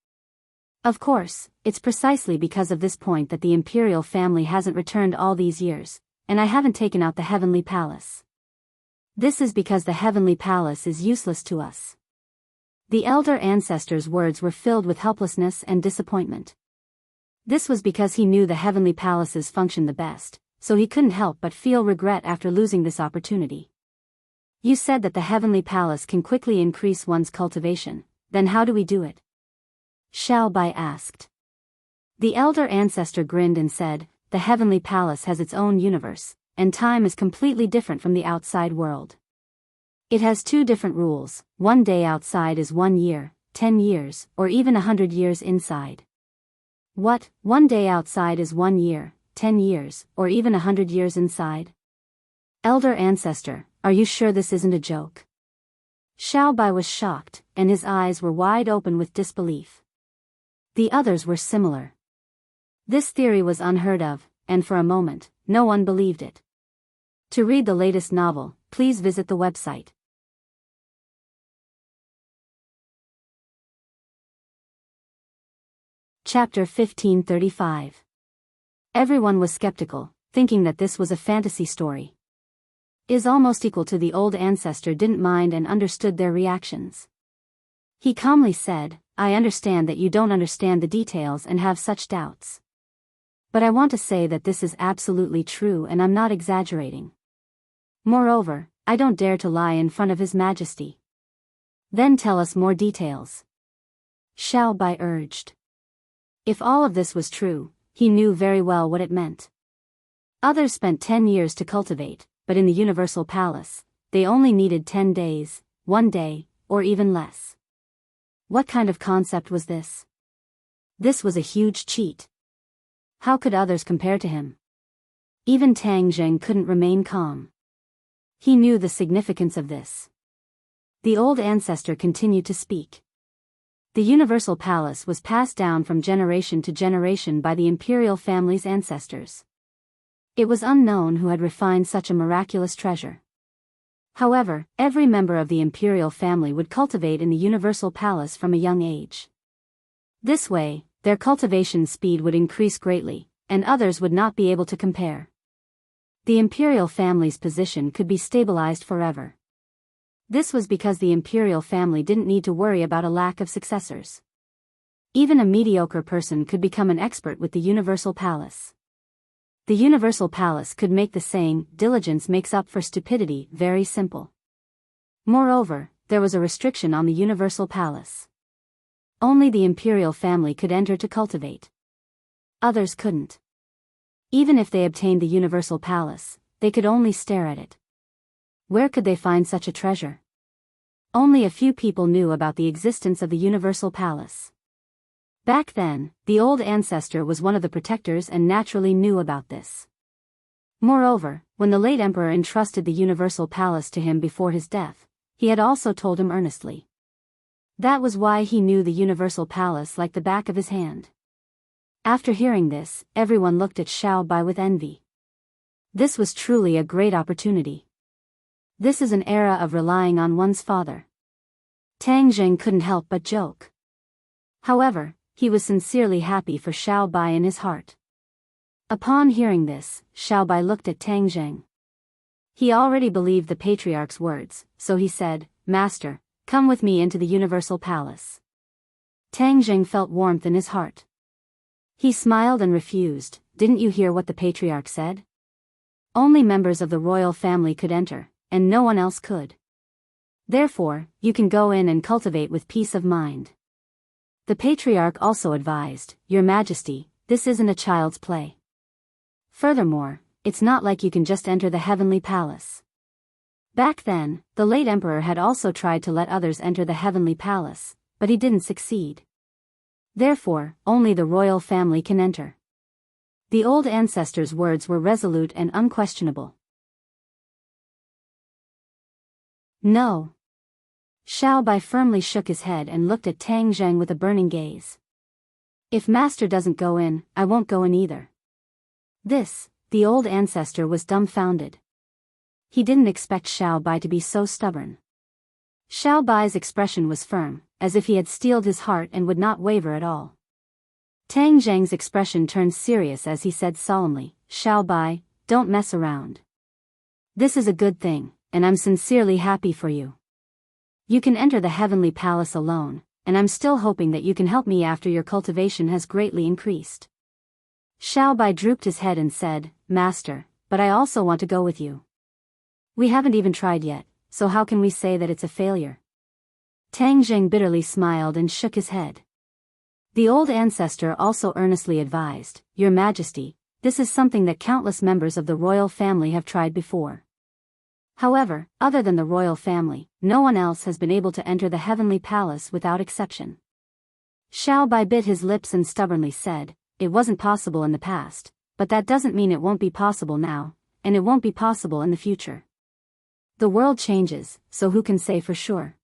Of course, it's precisely because of this point that the imperial family hasn't returned all these years, and I haven't taken out the heavenly palace. This is because the heavenly palace is useless to us. The elder ancestor's words were filled with helplessness and disappointment. This was because he knew the heavenly palaces functioned the best, so he couldn't help but feel regret after losing this opportunity. You said that the heavenly palace can quickly increase one's cultivation, then how do we do it? Xiao Bai asked. The elder ancestor grinned and said, "The heavenly palace has its own universe, and time is completely different from the outside world. It has two different rules: one day outside is 1 year, 10 years, or even 100 years inside." What, 1 day outside is 1 year, 10 years, or even 100 years inside? Elder ancestor, are you sure this isn't a joke? Xiao Bai was shocked, and his eyes were wide open with disbelief. The others were similar. This theory was unheard of, and for a moment, no one believed it. To read the latest novel, please visit the website. Chapter 1535. Everyone was skeptical, thinking that this was a fantasy story. Is almost equal to the old ancestor didn't mind and understood their reactions. He calmly said, "I understand that you don't understand the details and have such doubts. But I want to say that this is absolutely true and I'm not exaggerating. Moreover, I don't dare to lie in front of His Majesty." "Then tell us more details," Xiao Bai urged. If all of this was true, he knew very well what it meant. Others spent 10 years to cultivate, but in the Universal Palace, they only needed 10 days, 1 day, or even less. What kind of concept was this? This was a huge cheat. How could others compare to him? Even Tang Zheng couldn't remain calm. He knew the significance of this. The old ancestor continued to speak. The Universal Palace was passed down from generation to generation by the imperial family's ancestors. It was unknown who had refined such a miraculous treasure. However, every member of the imperial family would cultivate in the Universal Palace from a young age. This way, their cultivation speed would increase greatly, and others would not be able to compare. The imperial family's position could be stabilized forever. This was because the imperial family didn't need to worry about a lack of successors. Even a mediocre person could become an expert with the Universal Palace. The Universal Palace could make the saying, "Diligence makes up for stupidity," very simple. Moreover, there was a restriction on the Universal Palace. Only the imperial family could enter to cultivate. Others couldn't. Even if they obtained the Universal Palace, they could only stare at it. Where could they find such a treasure? Only a few people knew about the existence of the Universal Palace. Back then, the old ancestor was one of the protectors and naturally knew about this. Moreover, when the late emperor entrusted the Universal Palace to him before his death, he had also told him earnestly. That was why he knew the Universal Palace like the back of his hand. After hearing this, everyone looked at Xiao Bai with envy. This was truly a great opportunity. This is an era of relying on one's father. Tang Zheng couldn't help but joke. However, he was sincerely happy for Xiao Bai in his heart. Upon hearing this, Xiao Bai looked at Tang Zheng. He already believed the patriarch's words, so he said, "Master, come with me into the Universal Palace." Tang Zheng felt warmth in his heart. He smiled and refused. "Didn't you hear what the patriarch said? Only members of the royal family could enter, and no one else could. Therefore, you can go in and cultivate with peace of mind." The patriarch also advised, "Your Majesty, this isn't a child's play. Furthermore, it's not like you can just enter the heavenly palace." Back then, the late emperor had also tried to let others enter the heavenly palace, but he didn't succeed. Therefore, only the royal family can enter. The old ancestor's words were resolute and unquestionable. "No." Xiao Bai firmly shook his head and looked at Tang Zheng with a burning gaze. "If master doesn't go in, I won't go in either." The old ancestor was dumbfounded. He didn't expect Xiao Bai to be so stubborn. Xiao Bai's expression was firm, as if he had steeled his heart and would not waver at all. Tang Zheng's expression turned serious as he said solemnly, "Xiao Bai, don't mess around. This is a good thing, and I'm sincerely happy for you. You can enter the heavenly palace alone, and I'm still hoping that you can help me after your cultivation has greatly increased." Xiao Bai drooped his head and said, "Master, but I also want to go with you. We haven't even tried yet, so how can we say that it's a failure?" Tang Zheng bitterly smiled and shook his head. The old ancestor also earnestly advised, "Your Majesty, this is something that countless members of the royal family have tried before. However, other than the royal family, no one else has been able to enter the heavenly palace without exception." Xiao Bai bit his lips and stubbornly said, "It wasn't possible in the past, but that doesn't mean it won't be possible now, and it won't be possible in the future. The world changes, so who can say for sure?"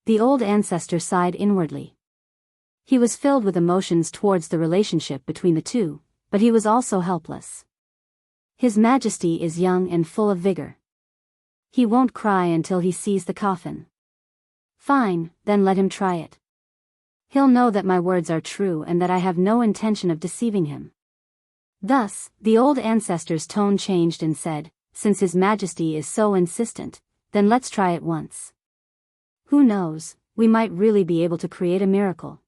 The old ancestor sighed inwardly. He was filled with emotions towards the relationship between the two, but he was also helpless. His Majesty is young and full of vigor. He won't cry until he sees the coffin. Fine, then let him try it. He'll know that my words are true and that I have no intention of deceiving him. Thus, the old ancestor's tone changed and said, "Since His Majesty is so insistent, then let's try it once. Who knows, we might really be able to create a miracle."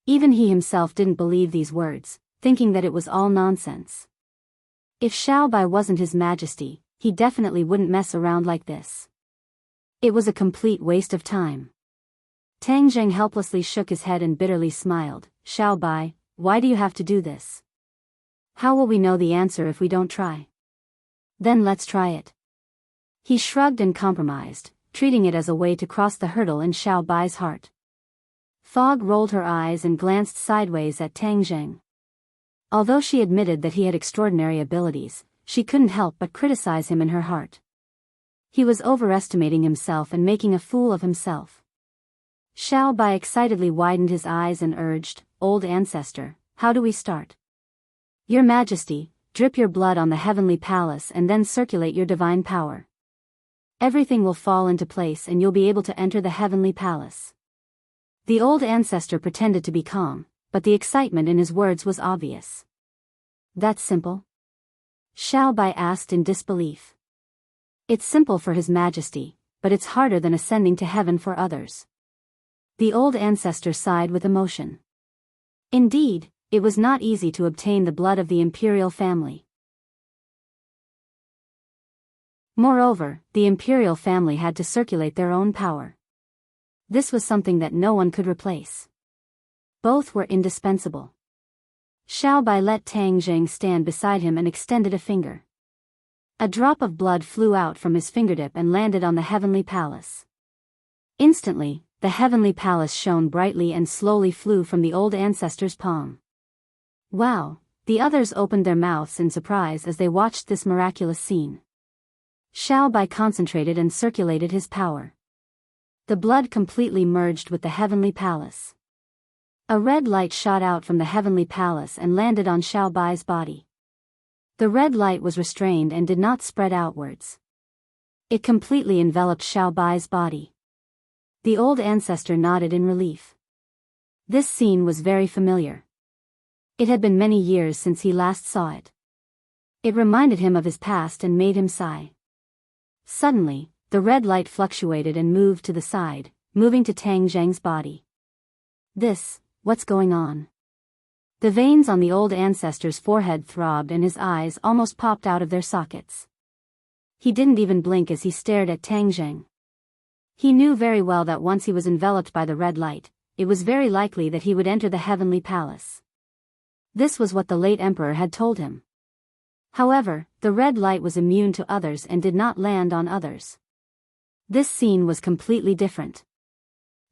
Even he himself didn't believe these words, thinking that it was all nonsense. If Xiao Bai wasn't His Majesty, he definitely wouldn't mess around like this. It was a complete waste of time. Tang Zheng helplessly shook his head and bitterly smiled, "Xiao Bai, why do you have to do this? How will we know the answer if we don't try? Then let's try it." He shrugged and compromised, treating it as a way to cross the hurdle in Xiao Bai's heart. Fog rolled her eyes and glanced sideways at Tang Zheng. Although she admitted that he had extraordinary abilities, she couldn't help but criticize him in her heart. He was overestimating himself and making a fool of himself. Xiao Bai excitedly widened his eyes and urged, "Old ancestor, how do we start?" "Your Majesty, drip your blood on the heavenly palace and then circulate your divine power. Everything will fall into place and you'll be able to enter the heavenly palace." The old ancestor pretended to be calm, but the excitement in his words was obvious. "That's simple?" Xiao Bai asked in disbelief. "It's simple for His Majesty, but it's harder than ascending to heaven for others." The old ancestor sighed with emotion. Indeed, it was not easy to obtain the blood of the imperial family. Moreover, the imperial family had to circulate their own power. This was something that no one could replace. Both were indispensable. Xiao Bai let Tang Zheng stand beside him and extended a finger. A drop of blood flew out from his fingertip and landed on the heavenly palace. Instantly, the heavenly palace shone brightly and slowly flew from the old ancestor's palm. "Wow!" The others opened their mouths in surprise as they watched this miraculous scene. Xiao Bai concentrated and circulated his power. The blood completely merged with the heavenly palace. A red light shot out from the heavenly palace and landed on Xiao Bai's body. The red light was restrained and did not spread outwards. It completely enveloped Xiao Bai's body. The old ancestor nodded in relief. This scene was very familiar. It had been many years since he last saw it. It reminded him of his past and made him sigh. Suddenly, the red light fluctuated and moved to the side, moving to Tang Zheng's body. What's going on? The veins on the old ancestor's forehead throbbed and his eyes almost popped out of their sockets. He didn't even blink as he stared at Tang Zheng. He knew very well that once he was enveloped by the red light, it was very likely that he would enter the heavenly palace. This was what the late emperor had told him. However, the red light was immune to others and did not land on others. This scene was completely different.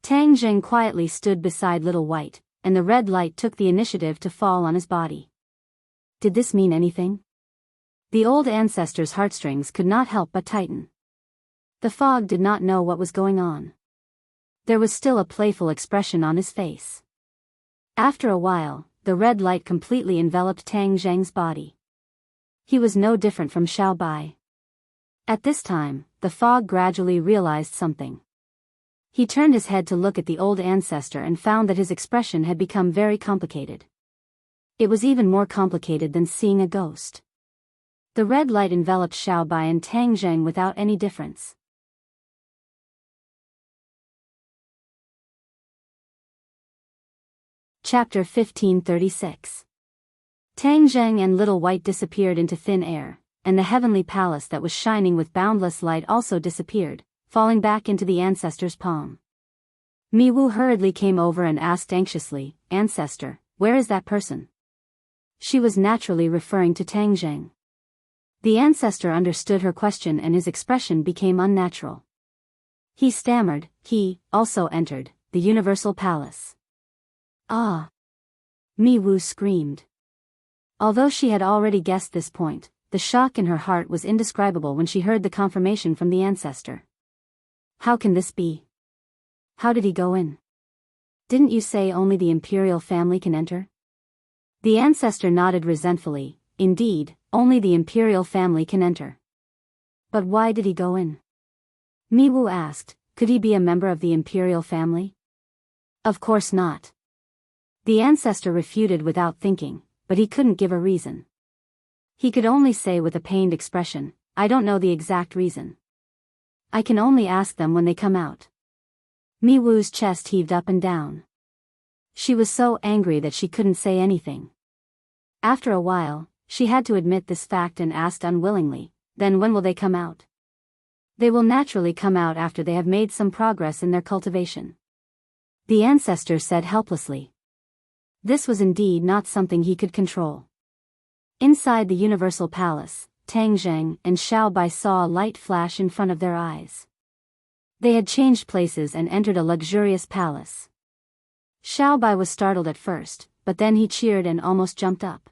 Tang Zheng quietly stood beside Little White, and the red light took the initiative to fall on his body. Did this mean anything? The old ancestor's heartstrings could not help but tighten. The fog did not know what was going on. There was still a playful expression on his face. After a while, the red light completely enveloped Tang Zheng's body. He was no different from Xiao Bai. At this time, the fog gradually realized something. He turned his head to look at the old ancestor and found that his expression had become very complicated. It was even more complicated than seeing a ghost. The red light enveloped Xiao Bai and Tang Zheng without any difference. Chapter 1536. Tang Zheng and Little White disappeared into thin air, and the heavenly palace that was shining with boundless light also disappeared, falling back into the ancestor's palm. Mi Wu hurriedly came over and asked anxiously, "Ancestor, where is that person?" She was naturally referring to Tang Zheng. The ancestor understood her question and his expression became unnatural. He stammered, "He, also entered, the universal palace." "Ah!" Mi Wu screamed. Although she had already guessed this point, the shock in her heart was indescribable when she heard the confirmation from the ancestor. "How can this be? How did he go in? Didn't you say only the imperial family can enter?" The ancestor nodded resentfully. "Indeed, only the imperial family can enter." "But why did he go in?" Mi Wu asked. "Could he be a member of the imperial family?" "Of course not." The ancestor refuted without thinking, but he couldn't give a reason. He could only say with a pained expression, "I don't know the exact reason. I can only ask them when they come out." Mi Wu's chest heaved up and down. She was so angry that she couldn't say anything. After a while, she had to admit this fact and asked unwillingly, "Then when will they come out?" "They will naturally come out after they have made some progress in their cultivation," the ancestor said helplessly. This was indeed not something he could control. Inside the universal palace, Tang Zheng and Xiao Bai saw a light flash in front of their eyes. They had changed places and entered a luxurious palace. Xiao Bai was startled at first, but then he cheered and almost jumped up.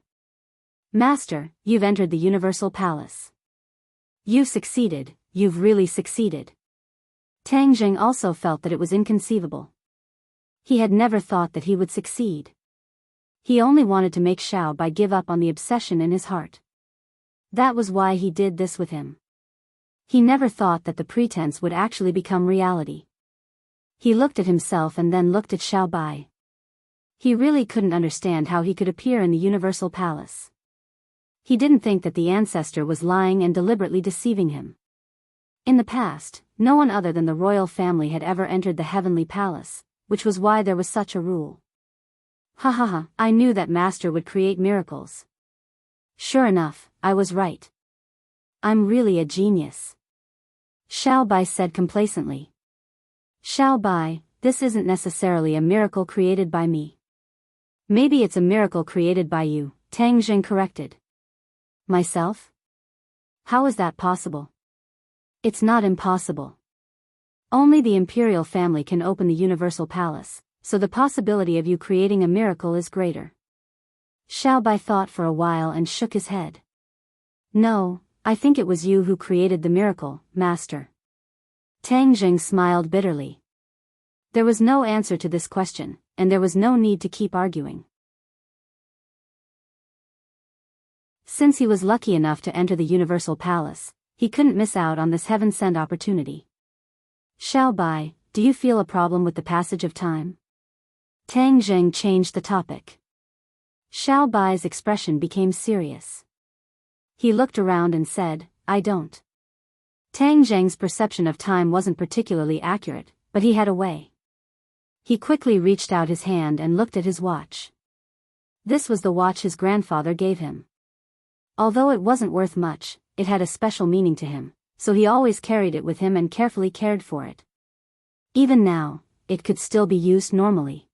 "Master, you've entered the universal palace. You've succeeded, you've really succeeded." Tang Zheng also felt that it was inconceivable. He had never thought that he would succeed. He only wanted to make Xiao Bai give up on the obsession in his heart. That was why he did this with him. He never thought that the pretense would actually become reality. He looked at himself and then looked at Xiao Bai. He really couldn't understand how he could appear in the universal palace. He didn't think that the ancestor was lying and deliberately deceiving him. In the past, no one other than the royal family had ever entered the heavenly palace, which was why there was such a rule. "Ha ha ha, I knew that master would create miracles. Sure enough, I was right. I'm really a genius," Xiao Bai said complacently. "Xiao Bai, this isn't necessarily a miracle created by me. Maybe it's a miracle created by you," Tang Zheng corrected. "Myself? How is that possible?" "It's not impossible. Only the imperial family can open the universal palace, so the possibility of you creating a miracle is greater." Xiao Bai thought for a while and shook his head. "No, I think it was you who created the miracle, master." Tang Zheng smiled bitterly. There was no answer to this question, and there was no need to keep arguing. Since he was lucky enough to enter the universal palace, he couldn't miss out on this heaven-sent opportunity. "Xiao Bai, do you feel a problem with the passage of time?" Tang Zheng changed the topic. Xiao Bai's expression became serious. He looked around and said, I don't. Tang Zheng's perception of time wasn't particularly accurate, but he had a way. He quickly reached out his hand and looked at his watch. This was the watch his grandfather gave him. Although it wasn't worth much, it had a special meaning to him, so he always carried it with him and carefully cared for it. Even now, it could still be used normally.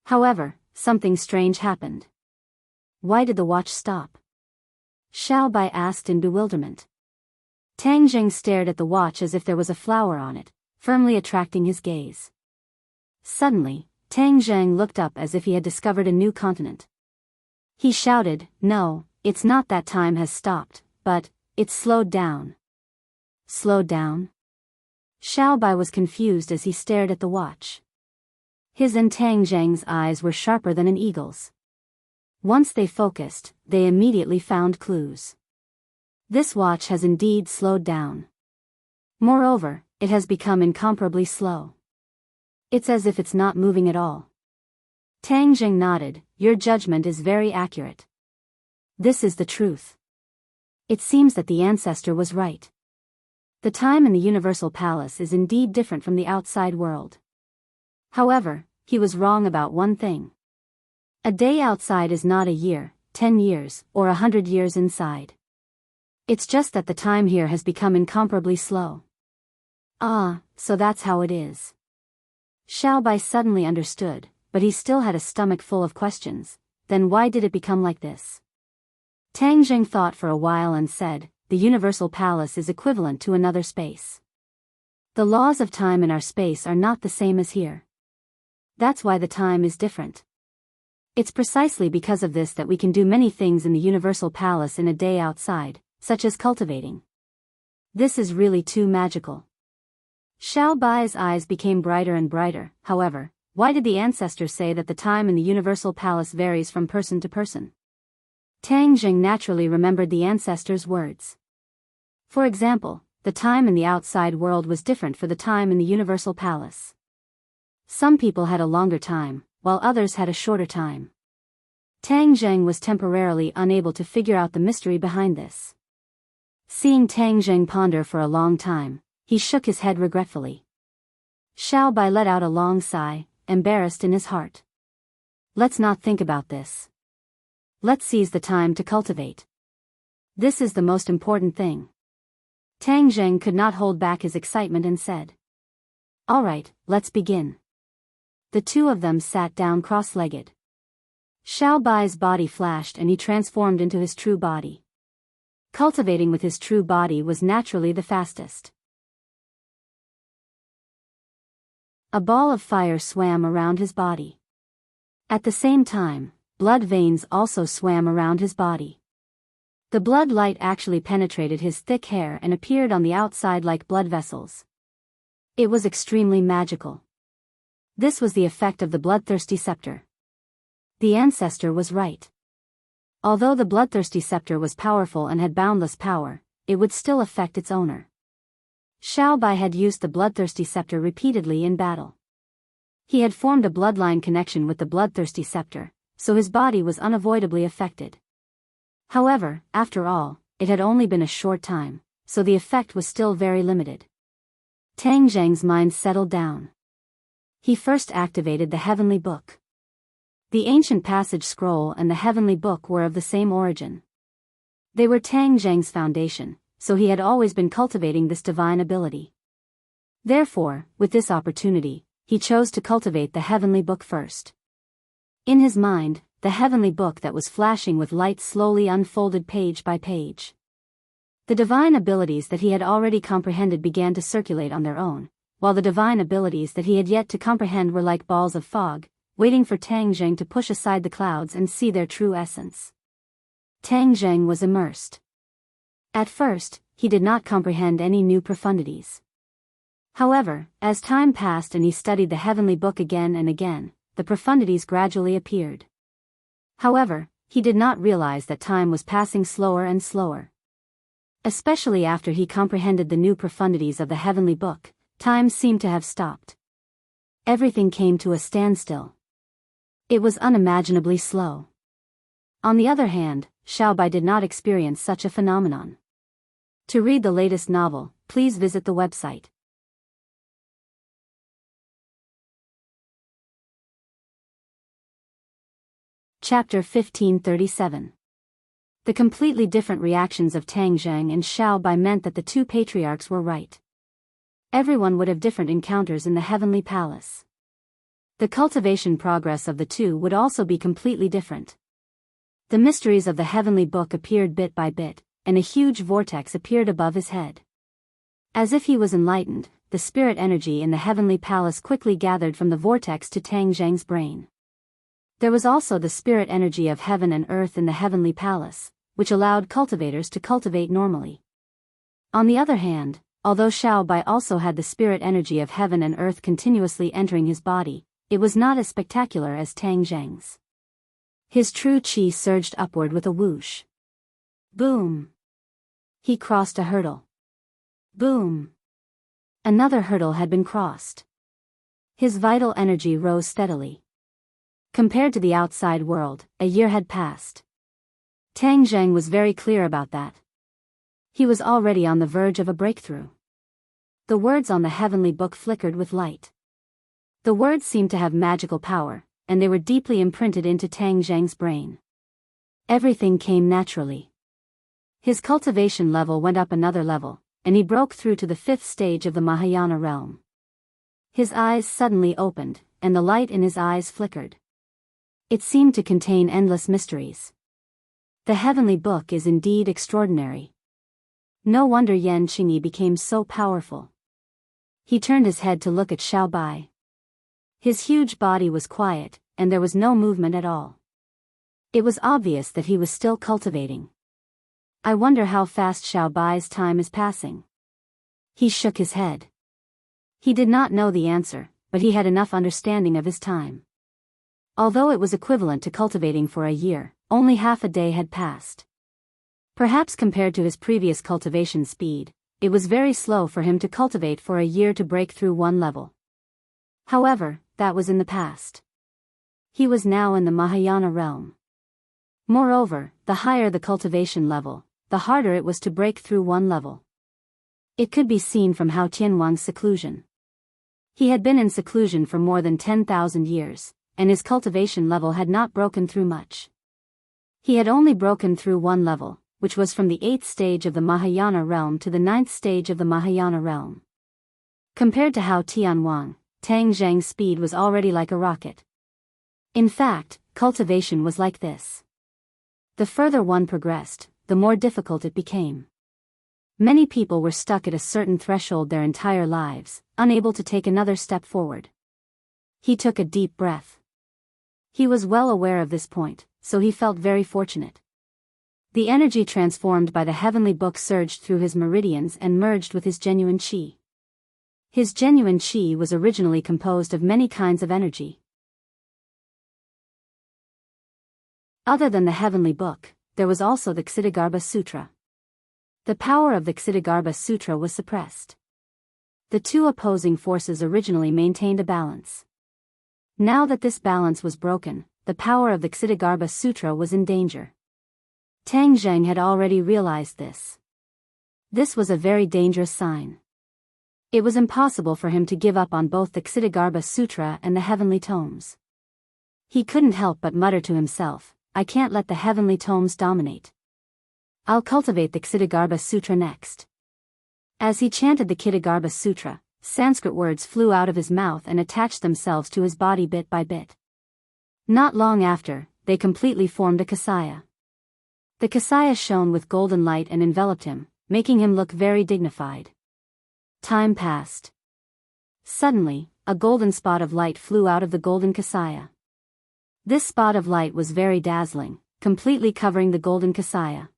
However, something strange happened. Why did the watch stop? Xiao Bai asked in bewilderment. Tang Zheng stared at the watch as if there was a flower on it, firmly attracting his gaze. Suddenly, Tang Zheng looked up as if he had discovered a new continent. He shouted, No, it's not that time has stopped, but it's slowed down. Slowed down? Xiao Bai was confused as he stared at the watch. His and Tang Zheng's eyes were sharper than an eagle's. Once they focused, they immediately found clues. This watch has indeed slowed down. Moreover, it has become incomparably slow. It's as if it's not moving at all. Tang Zheng nodded, Your judgment is very accurate. This is the truth. It seems that the ancestor was right. The time in the Universal Palace is indeed different from the outside world. However, he was wrong about one thing. A day outside is not a year, 10 years, or 100 years inside. It's just that the time here has become incomparably slow. Ah, so that's how it is. Xiao Bai suddenly understood, but he still had a stomach full of questions. Then why did it become like this? Tang Zheng thought for a while and said, The Universal Palace is equivalent to another space. The laws of time in our space are not the same as here. That's why the time is different. It's precisely because of this that we can do many things in the Universal Palace in a day outside, such as cultivating. This is really too magical. Xiao Bai's eyes became brighter and brighter. However, why did the ancestors say that the time in the Universal Palace varies from person to person? Tang Zheng naturally remembered the ancestors' words. For example, the time in the outside world was different for the time in the Universal Palace. Some people had a longer time, while others had a shorter time. Tang Zheng was temporarily unable to figure out the mystery behind this. Seeing Tang Zheng ponder for a long time, he shook his head regretfully. Xiao Bai let out a long sigh, embarrassed in his heart. Let's not think about this. Let's seize the time to cultivate. This is the most important thing. Tang Zheng could not hold back his excitement and said. All right, let's begin. The two of them sat down cross-legged. Xiao Bai's body flashed and he transformed into his true body. Cultivating with his true body was naturally the fastest. A ball of fire swam around his body. At the same time, blood veins also swam around his body. The blood light actually penetrated his thick hair and appeared on the outside like blood vessels. It was extremely magical. This was the effect of the bloodthirsty scepter. The ancestor was right. Although the bloodthirsty scepter was powerful and had boundless power, it would still affect its owner. Xiao Bai had used the bloodthirsty scepter repeatedly in battle. He had formed a bloodline connection with the bloodthirsty scepter, so his body was unavoidably affected. However, after all, it had only been a short time, so the effect was still very limited. Tang Zheng's mind settled down. He first activated the Heavenly Book. The ancient passage scroll and the Heavenly Book were of the same origin. They were Tang Zheng's foundation, so he had always been cultivating this divine ability. Therefore, with this opportunity, he chose to cultivate the Heavenly Book first. In his mind, the Heavenly Book that was flashing with light slowly unfolded page by page. The divine abilities that he had already comprehended began to circulate on their own, while the divine abilities that he had yet to comprehend were like balls of fog, waiting for Tang Zheng to push aside the clouds and see their true essence. Tang Zheng was immersed. At first, he did not comprehend any new profundities. However, as time passed and he studied the Heavenly Book again and again, the profundities gradually appeared. However, he did not realize that time was passing slower and slower. Especially after he comprehended the new profundities of the Heavenly Book, time seemed to have stopped. Everything came to a standstill. It was unimaginably slow. On the other hand, Xiaobai did not experience such a phenomenon. To read the latest novel, please visit the website. Chapter 1537. The completely different reactions of Tang Zheng and Xiaobai meant that the two patriarchs were right. Everyone would have different encounters in the heavenly palace. The cultivation progress of the two would also be completely different. The mysteries of the heavenly book appeared bit by bit, and a huge vortex appeared above his head. As if he was enlightened, the spirit energy in the heavenly palace quickly gathered from the vortex to Tang Zheng's brain. There was also the spirit energy of heaven and earth in the heavenly palace, which allowed cultivators to cultivate normally. On the other hand, although Xiaobai also had the spirit energy of heaven and earth continuously entering his body, it was not as spectacular as Tang Zheng's. His true qi surged upward with a whoosh. Boom! He crossed a hurdle. Boom! Another hurdle had been crossed. His vital energy rose steadily. Compared to the outside world, a year had passed. Tang Zheng was very clear about that. He was already on the verge of a breakthrough. The words on the heavenly book flickered with light. The words seemed to have magical power, and they were deeply imprinted into Tang Zheng's brain. Everything came naturally. His cultivation level went up another level, and he broke through to the 5th stage of the Mahayana realm. His eyes suddenly opened, and the light in his eyes flickered. It seemed to contain endless mysteries. The heavenly book is indeed extraordinary. No wonder Yan Qingyi became so powerful. He turned his head to look at Xiaobai. His huge body was quiet, and there was no movement at all. It was obvious that he was still cultivating. I wonder how fast Xiaobai's time is passing. He shook his head. He did not know the answer, but he had enough understanding of his time. Although it was equivalent to cultivating for a year, only half a day had passed. Perhaps compared to his previous cultivation speed, it was very slow for him to cultivate for a year to break through one level. However, that was in the past. He was now in the Mahayana realm. Moreover, the higher the cultivation level, the harder it was to break through one level. It could be seen from Hao Tianwang's seclusion. He had been in seclusion for more than 10,000 years, and his cultivation level had not broken through much. He had only broken through one level, which was from the 8th stage of the Mahayana realm to the 9th stage of the Mahayana realm. Compared to Hao Tianwang, Tang Zheng's speed was already like a rocket. In fact, cultivation was like this. The further one progressed, the more difficult it became. Many people were stuck at a certain threshold their entire lives, unable to take another step forward. He took a deep breath. He was well aware of this point, so he felt very fortunate. The energy transformed by the heavenly book surged through his meridians and merged with his genuine qi. His genuine qi was originally composed of many kinds of energy. Other than the heavenly book, there was also the Ksitigarbha Sutra. The power of the Ksitigarbha Sutra was suppressed. The two opposing forces originally maintained a balance. Now that this balance was broken, the power of the Ksitigarbha Sutra was in danger. Tang Zheng had already realized this. This was a very dangerous sign. It was impossible for him to give up on both the Ksitigarbha Sutra and the heavenly tomes. He couldn't help but mutter to himself, I can't let the heavenly tomes dominate. I'll cultivate the Ksitigarbha Sutra next. As he chanted the Ksitigarbha Sutra, Sanskrit words flew out of his mouth and attached themselves to his body bit by bit. Not long after, they completely formed a kasaya. The kasaya shone with golden light and enveloped him, making him look very dignified. Time passed. Suddenly, a golden spot of light flew out of the golden kasaya. This spot of light was very dazzling, completely covering the golden kasaya.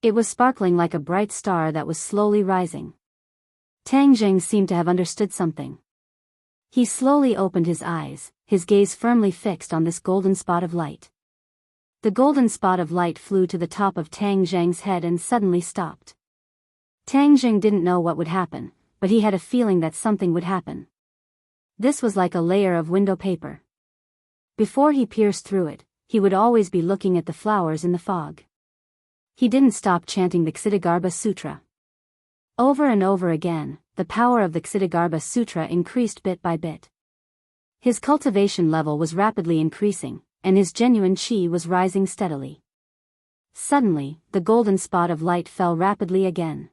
It was sparkling like a bright star that was slowly rising. Tang Zheng seemed to have understood something. He slowly opened his eyes, his gaze firmly fixed on this golden spot of light. The golden spot of light flew to the top of Tang Zheng's head and suddenly stopped. Tang Zheng didn't know what would happen, but he had a feeling that something would happen. This was like a layer of window paper. Before he pierced through it, he would always be looking at the flowers in the fog. He didn't stop chanting the Ksitigarbha Sutra. Over and over again, the power of the Ksitigarbha Sutra increased bit by bit. His cultivation level was rapidly increasing, and his genuine chi was rising steadily. Suddenly, the golden spot of light fell rapidly again.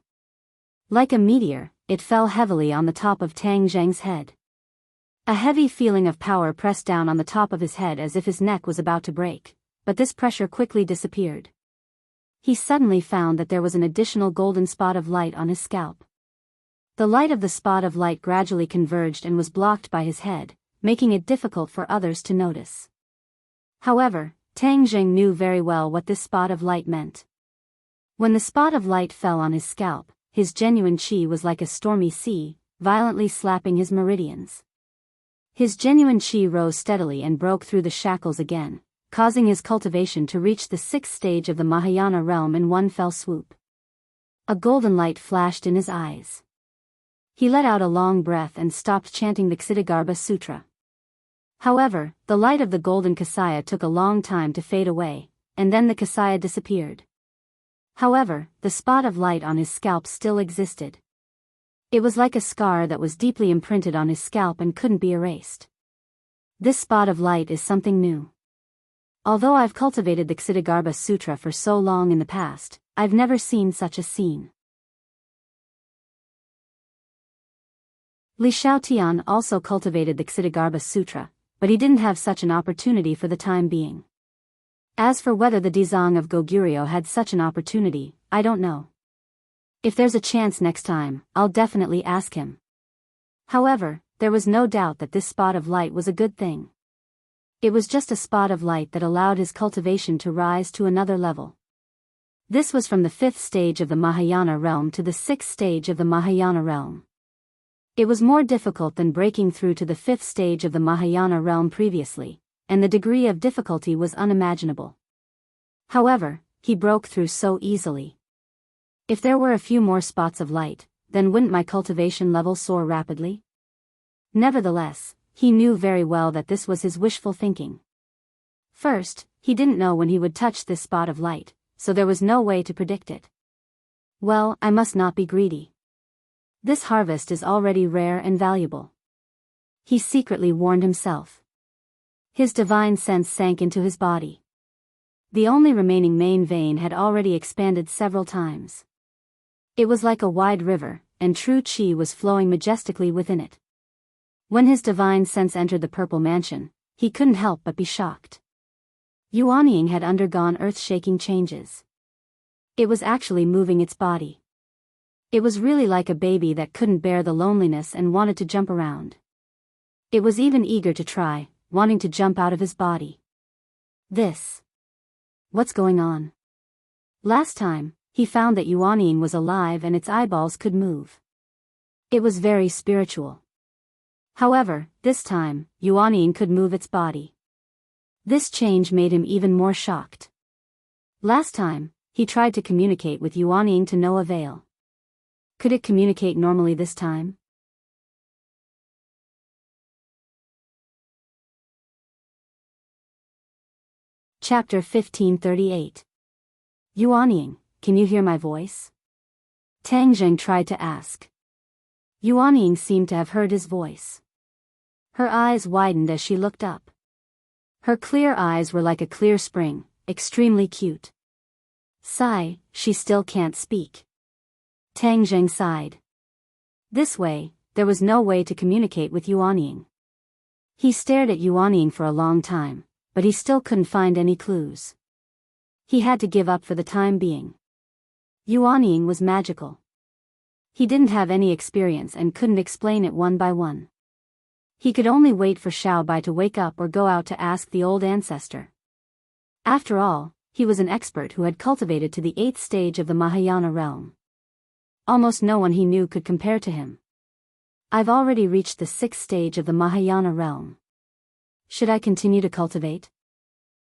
Like a meteor, it fell heavily on the top of Tang Zheng's head. A heavy feeling of power pressed down on the top of his head as if his neck was about to break, but this pressure quickly disappeared. He suddenly found that there was an additional golden spot of light on his scalp. The light of the spot of light gradually converged and was blocked by his head, making it difficult for others to notice. However, Tang Zheng knew very well what this spot of light meant. When the spot of light fell on his scalp, his genuine chi was like a stormy sea, violently slapping his meridians. His genuine chi rose steadily and broke through the shackles again, causing his cultivation to reach the 6th stage of the Mahayana realm in one fell swoop. A golden light flashed in his eyes. He let out a long breath and stopped chanting the Ksitigarbha Sutra. However, the light of the golden Kasaya took a long time to fade away, and then the Kasaya disappeared. However, the spot of light on his scalp still existed. It was like a scar that was deeply imprinted on his scalp and couldn't be erased. This spot of light is something new. Although I've cultivated the Ksitigarbha Sutra for so long in the past, I've never seen such a scene. Li Shaotian also cultivated the Ksitigarbha Sutra, but he didn't have such an opportunity for the time being. As for whether the Dizang of Goguryeo had such an opportunity, I don't know. If there's a chance next time, I'll definitely ask him. However, there was no doubt that this spot of light was a good thing. It was just a spot of light that allowed his cultivation to rise to another level. This was from the 5th stage of the Mahayana realm to the 6th stage of the Mahayana realm. It was more difficult than breaking through to the 5th stage of the Mahayana realm previously, and the degree of difficulty was unimaginable. However, he broke through so easily. If there were a few more spots of light, then wouldn't my cultivation level soar rapidly? Nevertheless, he knew very well that this was his wishful thinking. First, he didn't know when he would touch this spot of light, so there was no way to predict it. Well, I must not be greedy. This harvest is already rare and valuable. He secretly warned himself. His divine sense sank into his body. The only remaining main vein had already expanded several times. It was like a wide river, and true chi was flowing majestically within it. When his divine sense entered the purple mansion, he couldn't help but be shocked. Yuanying had undergone earth-shaking changes. It was actually moving its body. It was really like a baby that couldn't bear the loneliness and wanted to jump around. It was even eager to try, wanting to jump out of his body. What's going on? Last time, he found that Yuanying was alive and its eyeballs could move. It was very spiritual. However, this time, Yuanying could move its body. This change made him even more shocked. Last time, he tried to communicate with Yuanying to no avail. Could it communicate normally this time? Chapter 1538. Yuanying, can you hear my voice? Tang Zheng tried to ask. Yuanying seemed to have heard his voice. Her eyes widened as she looked up. Her clear eyes were like a clear spring, extremely cute. Sigh, she still can't speak. Tang Zheng sighed. This way, there was no way to communicate with Yuanying. He stared at Yuanying for a long time, but he still couldn't find any clues. He had to give up for the time being. Yuanying was magical. He didn't have any experience and couldn't explain it one by one. He could only wait for Xiaobai to wake up or go out to ask the old ancestor. After all, he was an expert who had cultivated to the 8th stage of the Mahayana realm. Almost no one he knew could compare to him. I've already reached the 6th stage of the Mahayana realm. Should I continue to cultivate?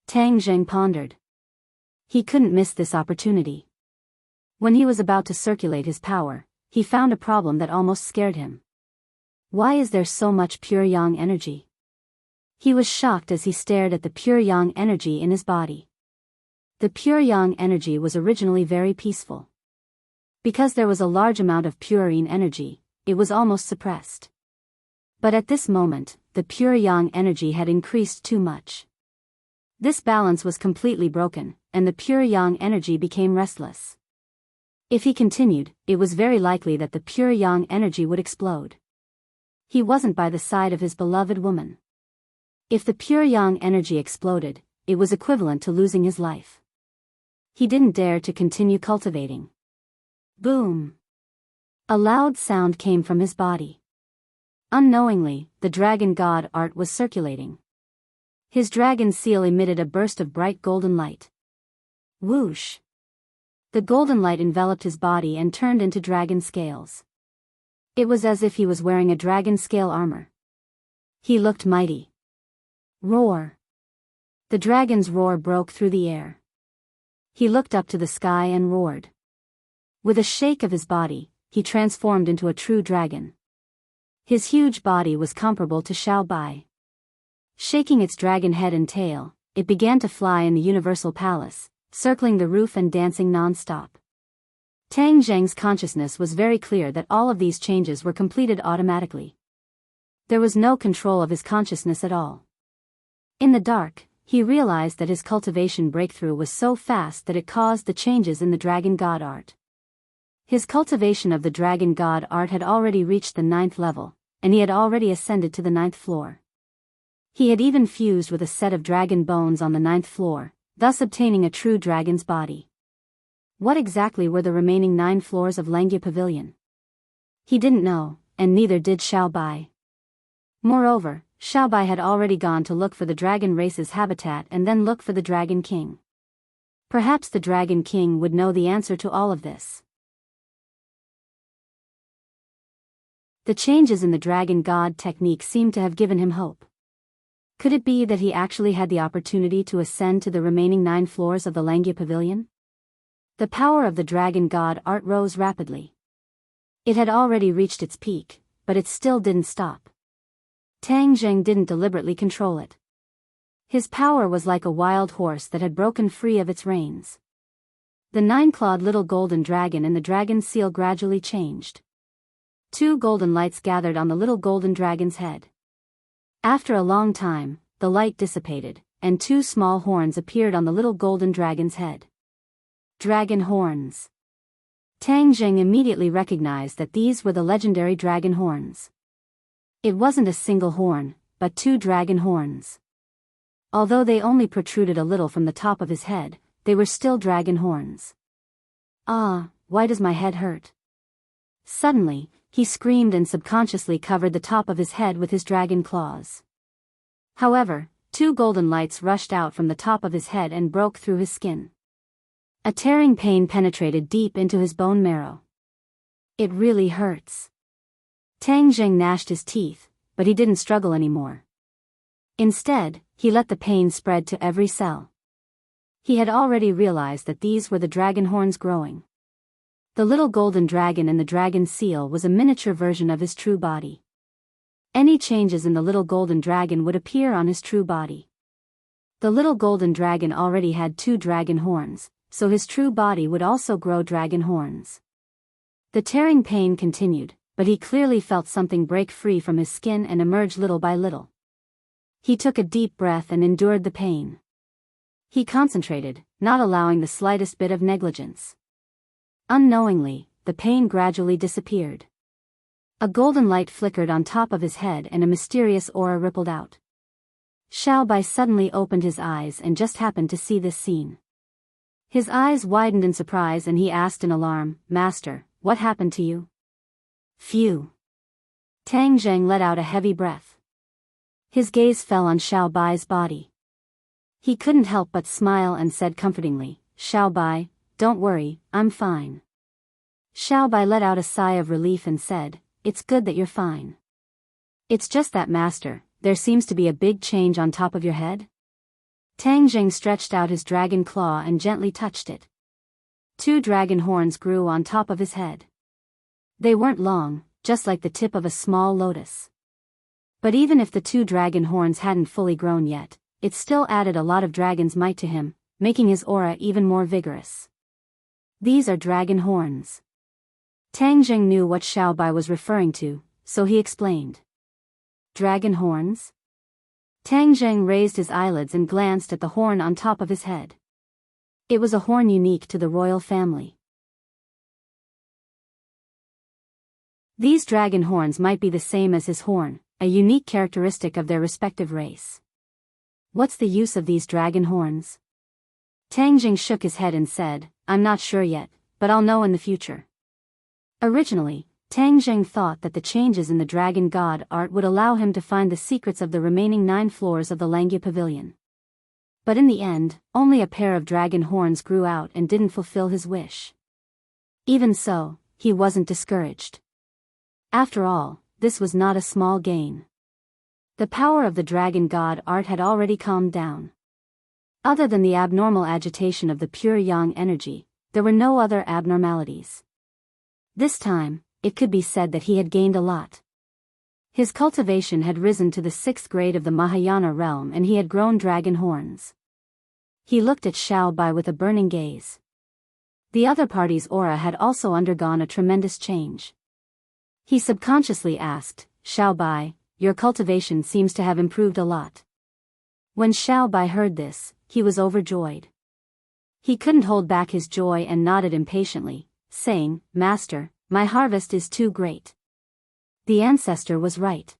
Tang Zheng pondered. He couldn't miss this opportunity. When he was about to circulate his power, he found a problem that almost scared him. Why is there so much pure yang energy? He was shocked as he stared at the pure yang energy in his body. The pure yang energy was originally very peaceful. Because there was a large amount of purine energy, it was almost suppressed. But at this moment, the pure yang energy had increased too much. This balance was completely broken, and the pure yang energy became restless. If he continued, it was very likely that the pure yang energy would explode. He wasn't by the side of his beloved woman. If the pure yang energy exploded, it was equivalent to losing his life. He didn't dare to continue cultivating. Boom! A loud sound came from his body. Unknowingly, the dragon god art was circulating. His dragon seal emitted a burst of bright golden light. Whoosh! The golden light enveloped his body and turned into dragon scales. It was as if he was wearing a dragon scale armor. He looked mighty. Roar! The dragon's roar broke through the air. He looked up to the sky and roared. With a shake of his body, he transformed into a true dragon. His huge body was comparable to Xiao Bai. Shaking its dragon head and tail, it began to fly in the Universal Palace, circling the roof and dancing non-stop. Tang Zheng's consciousness was very clear that all of these changes were completed automatically. There was no control of his consciousness at all. In the dark, he realized that his cultivation breakthrough was so fast that it caused the changes in the dragon god art. His cultivation of the dragon god art had already reached the 9th level, and he had already ascended to the 9th floor. He had even fused with a set of dragon bones on the 9th floor, thus obtaining a true dragon's body. What exactly were the remaining 9 floors of Langya Pavilion? He didn't know, and neither did Xiao Bai. Moreover, Xiao Bai had already gone to look for the dragon race's habitat and then look for the Dragon King. Perhaps the Dragon King would know the answer to all of this. The changes in the dragon god technique seemed to have given him hope. Could it be that he actually had the opportunity to ascend to the remaining 9 floors of the Langya Pavilion? The power of the dragon god art rose rapidly. It had already reached its peak, but it still didn't stop. Tang Zheng didn't deliberately control it. His power was like a wild horse that had broken free of its reins. The 9-clawed little golden dragon and the dragon seal gradually changed. 2 golden lights gathered on the little golden dragon's head. After a long time, the light dissipated, and 2 small horns appeared on the little golden dragon's head. Dragon horns. Tang Zheng immediately recognized that these were the legendary dragon horns. It wasn't a single horn, but 2 dragon horns. Although they only protruded a little from the top of his head, they were still dragon horns. Ah, why does my head hurt? Suddenly, he screamed and subconsciously covered the top of his head with his dragon claws. However, 2 golden lights rushed out from the top of his head and broke through his skin. A tearing pain penetrated deep into his bone marrow. It really hurts. Tang Zheng gnashed his teeth, but he didn't struggle anymore. Instead, he let the pain spread to every cell. He had already realized that these were the dragon horns growing. The little golden dragon and the dragon seal was a miniature version of his true body. Any changes in the little golden dragon would appear on his true body. The little golden dragon already had 2 dragon horns, so his true body would also grow dragon horns. The tearing pain continued, but he clearly felt something break free from his skin and emerge little by little. He took a deep breath and endured the pain. He concentrated, not allowing the slightest bit of negligence. Unknowingly, the pain gradually disappeared. A golden light flickered on top of his head and a mysterious aura rippled out. Xiao Bai suddenly opened his eyes and just happened to see this scene. His eyes widened in surprise and he asked in alarm, "Master, what happened to you?" Phew! Tang Zheng let out a heavy breath. His gaze fell on Xiao Bai's body. He couldn't help but smile and said comfortingly, "Xiao Bai, don't worry, I'm fine." Xiao Bai let out a sigh of relief and said, "It's good that you're fine. It's just that, Master, there seems to be a big change on top of your head." Tang Zheng stretched out his dragon claw and gently touched it. 2 dragon horns grew on top of his head. They weren't long, just like the tip of a small lotus. But even if the two dragon horns hadn't fully grown yet, it still added a lot of dragon's might to him, making his aura even more vigorous. These are dragon horns. Tang Jing knew what Xiaobai was referring to, so he explained. Dragon horns? Tang Jing raised his eyelids and glanced at the horn on top of his head. It was a horn unique to the royal family. These dragon horns might be the same as his horn, a unique characteristic of their respective race. What's the use of these dragon horns? Tang Jing shook his head and said, I'm not sure yet, but I'll know in the future. Originally, Tang Jing thought that the changes in the dragon god art would allow him to find the secrets of the remaining 9 floors of the Langya Pavilion. But in the end, only a pair of dragon horns grew out and didn't fulfill his wish. Even so, he wasn't discouraged. After all, this was not a small gain. The power of the dragon god art had already calmed down. Other than the abnormal agitation of the pure yang energy, there were no other abnormalities. This time, it could be said that he had gained a lot. His cultivation had risen to the 6th grade of the Mahayana realm and he had grown dragon horns. He looked at Xiaobai with a burning gaze. The other party's aura had also undergone a tremendous change. He subconsciously asked, Xiaobai, your cultivation seems to have improved a lot. When Xiaobai heard this, he was overjoyed. He couldn't hold back his joy and nodded impatiently, saying, Master, my harvest is too great. The ancestor was right.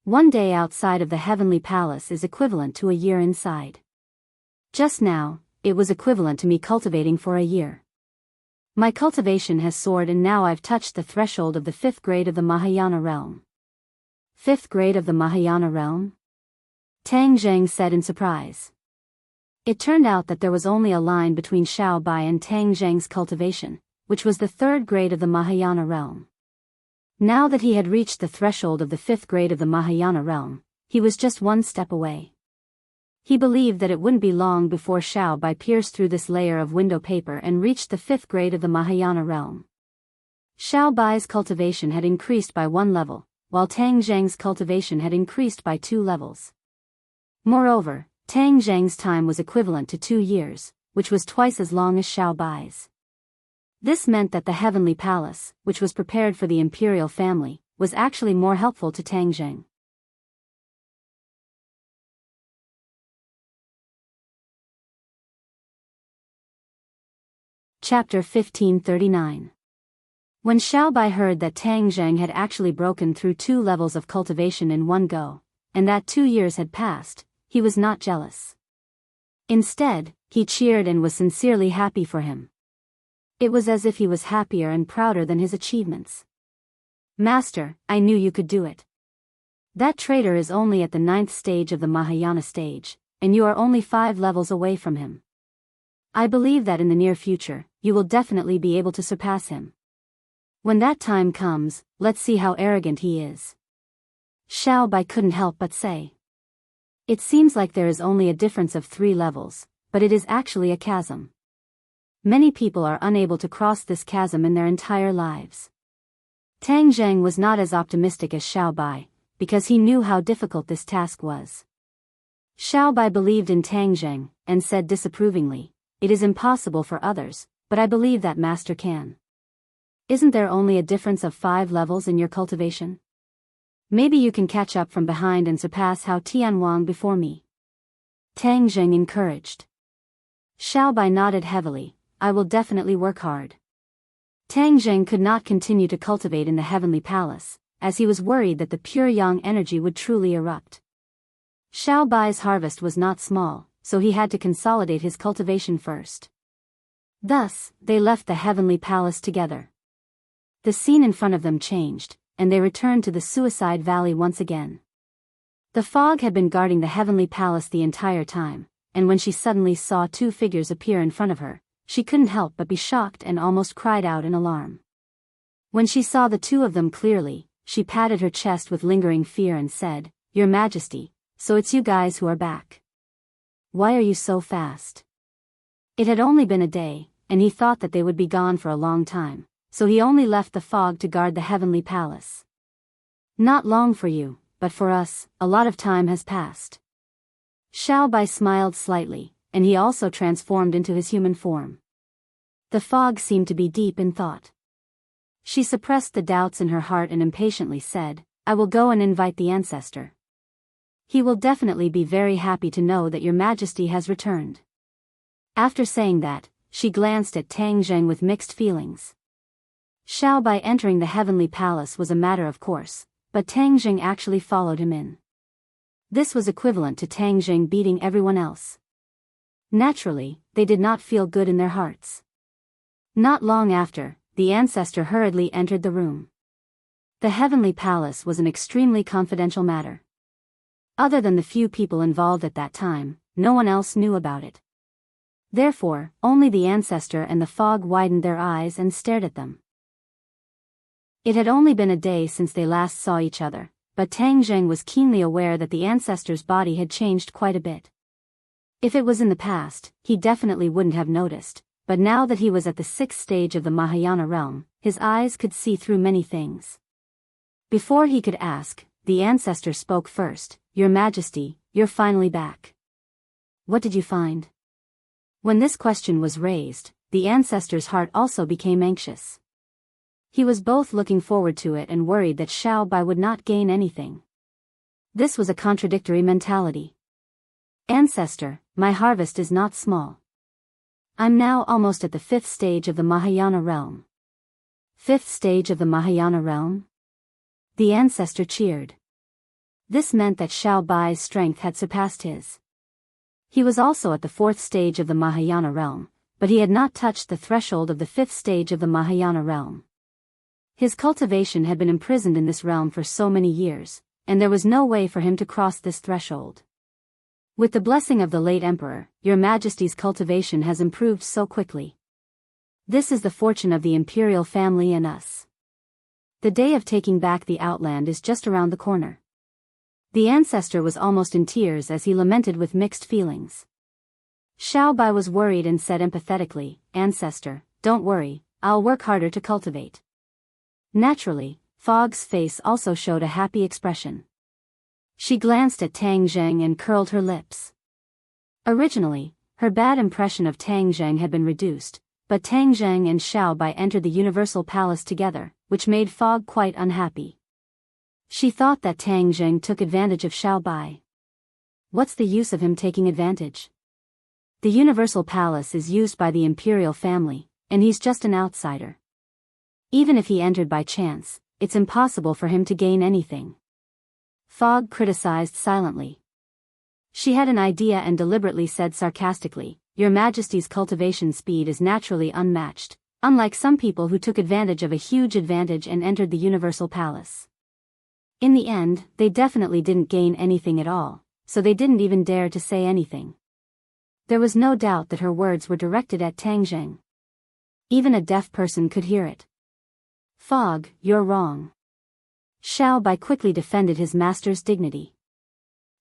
1 day outside of the heavenly palace is equivalent to a year inside. Just now, it was equivalent to me cultivating for a year. My cultivation has soared and now I've touched the threshold of the 5th grade of the Mahayana realm. 5th grade of the Mahayana realm? Tang Jing said in surprise. It turned out that there was only a line between Xiaobai and Tang Jing's cultivation, which was the 3rd grade of the Mahayana realm. Now that he had reached the threshold of the 5th grade of the Mahayana realm, he was just 1 step away. He believed that it wouldn't be long before Xiaobai pierced through this layer of window paper and reached the 5th grade of the Mahayana realm. Xiaobai's cultivation had increased by 1 level, while Tang Jing's cultivation had increased by 2 levels. Moreover, Tang Jing's time was equivalent to 2 years, which was twice as long as Xiaobai's. This meant that the heavenly palace, which was prepared for the imperial family, was actually more helpful to Tang Jing. Chapter 1539. When Xiaobai heard that Tang Jing had actually broken through 2 levels of cultivation in one go, and that 2 years had passed, he was not jealous. Instead, he cheered and was sincerely happy for him. It was as if he was happier and prouder than his achievements. Master, I knew you could do it. That traitor is only at the 9th stage of the Mahayana stage, and you are only 5 levels away from him. I believe that in the near future, you will definitely be able to surpass him. When that time comes, let's see how arrogant he is. Xiaobai couldn't help but say. It seems like there is only a difference of 3 levels, but it is actually a chasm. Many people are unable to cross this chasm in their entire lives. Tang Jing was not as optimistic as Xiaobai, because he knew how difficult this task was. Xiaobai believed in Tang Jing, and said disapprovingly, it is impossible for others, but I believe that master can. Isn't there only a difference of 5 levels in your cultivation? Maybe you can catch up from behind and surpass Hao Tianwang before me. Tang Jing encouraged. Xiaobai nodded heavily, I will definitely work hard. Tang Jing could not continue to cultivate in the heavenly palace, as he was worried that the pure yang energy would truly erupt. Xiaobai's harvest was not small, so he had to consolidate his cultivation first. Thus, they left the heavenly palace together. The scene in front of them changed, and they returned to the Suicide Valley once again. The fog had been guarding the heavenly palace the entire time, and when she suddenly saw 2 figures appear in front of her, she couldn't help but be shocked and almost cried out in alarm. When she saw the 2 of them clearly, she patted her chest with lingering fear and said, Your Majesty, so it's you guys who are back. Why are you so fast? It had only been a day, and he thought that they would be gone for a long time, so he only left the fog to guard the heavenly palace. Not long for you, but for us, a lot of time has passed. Xiao Bai smiled slightly, and he also transformed into his human form. The fog seemed to be deep in thought. She suppressed the doubts in her heart and impatiently said, "I will go and invite the ancestor. He will definitely be very happy to know that your majesty has returned." After saying that, she glanced at Tang Zheng with mixed feelings. Xiao Bai entering the heavenly palace was a matter of course, but Tang Zheng actually followed him in. This was equivalent to Tang Zheng beating everyone else. Naturally, they did not feel good in their hearts. Not long after, the ancestor hurriedly entered the room. The heavenly palace was an extremely confidential matter. Other than the few people involved at that time, no one else knew about it. Therefore, only the ancestor and the fog widened their eyes and stared at them. It had only been a day since they last saw each other, but Tang Zheng was keenly aware that the ancestor's body had changed quite a bit. If it was in the past, he definitely wouldn't have noticed, but now that he was at the 6th stage of the Mahayana realm, his eyes could see through many things. Before he could ask, the ancestor spoke first. "Your Majesty, you're finally back. What did you find?" When this question was raised, the ancestor's heart also became anxious. He was both looking forward to it and worried that Xiao Bai would not gain anything. This was a contradictory mentality. "Ancestor, my harvest is not small. I'm now almost at the 5th stage of the Mahayana realm." 5th stage of the Mahayana realm? The ancestor cheered. This meant that Xiao Bai's strength had surpassed his. He was also at the 4th stage of the Mahayana realm, but he had not touched the threshold of the 5th stage of the Mahayana realm. His cultivation had been imprisoned in this realm for so many years, and there was no way for him to cross this threshold. With the blessing of the late emperor, your majesty's cultivation has improved so quickly. This is the fortune of the imperial family and us. The day of taking back the outland is just around the corner. The ancestor was almost in tears as he lamented with mixed feelings. Xiao Bai was worried and said empathetically, "Ancestor, don't worry, I'll work harder to cultivate." Naturally, Fog's face also showed a happy expression. She glanced at Tang Zheng and curled her lips. Originally, her bad impression of Tang Zheng had been reduced, but Tang Zheng and Xiao Bai entered the Universal Palace together, which made Fog quite unhappy. She thought that Tang Zheng took advantage of Xiao Bai. What's the use of him taking advantage? The Universal Palace is used by the imperial family, and he's just an outsider. Even if he entered by chance, it's impossible for him to gain anything. Fog criticized silently. She had an idea and deliberately said sarcastically, "Your Majesty's cultivation speed is naturally unmatched, unlike some people who took advantage of a huge advantage and entered the Universal Palace." In the end, they definitely didn't gain anything at all, so they didn't even dare to say anything. There was no doubt that her words were directed at Tang Zheng. Even a deaf person could hear it. "Fog, you're wrong." Xiao Bai quickly defended his master's dignity.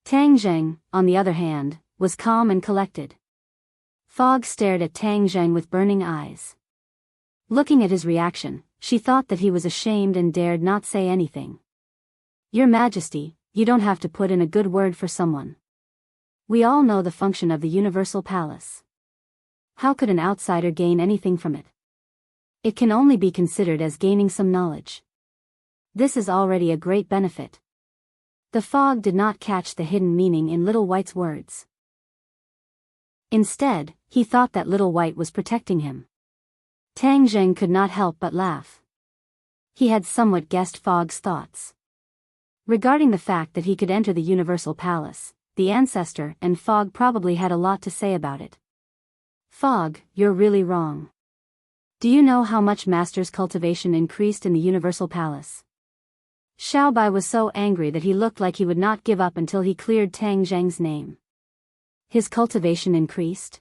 Tang Zheng, on the other hand, was calm and collected. Fog stared at Tang Zheng with burning eyes. Looking at his reaction, she thought that he was ashamed and dared not say anything. "Your Majesty, you don't have to put in a good word for someone. We all know the function of the Universal Palace. How could an outsider gain anything from it? It can only be considered as gaining some knowledge. This is already a great benefit." The Fog did not catch the hidden meaning in Little White's words. Instead, he thought that Little White was protecting him. Tang Zheng could not help but laugh. He had somewhat guessed Fog's thoughts. Regarding the fact that he could enter the Universal Palace, the ancestor and Fog probably had a lot to say about it. "Fog, you're really wrong. Do you know how much Master's cultivation increased in the Universal Palace?" Xiao Bai was so angry that he looked like he would not give up until he cleared Tang Zheng's name. His cultivation increased?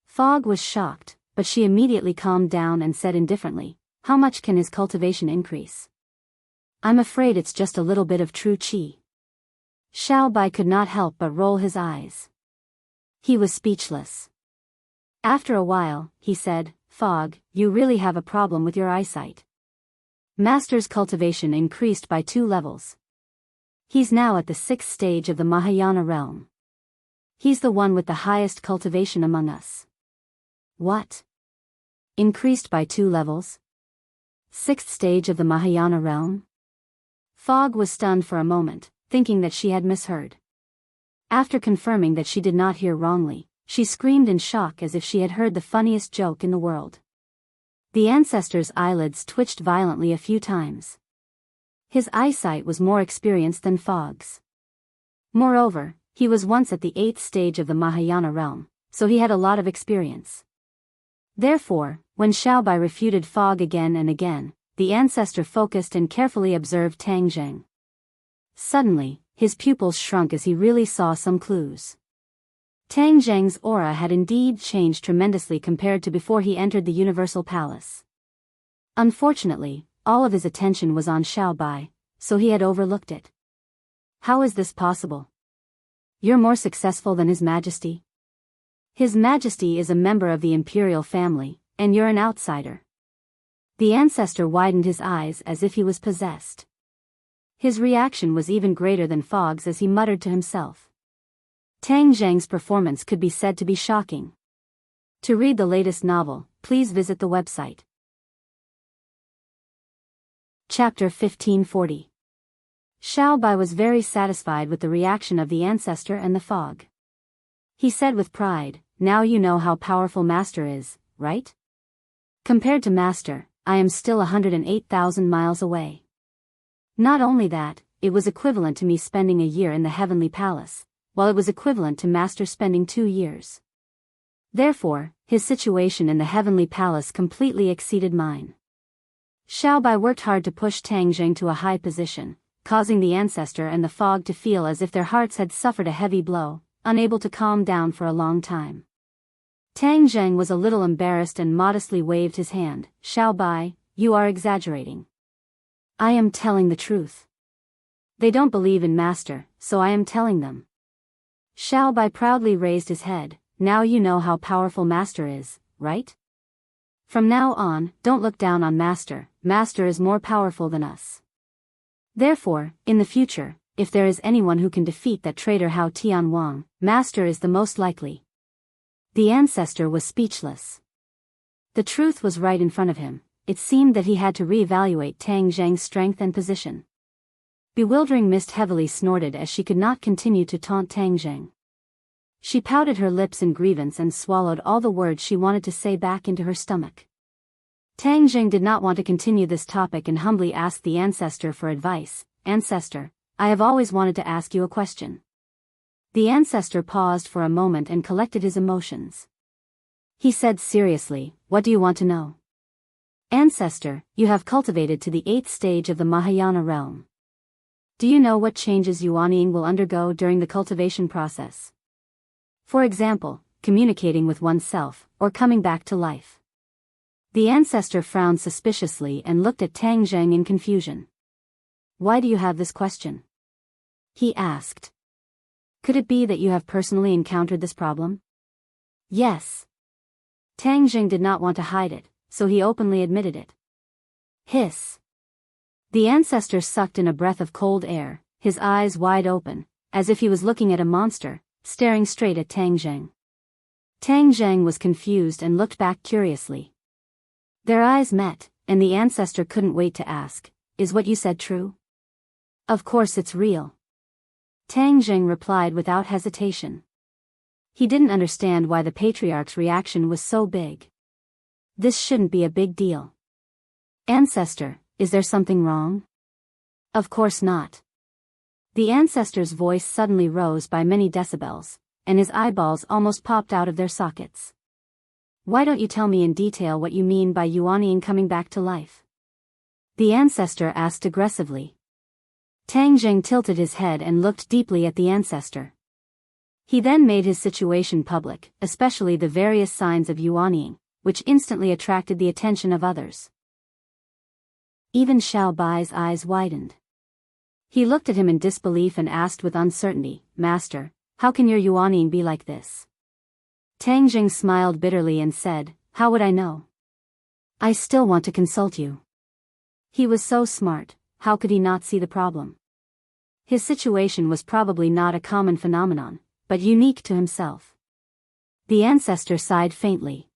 Fog was shocked, but she immediately calmed down and said indifferently, "How much can his cultivation increase?" "I'm afraid it's just a little bit of true qi." Xiao Bai could not help but roll his eyes. He was speechless. After a while, he said, "Fog, you really have a problem with your eyesight. Master's cultivation increased by 2 levels. He's now at the 6th stage of the Mahayana realm. He's the one with the highest cultivation among us. What? Increased by 2 levels? 6th stage of the Mahayana realm? Fog was stunned for a moment, thinking that she had misheard. After confirming that she did not hear wrongly, she screamed in shock as if she had heard the funniest joke in the world. The ancestor's eyelids twitched violently a few times. His eyesight was more experienced than Fog's. Moreover, he was once at the 8th stage of the Mahayana realm, so he had a lot of experience. Therefore, when Xiaobai refuted Fog again and again, the ancestor focused and carefully observed Tang Zheng. Suddenly, his pupils shrunk as he really saw some clues. Tang Zheng's aura had indeed changed tremendously compared to before he entered the Universal Palace. Unfortunately, all of his attention was on Xiaobai, so he had overlooked it. How is this possible? You're more successful than His Majesty? His Majesty is a member of the imperial family, and you're an outsider. The ancestor widened his eyes as if he was possessed. His reaction was even greater than Fog's as he muttered to himself. Tang Zheng's performance could be said to be shocking. To read the latest novel, please visit the website. Chapter 1540. Xiaobai was very satisfied with the reaction of the ancestor and the Fog. He said with pride, "Now you know how powerful Master is, right? Compared to Master, I am still 108,000 miles away. Not only that, it was equivalent to me spending a year in the Heavenly Palace, while it was equivalent to Master spending 2 years. Therefore, his situation in the Heavenly Palace completely exceeded mine." Xiaobai worked hard to push Tang Zheng to a high position, causing the ancestor and the Fog to feel as if their hearts had suffered a heavy blow, unable to calm down for a long time. Tang Zheng was a little embarrassed and modestly waved his hand. "Xiaobai, you are exaggerating. I am telling the truth. They don't believe in Master, so I am telling them." Xiaobai proudly raised his head. "Now you know how powerful Master is, right? From now on, don't look down on Master. Master is more powerful than us. Therefore, in the future, if there is anyone who can defeat that traitor Hao Tianwang, Master is the most likely." The ancestor was speechless. The truth was right in front of him. It seemed that he had to reevaluate Tang Zheng's strength and position. Bewildering Mist heavily snorted as she could not continue to taunt Tang Zheng. She pouted her lips in grievance and swallowed all the words she wanted to say back into her stomach. Tang Zheng did not want to continue this topic and humbly asked the ancestor for advice. "Ancestor, I have always wanted to ask you a question." The ancestor paused for a moment and collected his emotions. He said seriously, "What do you want to know?" "Ancestor, you have cultivated to the 8th stage of the Mahayana realm. Do you know what changes Yuanying will undergo during the cultivation process? For example, communicating with oneself, or coming back to life." The ancestor frowned suspiciously and looked at Tang Zheng in confusion. "Why do you have this question?" he asked. "Could it be that you have personally encountered this problem?" "Yes." Tang Zheng did not want to hide it, so he openly admitted it. Hiss. The ancestor sucked in a breath of cold air, his eyes wide open, as if he was looking at a monster, staring straight at Tang Zheng. Tang Zheng was confused and looked back curiously. Their eyes met, and the ancestor couldn't wait to ask, "Is what you said true?" "Of course it's real." Tang Zheng replied without hesitation. He didn't understand why the patriarch's reaction was so big. This shouldn't be a big deal. "Ancestor, is there something wrong?" "Of course not." The ancestor's voice suddenly rose by many decibels, and his eyeballs almost popped out of their sockets. "Why don't you tell me in detail what you mean by Yuanying coming back to life?" the ancestor asked aggressively. Tang Zheng tilted his head and looked deeply at the ancestor. He then made his situation public, especially the various signs of Yuanying, which instantly attracted the attention of others. Even Xiaobai's eyes widened. He looked at him in disbelief and asked with uncertainty, "Master, how can your Yuanying be like this?" Tang Zheng smiled bitterly and said, "How would I know? I still want to consult you." He was so smart, how could he not see the problem? His situation was probably not a common phenomenon, but unique to himself. The ancestor sighed faintly.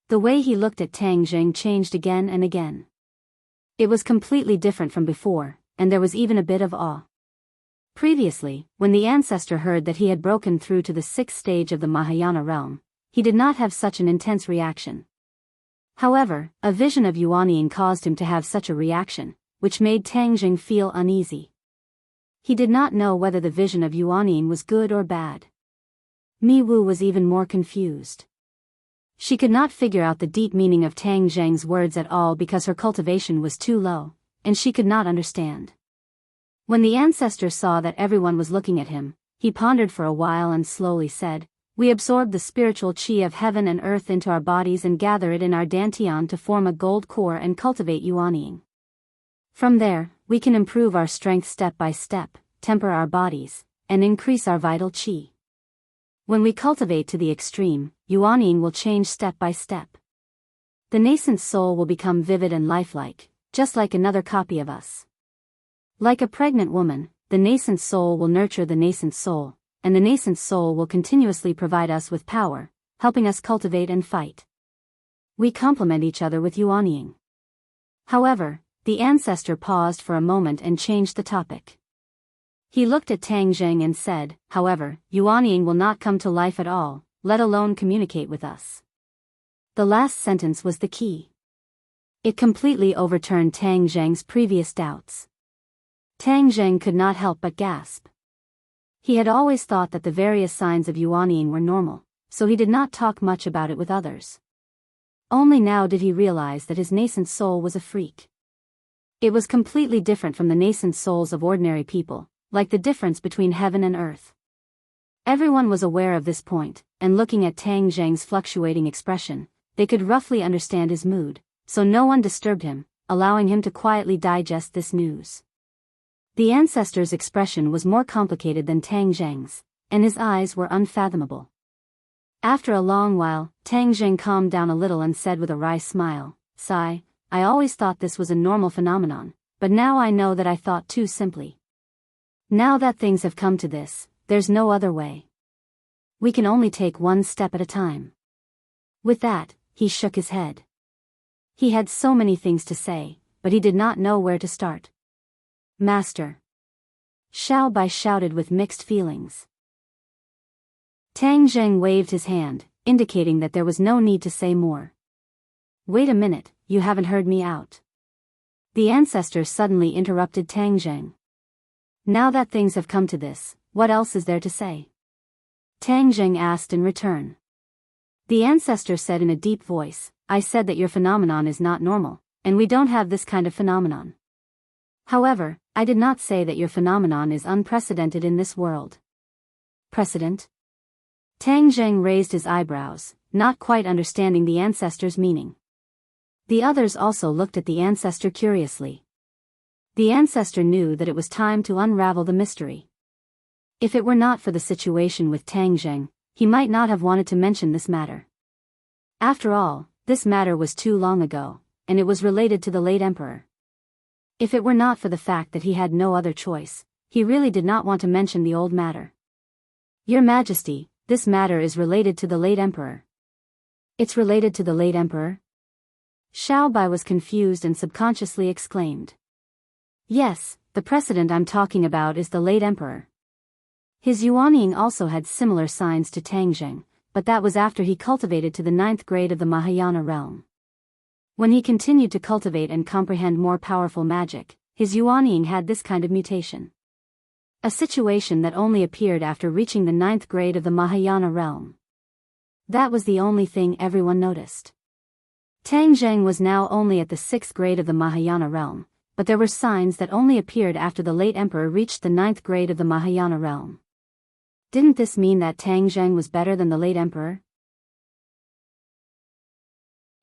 The way he looked at Tang Jing changed again and again. It was completely different from before, and there was even a bit of awe. Previously, when the ancestor heard that he had broken through to the 6th stage of the Mahayana realm, he did not have such an intense reaction. However, a vision of Yuanying caused him to have such a reaction, which made Tang Jing feel uneasy. He did not know whether the vision of Yuanying was good or bad. Mi Wu was even more confused. She could not figure out the deep meaning of Tang Jing's words at all because her cultivation was too low, and she could not understand. When the ancestor saw that everyone was looking at him, he pondered for a while and slowly said, "We absorb the spiritual qi of heaven and earth into our bodies and gather it in our dantian to form a gold core and cultivate Yuanying. From there, we can improve our strength step by step, temper our bodies, and increase our vital qi. When we cultivate to the extreme, Yuanying will change step by step. The nascent soul will become vivid and lifelike, just like another copy of us. Like a pregnant woman, the nascent soul will nurture the nascent soul, and the nascent soul will continuously provide us with power, helping us cultivate and fight. We complement each other with Yuanying." However, the ancestor paused for a moment and changed the topic. He looked at Tang Jing and said, "However, Yuanying will not come to life at all, let alone communicate with us." The last sentence was the key. It completely overturned Tang Jing's previous doubts. Tang Jing could not help but gasp. He had always thought that the various signs of Yuanying were normal, so he did not talk much about it with others. Only now did he realize that his nascent soul was a freak. It was completely different from the nascent souls of ordinary people, like the difference between heaven and earth. Everyone was aware of this point, and looking at Tang Jing's fluctuating expression, they could roughly understand his mood, so no one disturbed him, allowing him to quietly digest this news. The ancestor's expression was more complicated than Tang Jing's, and his eyes were unfathomable. After a long while, Tang Jing calmed down a little and said with a wry smile, "Sigh, I always thought this was a normal phenomenon, but now I know that I thought too simply. Now that things have come to this, there's no other way. We can only take one step at a time." With that, he shook his head. He had so many things to say, but he did not know where to start. "Master." Xiao Bai shouted with mixed feelings. Tang Jing waved his hand, indicating that there was no need to say more. "Wait a minute, you haven't heard me out." The ancestor suddenly interrupted Tang Jing. "Now that things have come to this, what else is there to say?" Tang Jing asked in return. The ancestor said in a deep voice, "I said that your phenomenon is not normal, and we don't have this kind of phenomenon. However, I did not say that your phenomenon is unprecedented in this world." "Precedent?" Tang Jing raised his eyebrows, not quite understanding the ancestor's meaning. The others also looked at the ancestor curiously. The ancestor knew that it was time to unravel the mystery. If it were not for the situation with Tang Jing, he might not have wanted to mention this matter. After all, this matter was too long ago, and it was related to the late emperor. If it were not for the fact that he had no other choice, he really did not want to mention the old matter. "Your Majesty, this matter is related to the late emperor." "It's related to the late emperor?" Xiao Bai was confused and subconsciously exclaimed. "Yes, the precedent I'm talking about is the late emperor." His Yuanying also had similar signs to Tang Jing, but that was after he cultivated to the 9th grade of the Mahayana realm. When he continued to cultivate and comprehend more powerful magic, his Yuanying had this kind of mutation. A situation that only appeared after reaching the 9th grade of the Mahayana realm. That was the only thing everyone noticed. Tang Jing was now only at the 6th grade of the Mahayana realm, but there were signs that only appeared after the late emperor reached the 9th grade of the Mahayana realm. Didn't this mean that Tang Jing was better than the late emperor?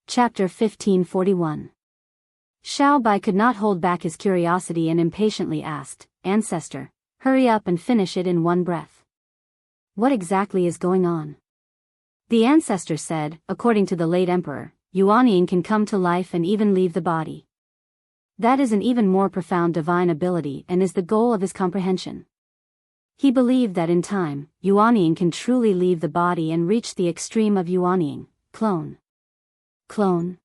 Chapter 1541. Xiao Bai could not hold back his curiosity and impatiently asked, "Ancestor, hurry up and finish it in one breath. What exactly is going on?" The ancestor said, "According to the late emperor, Yuanying can come to life and even leave the body. That is an even more profound divine ability and is the goal of his comprehension. He believed that in time, Yuanying can truly leave the body and reach the extreme of Yuanying, clone. Clone?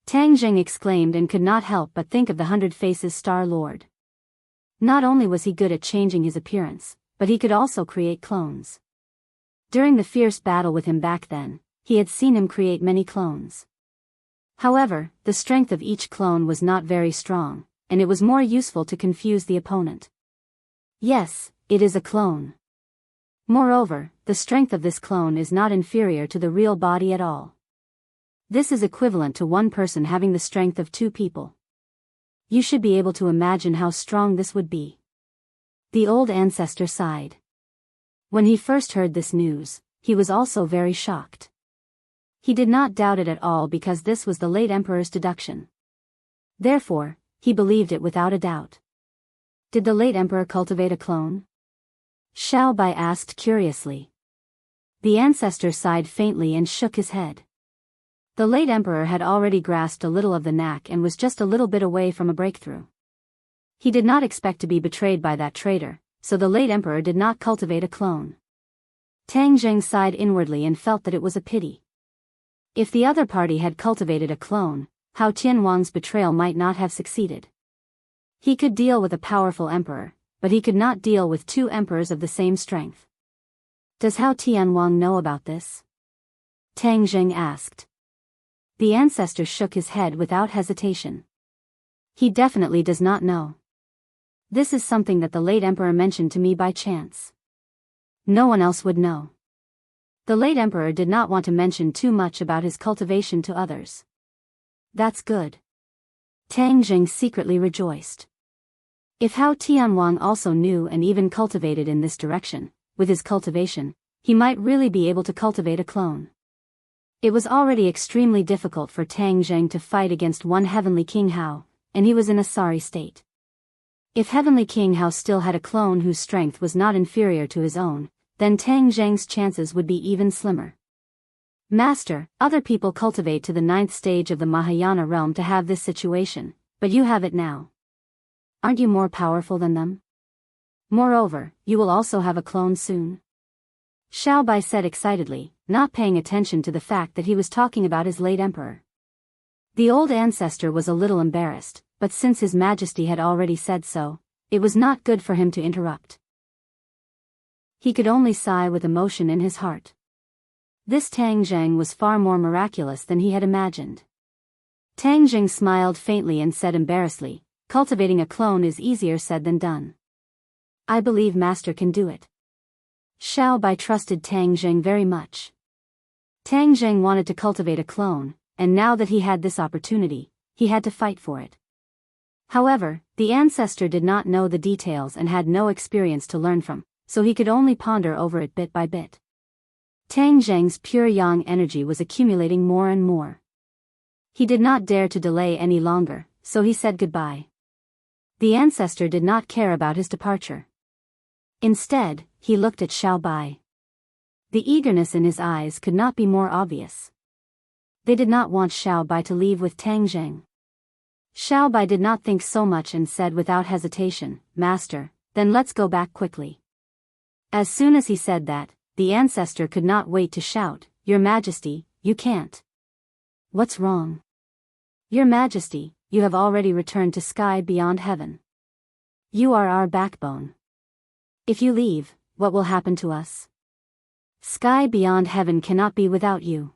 Tang Jing exclaimed and could not help but think of the 100 Faces Star Lord. Not only was he good at changing his appearance, but he could also create clones. During the fierce battle with him back then, he had seen him create many clones. However, the strength of each clone was not very strong, and it was more useful to confuse the opponent. Yes, it is a clone. Moreover, the strength of this clone is not inferior to the real body at all. This is equivalent to one person having the strength of 2 people. You should be able to imagine how strong this would be. The old ancestor sighed. When he first heard this news, he was also very shocked. He did not doubt it at all because this was the late emperor's deduction. Therefore, he believed it without a doubt. Did the late emperor cultivate a clone? Xiao Bai asked curiously. The ancestor sighed faintly and shook his head. The late emperor had already grasped a little of the knack and was just a little bit away from a breakthrough. He did not expect to be betrayed by that traitor, so the late emperor did not cultivate a clone. Tang Jing sighed inwardly and felt that it was a pity. If the other party had cultivated a clone, Hao Tianwang's betrayal might not have succeeded. He could deal with a powerful emperor, but he could not deal with 2 emperors of the same strength. Does Hao Tianwang know about this? Tang Jing asked. The ancestor shook his head without hesitation. He definitely does not know. This is something that the late emperor mentioned to me by chance. No one else would know. The late emperor did not want to mention too much about his cultivation to others. That's good. Tang Jing secretly rejoiced. If Hao Tianwang also knew and even cultivated in this direction, with his cultivation, he might really be able to cultivate a clone. It was already extremely difficult for Tang Jing to fight against one Heavenly King Hao, and he was in a sorry state. If Heavenly King Hao still had a clone whose strength was not inferior to his own, then Tang Jing's chances would be even slimmer. Master, other people cultivate to the 9th stage of the Mahayana realm to have this situation, but you have it now. Aren't you more powerful than them? Moreover, you will also have a clone soon. Xiao Bai said excitedly, not paying attention to the fact that he was talking about his late emperor. The old ancestor was a little embarrassed, but since His Majesty had already said so, it was not good for him to interrupt. He could only sigh with emotion in his heart. This Tang Jing was far more miraculous than he had imagined. Tang Jing smiled faintly and said embarrassedly, cultivating a clone is easier said than done. I believe Master can do it. Xiao Bai trusted Tang Jing very much. Tang Jing wanted to cultivate a clone, and now that he had this opportunity, he had to fight for it. However, the ancestor did not know the details and had no experience to learn from, so he could only ponder over it bit by bit. Tang Jing's pure yang energy was accumulating more and more. He did not dare to delay any longer, so he said goodbye. The ancestor did not care about his departure. Instead, he looked at Xiao Bai. The eagerness in his eyes could not be more obvious. They did not want Xiao Bai to leave with Tang Jing. Xiao Bai did not think so much and said without hesitation, Master, then let's go back quickly. As soon as he said that, the ancestor could not wait to shout, Your Majesty, you can't. What's wrong? Your Majesty, you have already returned to sky beyond heaven. You are our backbone. If you leave, what will happen to us? Sky beyond heaven cannot be without you.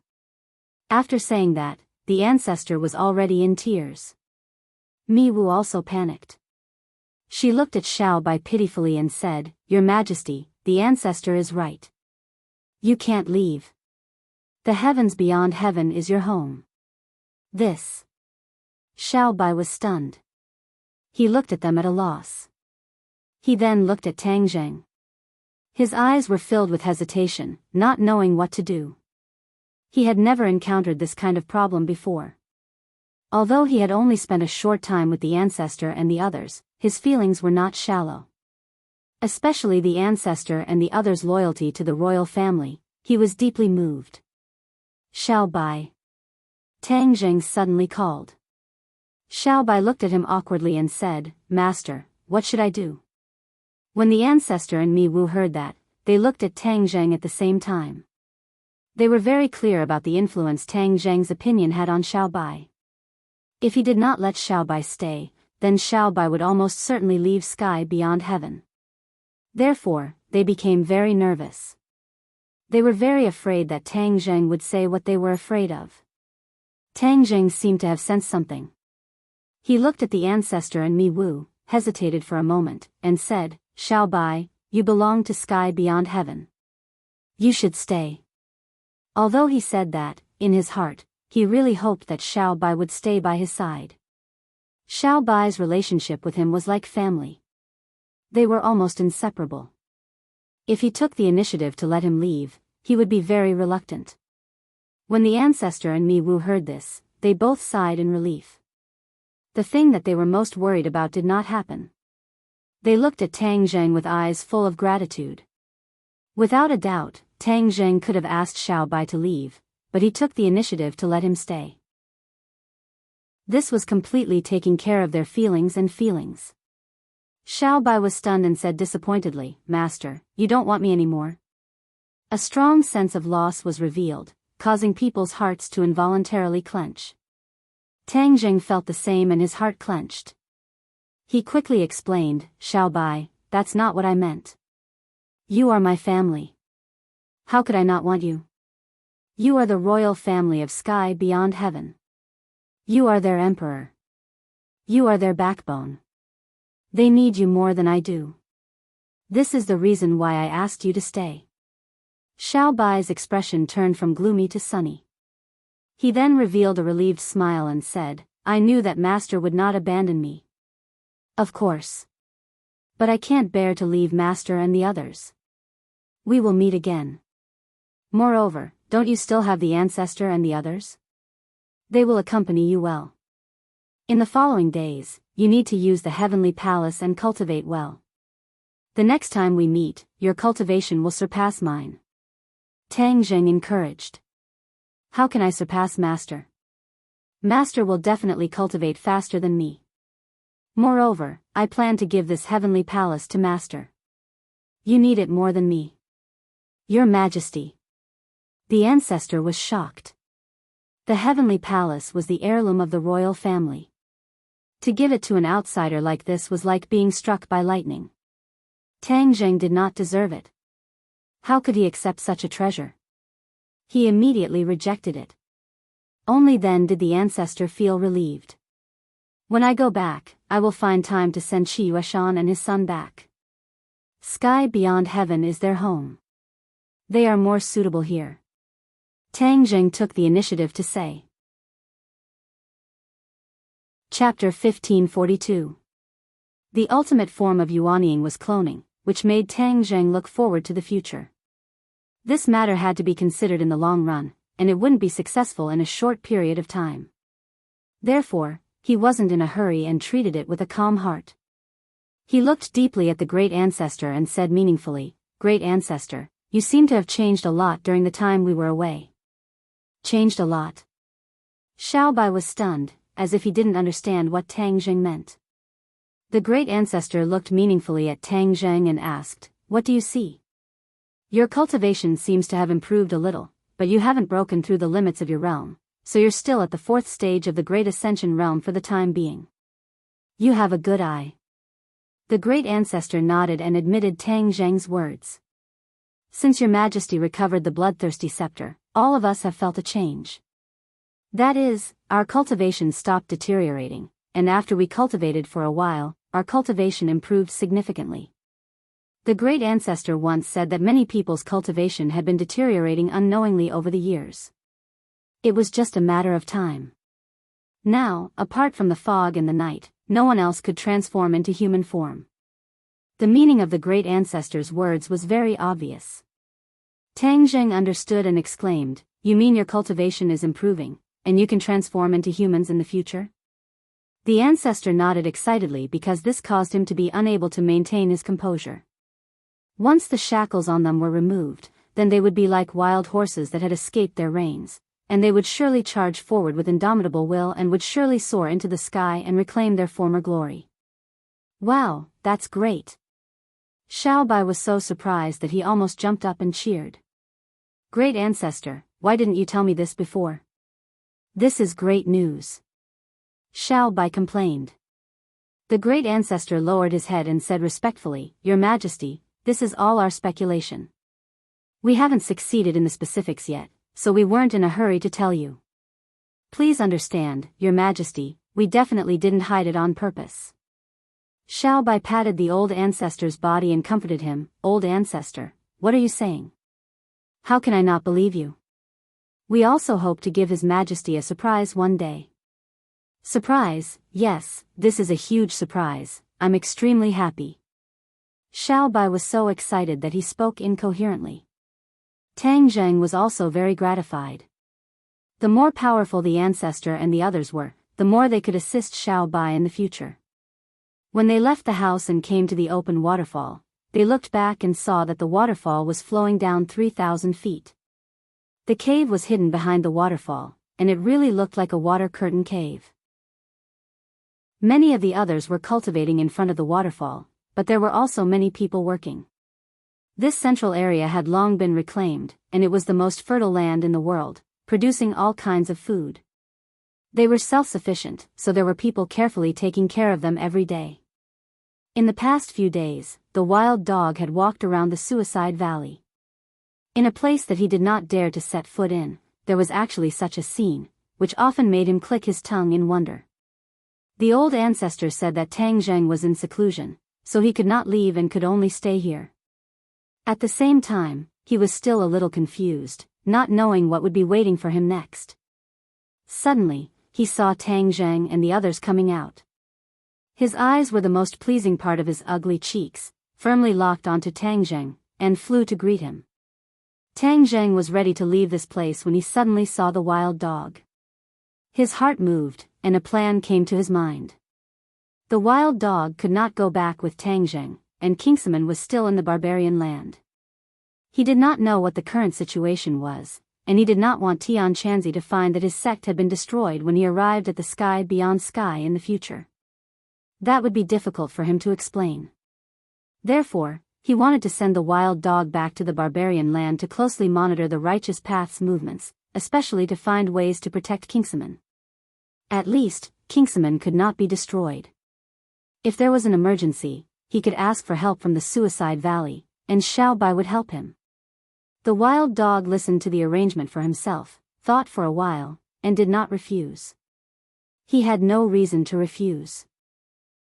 After saying that, the ancestor was already in tears. Mi Wu also panicked. She looked at Xiao Bai pitifully and said, Your Majesty, the ancestor is right. You can't leave. The heavens beyond heaven is your home. This. Xiao Bai was stunned. He looked at them at a loss. He then looked at Tang Jing. His eyes were filled with hesitation, not knowing what to do. He had never encountered this kind of problem before. Although he had only spent a short time with the ancestor and the others, his feelings were not shallow. Especially the ancestor and the others' loyalty to the royal family, he was deeply moved. Xiao Bai. Tang Jing suddenly called. Xiaobai looked at him awkwardly and said, "Master, what should I do?" When the ancestor and Mi Wu heard that, they looked at Tang Zheng at the same time. They were very clear about the influence Tang Zheng's opinion had on Xiaobai. If he did not let Xiaobai stay, then Xiaobai would almost certainly leave Sky Beyond Heaven. Therefore, they became very nervous. They were very afraid that Tang Zheng would say what they were afraid of. Tang Zheng seemed to have sensed something. He looked at the ancestor and Mi Wu, hesitated for a moment, and said, "Xiaobai, you belong to Sky Beyond Heaven. You should stay." Although he said that, in his heart, he really hoped that Xiaobai would stay by his side. Xiaobai's relationship with him was like family. They were almost inseparable. If he took the initiative to let him leave, he would be very reluctant. When the ancestor and Mi Wu heard this, they both sighed in relief. The thing that they were most worried about did not happen. They looked at Tang Zheng with eyes full of gratitude. Without a doubt, Tang Zheng could have asked Xiaobai to leave, but he took the initiative to let him stay. This was completely taking care of their feelings. Xiaobai was stunned and said disappointedly, "Master, you don't want me anymore?" A strong sense of loss was revealed, causing people's hearts to involuntarily clench. Tang Zheng felt the same and his heart clenched. He quickly explained, "Xiaobai, that's not what I meant. You are my family. How could I not want you? You are the royal family of Sky Beyond Heaven. You are their emperor. You are their backbone. They need you more than I do. This is the reason why I asked you to stay." Xiaobai's expression turned from gloomy to sunny. He then revealed a relieved smile and said, "I knew that Master would not abandon me. Of course. But I can't bear to leave Master and the others. We will meet again. Moreover, don't you still have the ancestor and the others? They will accompany you well. In the following days, you need to use the heavenly palace and cultivate well. The next time we meet, your cultivation will surpass mine." Tang Zheng encouraged. "How can I surpass Master? Master will definitely cultivate faster than me. Moreover, I plan to give this heavenly palace to Master. You need it more than me." "Your Majesty." The ancestor was shocked. The heavenly palace was the heirloom of the royal family. To give it to an outsider like this was like being struck by lightning. Tang Zheng did not deserve it. How could he accept such a treasure? He immediately rejected it. Only then did the ancestor feel relieved. "When I go back, I will find time to send Qi Yueshan and his son back. Sky Beyond Heaven is their home. They are more suitable here." Tang Zheng took the initiative to say. Chapter 1542. The ultimate form of yuanying was cloning, which made Tang Zheng look forward to the future. This matter had to be considered in the long run, and it wouldn't be successful in a short period of time. Therefore, he wasn't in a hurry and treated it with a calm heart. He looked deeply at the great ancestor and said meaningfully, "Great ancestor, you seem to have changed a lot during the time we were away." "Changed a lot?" Xiaobai was stunned, as if he didn't understand what Tang Zheng meant. The great ancestor looked meaningfully at Tang Zheng and asked, "What do you see?" "Your cultivation seems to have improved a little, but you haven't broken through the limits of your realm, so you're still at the 4th stage of the Great Ascension realm for the time being. You have a good eye." The great ancestor nodded and admitted Tang Zheng's words. "Since your Majesty recovered the bloodthirsty scepter, all of us have felt a change. That is, our cultivation stopped deteriorating, and after we cultivated for a while, our cultivation improved significantly." The great ancestor once said that many people's cultivation had been deteriorating unknowingly over the years. It was just a matter of time. Now, apart from the fog and the night, no one else could transform into human form. The meaning of the great ancestor's words was very obvious. Tang Zheng understood and exclaimed, "You mean your cultivation is improving, and you can transform into humans in the future?" The ancestor nodded excitedly because this caused him to be unable to maintain his composure. Once the shackles on them were removed, then they would be like wild horses that had escaped their reins, and they would surely charge forward with indomitable will and would surely soar into the sky and reclaim their former glory. Wow, that's great! Xiao Bai was so surprised that he almost jumped up and cheered. Great ancestor, why didn't you tell me this before? This is great news. Xiao Bai complained. The great ancestor lowered his head and said respectfully, Your Majesty, this is all our speculation. We haven't succeeded in the specifics yet, so we weren't in a hurry to tell you. Please understand, Your Majesty, we definitely didn't hide it on purpose. Xiao Bai patted the old ancestor's body and comforted him. Old ancestor, what are you saying? How can I not believe you? We also hope to give His Majesty a surprise one day. Surprise, yes, this is a huge surprise, I'm extremely happy. Xiao Bai was so excited that he spoke incoherently. Tang Zheng was also very gratified. The more powerful the ancestor and the others were, the more they could assist Xiao Bai in the future. When they left the house and came to the open waterfall, they looked back and saw that the waterfall was flowing down 3,000 feet. The cave was hidden behind the waterfall, and it really looked like a water curtain cave. Many of the others were cultivating in front of the waterfall, but there were also many people working. This central area had long been reclaimed, and it was the most fertile land in the world, producing all kinds of food. They were self-sufficient, so there were people carefully taking care of them every day. In the past few days, the wild dog had walked around the Suicide Valley. In a place that he did not dare to set foot in, there was actually such a scene, which often made him click his tongue in wonder. The old ancestor said that Tang Zheng was in seclusion, so he could not leave and could only stay here. At the same time, he was still a little confused, not knowing what would be waiting for him next. Suddenly, he saw Tang Zheng and the others coming out. His eyes were the most pleasing part of his ugly cheeks, firmly locked onto Tang Zheng, and flew to greet him. Tang Zheng was ready to leave this place when he suddenly saw the wild dog. His heart moved, and a plan came to his mind. The wild dog could not go back with Tang Zheng, and Kingsaman was still in the barbarian land. He did not know what the current situation was, and he did not want Tian Chanzi to find that his sect had been destroyed when he arrived at the sky beyond sky in the future. That would be difficult for him to explain. Therefore, he wanted to send the wild dog back to the barbarian land to closely monitor the righteous path's movements, especially to find ways to protect Kingsaman. At least, Kingsaman could not be destroyed. If there was an emergency, he could ask for help from the Suicide Valley, and Xiao Bai would help him. The wild dog listened to the arrangement for himself, thought for a while, and did not refuse. He had no reason to refuse.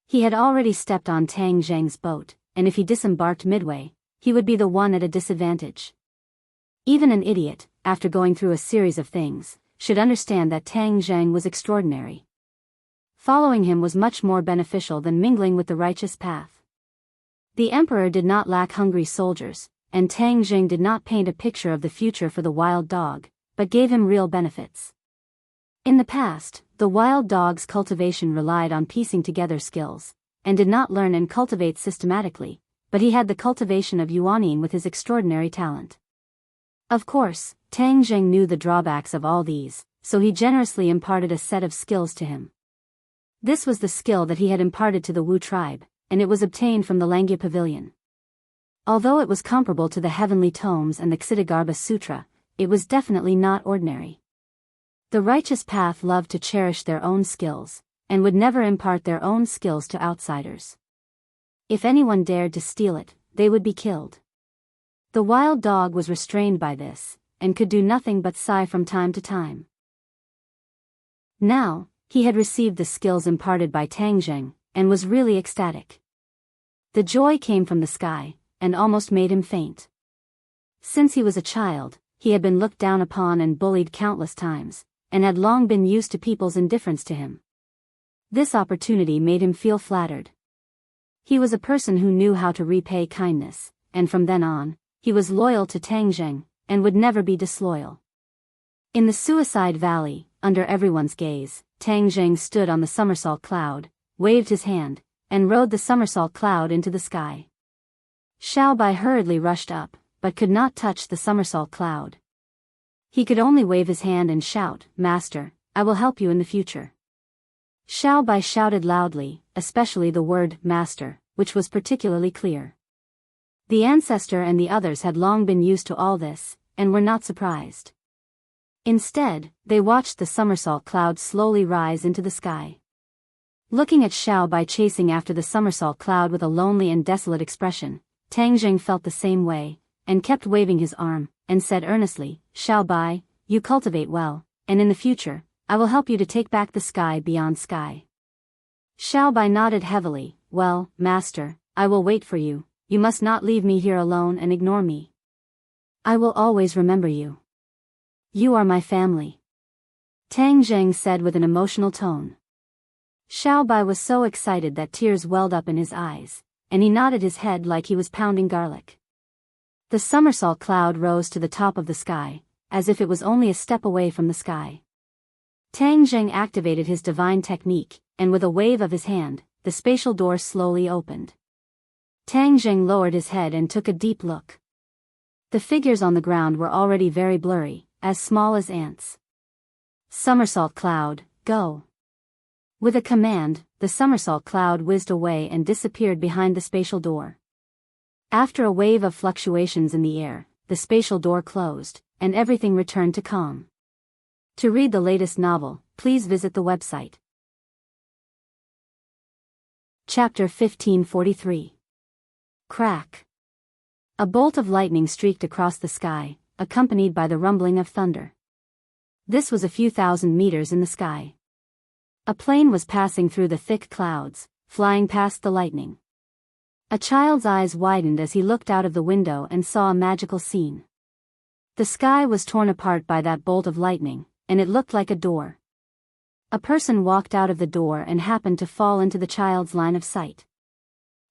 He had already stepped on Tang Zheng's boat, and if he disembarked midway, he would be the one at a disadvantage. Even an idiot, after going through a series of things, should understand that Tang Zheng was extraordinary. Following him was much more beneficial than mingling with the righteous path. The emperor did not lack hungry soldiers, and Tang Zheng did not paint a picture of the future for the wild dog, but gave him real benefits. In the past, the wild dog's cultivation relied on piecing together skills, and did not learn and cultivate systematically, but he had the cultivation of Yuanyin with his extraordinary talent. Of course, Tang Zheng knew the drawbacks of all these, so he generously imparted a set of skills to him. This was the skill that he had imparted to the Wu tribe, and it was obtained from the Langya Pavilion. Although it was comparable to the Heavenly Tomes and the Ksitigarbha Sutra, it was definitely not ordinary. The righteous path loved to cherish their own skills, and would never impart their own skills to outsiders. If anyone dared to steal it, they would be killed. The wild dog was restrained by this, and could do nothing but sigh from time to time. Now, he had received the skills imparted by Tang Zheng, and was really ecstatic. The joy came from the sky, and almost made him faint. Since he was a child, he had been looked down upon and bullied countless times, and had long been used to people's indifference to him. This opportunity made him feel flattered. He was a person who knew how to repay kindness, and from then on, he was loyal to Tang Zheng, and would never be disloyal. In the Suicide Valley, under everyone's gaze, Tang Zheng stood on the somersault cloud, waved his hand, and rode the somersault cloud into the sky. Xiao Bai hurriedly rushed up, but could not touch the somersault cloud. He could only wave his hand and shout, "Master, I will help you in the future." Xiao Bai shouted loudly, especially the word "master," which was particularly clear. The ancestor and the others had long been used to all this, and were not surprised. Instead, they watched the somersault cloud slowly rise into the sky. Looking at Xiao Bai chasing after the somersault cloud with a lonely and desolate expression, Tang Jing felt the same way, and kept waving his arm, and said earnestly, "Xiao Bai, you cultivate well, and in the future, I will help you to take back the sky beyond sky." Xiao Bai nodded heavily. "Well, master, I will wait for you. You must not leave me here alone and ignore me. I will always remember you. You are my family," Tang Zheng said with an emotional tone. Xiao Bai was so excited that tears welled up in his eyes, and he nodded his head like he was pounding garlic. The somersault cloud rose to the top of the sky, as if it was only a step away from the sky. Tang Zheng activated his divine technique, and with a wave of his hand, the spatial door slowly opened. Tang Zheng lowered his head and took a deep look. The figures on the ground were already very blurry, as small as ants. "Somersault cloud, go." With a command, the somersault cloud whizzed away and disappeared behind the spatial door. After a wave of fluctuations in the air, the spatial door closed, and everything returned to calm. To read the latest novel, please visit the website. Chapter 1543. Crack. A bolt of lightning streaked across the sky, accompanied by the rumbling of thunder. This was a few thousand meters in the sky. A plane was passing through the thick clouds, flying past the lightning. A child's eyes widened as he looked out of the window and saw a magical scene. The sky was torn apart by that bolt of lightning, and it looked like a door. A person walked out of the door and happened to fall into the child's line of sight.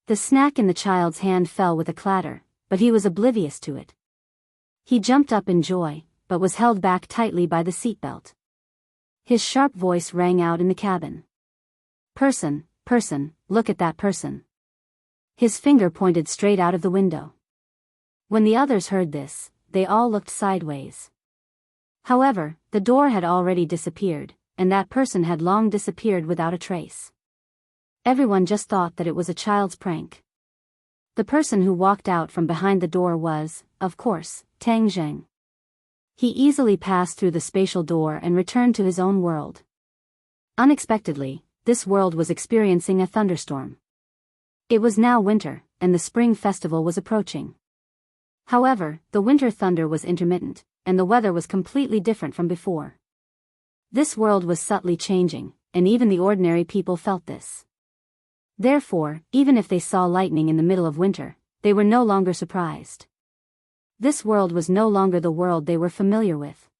The snack in the child's hand fell with a clatter, but he was oblivious to it. He jumped up in joy, but was held back tightly by the seatbelt. His sharp voice rang out in the cabin. Person, look at that person." His finger pointed straight out of the window. When the others heard this, they all looked sideways. However, the door had already disappeared, and that person had long disappeared without a trace. Everyone just thought that it was a child's prank. The person who walked out from behind the door was, of course, Tang Zheng. He easily passed through the spatial door and returned to his own world. Unexpectedly, this world was experiencing a thunderstorm. It was now winter, and the spring festival was approaching. However, the winter thunder was intermittent, and the weather was completely different from before. This world was subtly changing, and even the ordinary people felt this. Therefore, even if they saw lightning in the middle of winter, they were no longer surprised. This world was no longer the world they were familiar with.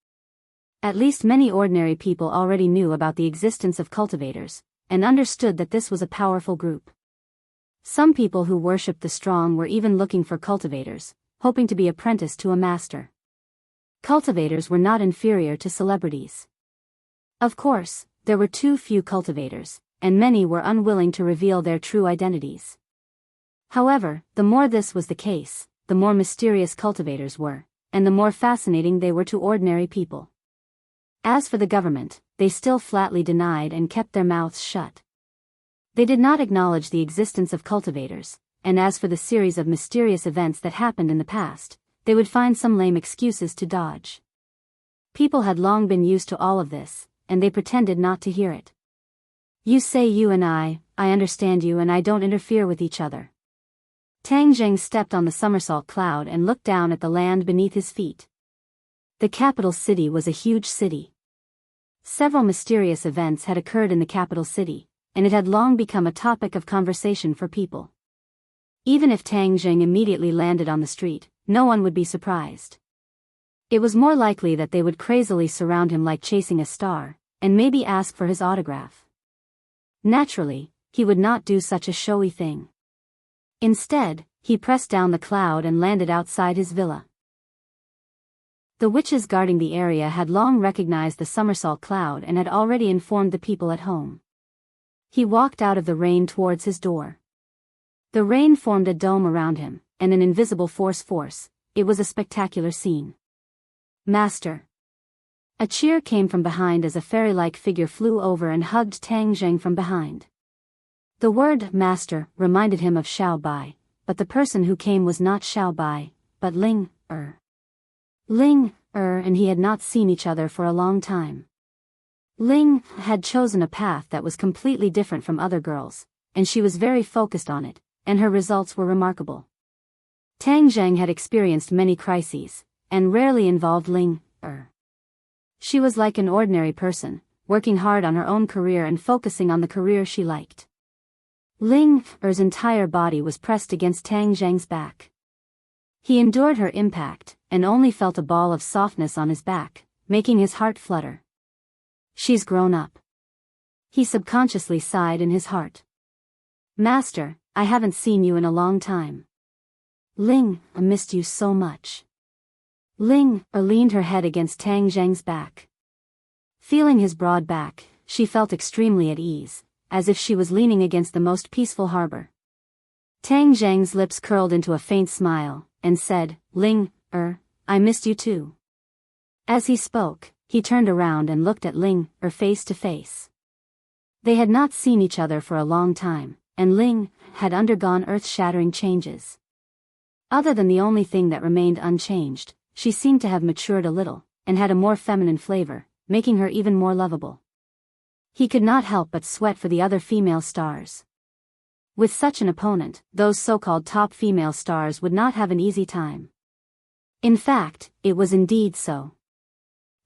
At least many ordinary people already knew about the existence of cultivators, and understood that this was a powerful group. Some people who worshipped the strong were even looking for cultivators, hoping to be apprenticed to a master. Cultivators were not inferior to celebrities. Of course, there were too few cultivators, and many were unwilling to reveal their true identities. However, the more this was the case, the more mysterious cultivators were, and the more fascinating they were to ordinary people. As for the government, they still flatly denied and kept their mouths shut. They did not acknowledge the existence of cultivators, and as for the series of mysterious events that happened in the past, they would find some lame excuses to dodge. People had long been used to all of this, and they pretended not to hear it. "You say you and I understand you and I don't interfere with each other." Tang Zheng stepped on the somersault cloud and looked down at the land beneath his feet. The capital city was a huge city. Several mysterious events had occurred in the capital city, and it had long become a topic of conversation for people. Even if Tang Zheng immediately landed on the street, no one would be surprised. It was more likely that they would crazily surround him like chasing a star, and maybe ask for his autograph. Naturally, he would not do such a showy thing. Instead, he pressed down the cloud and landed outside his villa. The witches guarding the area had long recognized the somersault cloud and had already informed the people at home. He walked out of the rain towards his door. The rain formed a dome around him, and an invisible force. It was a spectacular scene. "Master." A cheer came from behind as a fairy-like figure flew over and hugged Tang Zheng from behind. The word master reminded him of Xiao Bai, but the person who came was not Xiao Bai, but Ling Er. Ling Er and he had not seen each other for a long time. Ling had chosen a path that was completely different from other girls, and she was very focused on it, and her results were remarkable. Tang Zheng had experienced many crises, and rarely involved Ling Er. She was like an ordinary person, working hard on her own career and focusing on the career she liked. Ling Er's entire body was pressed against Tang Zheng's back. He endured her impact, and only felt a ball of softness on his back, making his heart flutter. She's grown up. He subconsciously sighed in his heart. Master, I haven't seen you in a long time. Ling, I missed you so much. Ling leaned her head against Tang Zheng's back. Feeling his broad back, she felt extremely at ease, as if she was leaning against the most peaceful harbor. Tang Zheng's lips curled into a faint smile, and said, Ling, I missed you too. As he spoke, he turned around and looked at Ling face to face. They had not seen each other for a long time, and Ling had undergone earth-shattering changes. Other than the only thing that remained unchanged, she seemed to have matured a little, and had a more feminine flavor, making her even more lovable. He could not help but sweat for the other female stars. With such an opponent, those so-called top female stars would not have an easy time. In fact, it was indeed so.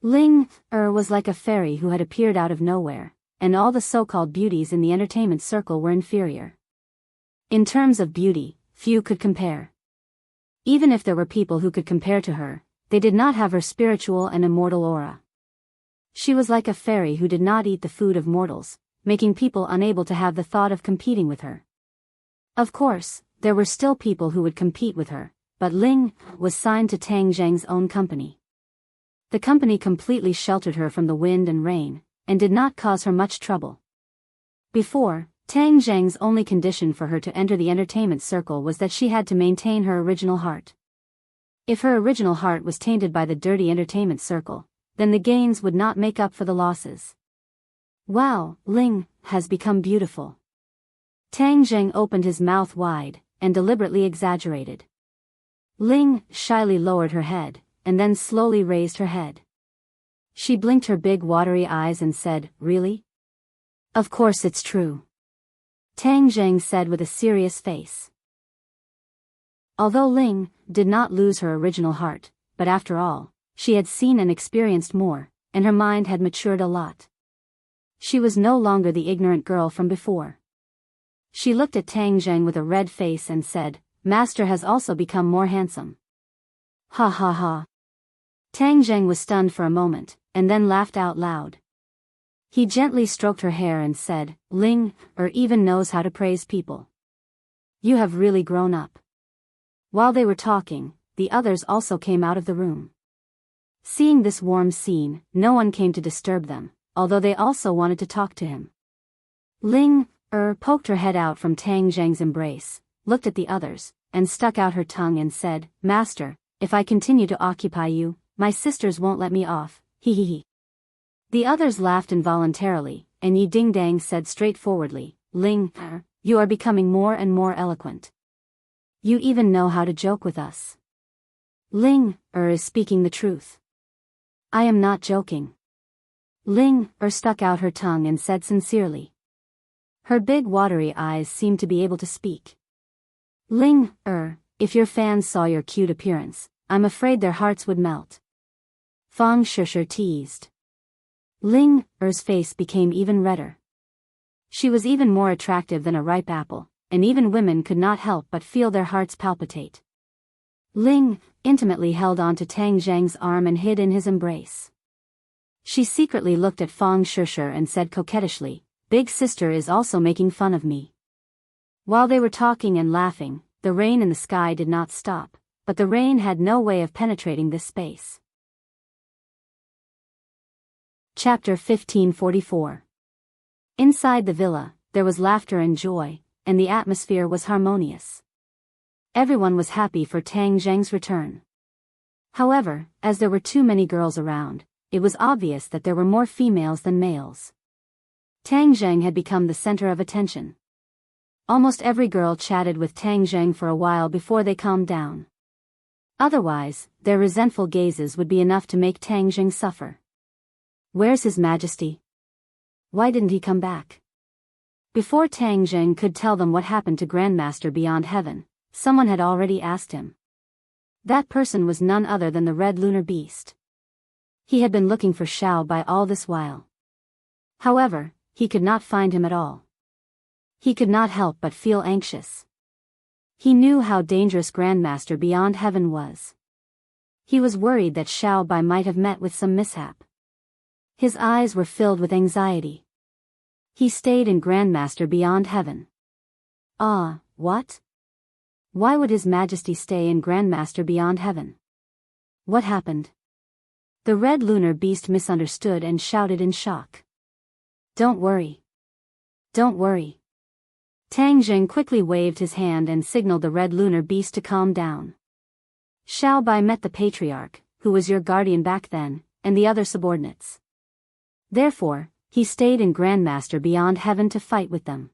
Ling was like a fairy who had appeared out of nowhere, and all the so-called beauties in the entertainment circle were inferior. In terms of beauty, few could compare. Even if there were people who could compare to her, they did not have her spiritual and immortal aura. She was like a fairy who did not eat the food of mortals, making people unable to have the thought of competing with her. Of course, there were still people who would compete with her, but Ling was signed to Tang Zheng's own company. The company completely sheltered her from the wind and rain, and did not cause her much trouble. Before, Tang Zheng's only condition for her to enter the entertainment circle was that she had to maintain her original heart. If her original heart was tainted by the dirty entertainment circle, then the gains would not make up for the losses. Wow, Ling has become beautiful. Tang Zheng opened his mouth wide, and deliberately exaggerated. Ling shyly lowered her head, and then slowly raised her head. She blinked her big watery eyes and said, Really? Of course it's true. Tang Zheng said with a serious face. Although Ling did not lose her original heart, but after all, she had seen and experienced more, and her mind had matured a lot. She was no longer the ignorant girl from before. She looked at Tang Zheng with a red face and said, Master has also become more handsome. Ha ha ha. Tang Zheng was stunned for a moment, and then laughed out loud. He gently stroked her hair and said, Ling even knows how to praise people. You have really grown up. While they were talking, the others also came out of the room. Seeing this warm scene, no one came to disturb them, although they also wanted to talk to him. Ling poked her head out from Tang Zheng's embrace, looked at the others, and stuck out her tongue and said, Master, if I continue to occupy you, my sisters won't let me off, hee hee hee. The others laughed involuntarily, and Yi Ding Dang said straightforwardly, Ling you are becoming more and more eloquent. You even know how to joke with us. Ling is speaking the truth. I am not joking. Ling stuck out her tongue and said sincerely. Her big watery eyes seemed to be able to speak. Ling if your fans saw your cute appearance, I'm afraid their hearts would melt. Fang Shusher teased. Ling face became even redder. She was even more attractive than a ripe apple, and even women could not help but feel their hearts palpitate. Ling intimately held on to Tang Zheng's arm and hid in his embrace. She secretly looked at Fang Shusher and said coquettishly, Big sister is also making fun of me. While they were talking and laughing, the rain in the sky did not stop, but the rain had no way of penetrating this space. Chapter 1544. Inside the villa, there was laughter and joy, and the atmosphere was harmonious. Everyone was happy for Tang Zheng's return. However, as there were too many girls around, it was obvious that there were more females than males. Tang Zheng had become the center of attention. Almost every girl chatted with Tang Zheng for a while before they calmed down. Otherwise, their resentful gazes would be enough to make Tang Zheng suffer. Where's His Majesty? Why didn't he come back? Before Tang Zheng could tell them what happened to Grandmaster Beyond Heaven, someone had already asked him. That person was none other than the Red Lunar Beast. He had been looking for Xiao Bai all this while. However, he could not find him at all. He could not help but feel anxious. He knew how dangerous Grandmaster Beyond Heaven was. He was worried that Xiao Bai might have met with some mishap. His eyes were filled with anxiety. He stayed in Grandmaster Beyond Heaven. What? Why would His Majesty stay in Grandmaster Beyond Heaven? What happened? The Red Lunar Beast misunderstood and shouted in shock. Don't worry. Don't worry. Tang Zheng quickly waved his hand and signaled the Red Lunar Beast to calm down. Xiao Bai met the Patriarch, who was your guardian back then, and the other subordinates. Therefore, he stayed in Grandmaster Beyond Heaven to fight with them.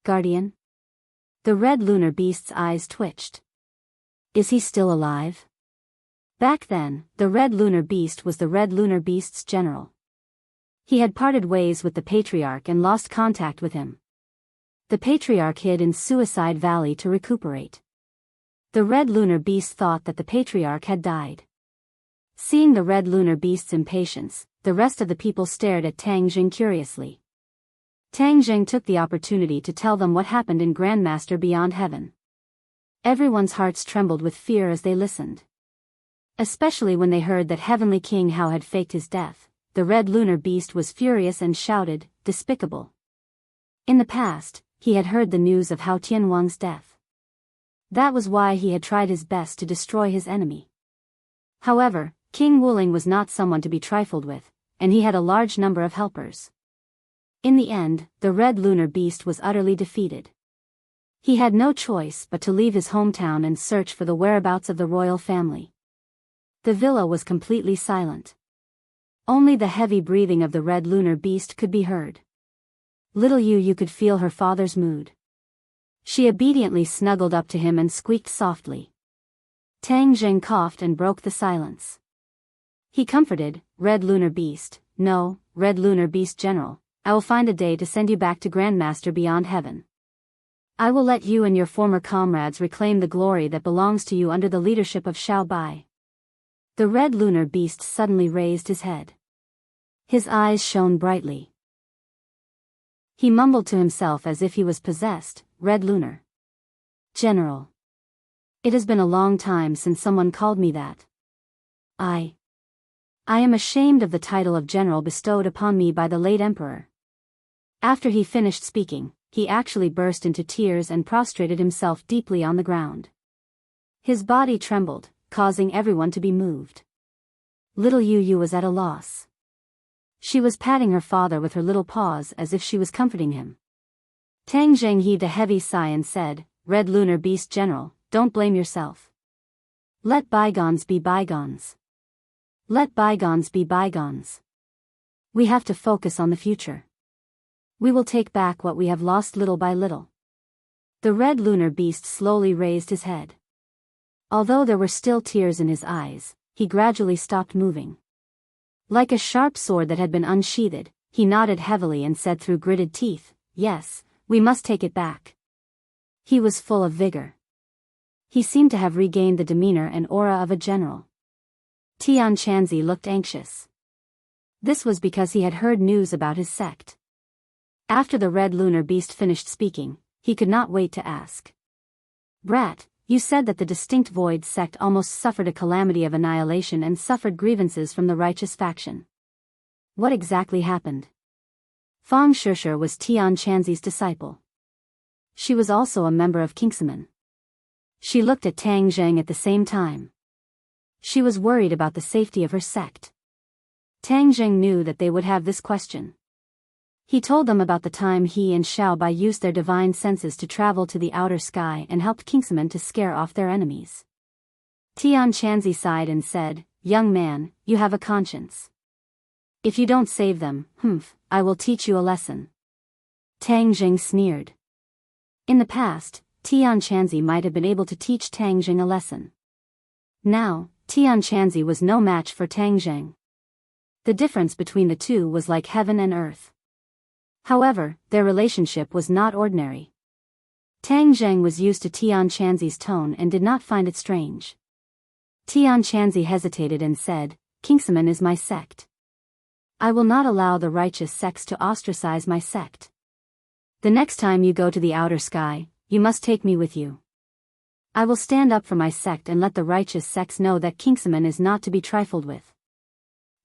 Guardian? The Red Lunar Beast's eyes twitched. Is he still alive? Back then, the Red Lunar Beast was the Red Lunar Beast's general. He had parted ways with the Patriarch and lost contact with him. The Patriarch hid in Suicide Valley to recuperate. The Red Lunar Beast thought that the Patriarch had died. Seeing the Red Lunar Beast's impatience, the rest of the people stared at Tang Zheng curiously. Tang Zheng took the opportunity to tell them what happened in Grandmaster Beyond Heaven. Everyone's hearts trembled with fear as they listened. Especially when they heard that Heavenly King Hao had faked his death, the Red Lunar Beast was furious and shouted, "Despicable." In the past, he had heard the news of Hao Tianwang's death. That was why he had tried his best to destroy his enemy. However, King Wuling was not someone to be trifled with, and he had a large number of helpers. In the end, the Red Lunar Beast was utterly defeated. He had no choice but to leave his hometown and search for the whereabouts of the royal family. The villa was completely silent. Only the heavy breathing of the Red Lunar Beast could be heard. Little Yu could feel her father's mood. She obediently snuggled up to him and squeaked softly. Tang Zheng coughed and broke the silence. He comforted, "Red Lunar Beast, no, Red Lunar Beast General, I will find a day to send you back to Grandmaster Beyond Heaven. I will let you and your former comrades reclaim the glory that belongs to you under the leadership of Xiao Bai." The Red Lunar Beast suddenly raised his head. His eyes shone brightly. He mumbled to himself as if he was possessed, "Red Lunar General. It has been a long time since someone called me that. I am ashamed of the title of general bestowed upon me by the late emperor." After he finished speaking, he actually burst into tears and prostrated himself deeply on the ground. His body trembled, causing everyone to be moved. Little Yu was at a loss. She was patting her father with her little paws as if she was comforting him. Tang Zheng heaved a heavy sigh and said, "Red Lunar Beast General, don't blame yourself. Let bygones be bygones. Let bygones be bygones. We have to focus on the future. We will take back what we have lost little by little." The Red Lunar Beast slowly raised his head. Although there were still tears in his eyes, he gradually stopped moving. Like a sharp sword that had been unsheathed, he nodded heavily and said through gritted teeth, "Yes, we must take it back." He was full of vigor. He seemed to have regained the demeanor and aura of a general. Tian Chanzi looked anxious. This was because he had heard news about his sect. After the Red Lunar Beast finished speaking, he could not wait to ask. "Brat, you said that the Distinct Void sect almost suffered a calamity of annihilation and suffered grievances from the righteous faction. What exactly happened?" Fang Shishir was Tian Chanzi's disciple. She was also a member of Kingsaman. She looked at Tang Zheng at the same time. She was worried about the safety of her sect. Tang Zheng knew that they would have this question. He told them about the time he and Xiao Bai used their divine senses to travel to the outer sky and helped Kingsaman to scare off their enemies. Tian Chanzi sighed and said, "Young man, you have a conscience. If you don't save them, I will teach you a lesson. Tang Jing sneered. In the past, Tian Chanzi might have been able to teach Tang Jing a lesson. Now, Tian Chanzi was no match for Tang Jing. The difference between the two was like heaven and earth. However, their relationship was not ordinary. Tang Jing was used to Tian Chanzi's tone and did not find it strange. Tian Chanzi hesitated and said, "Kingsaman is my sect. I will not allow the righteous sects to ostracize my sect. The next time you go to the outer sky, you must take me with you. I will stand up for my sect and let the righteous sects know that Kingsaman is not to be trifled with.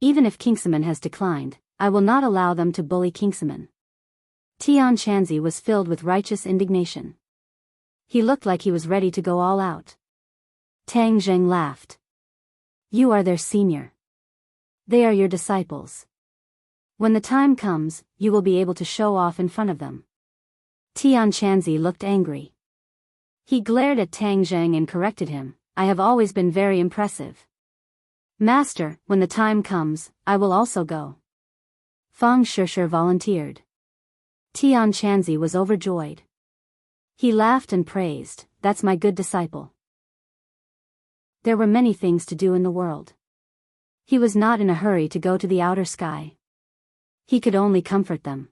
Even if Kingsaman has declined, I will not allow them to bully Kingsaman." Tian Chanzi was filled with righteous indignation. He looked like he was ready to go all out. Tang Jing laughed. "You are their senior. They are your disciples. When the time comes, you will be able to show off in front of them." Tian Chanzi looked angry. He glared at Tang Jing and corrected him, "I have always been very impressive. Master, when the time comes, I will also go." Fang Shishir volunteered. Tian Chanzi was overjoyed. He laughed and praised, "That's my good disciple." There were many things to do in the world. He was not in a hurry to go to the outer sky. He could only comfort them.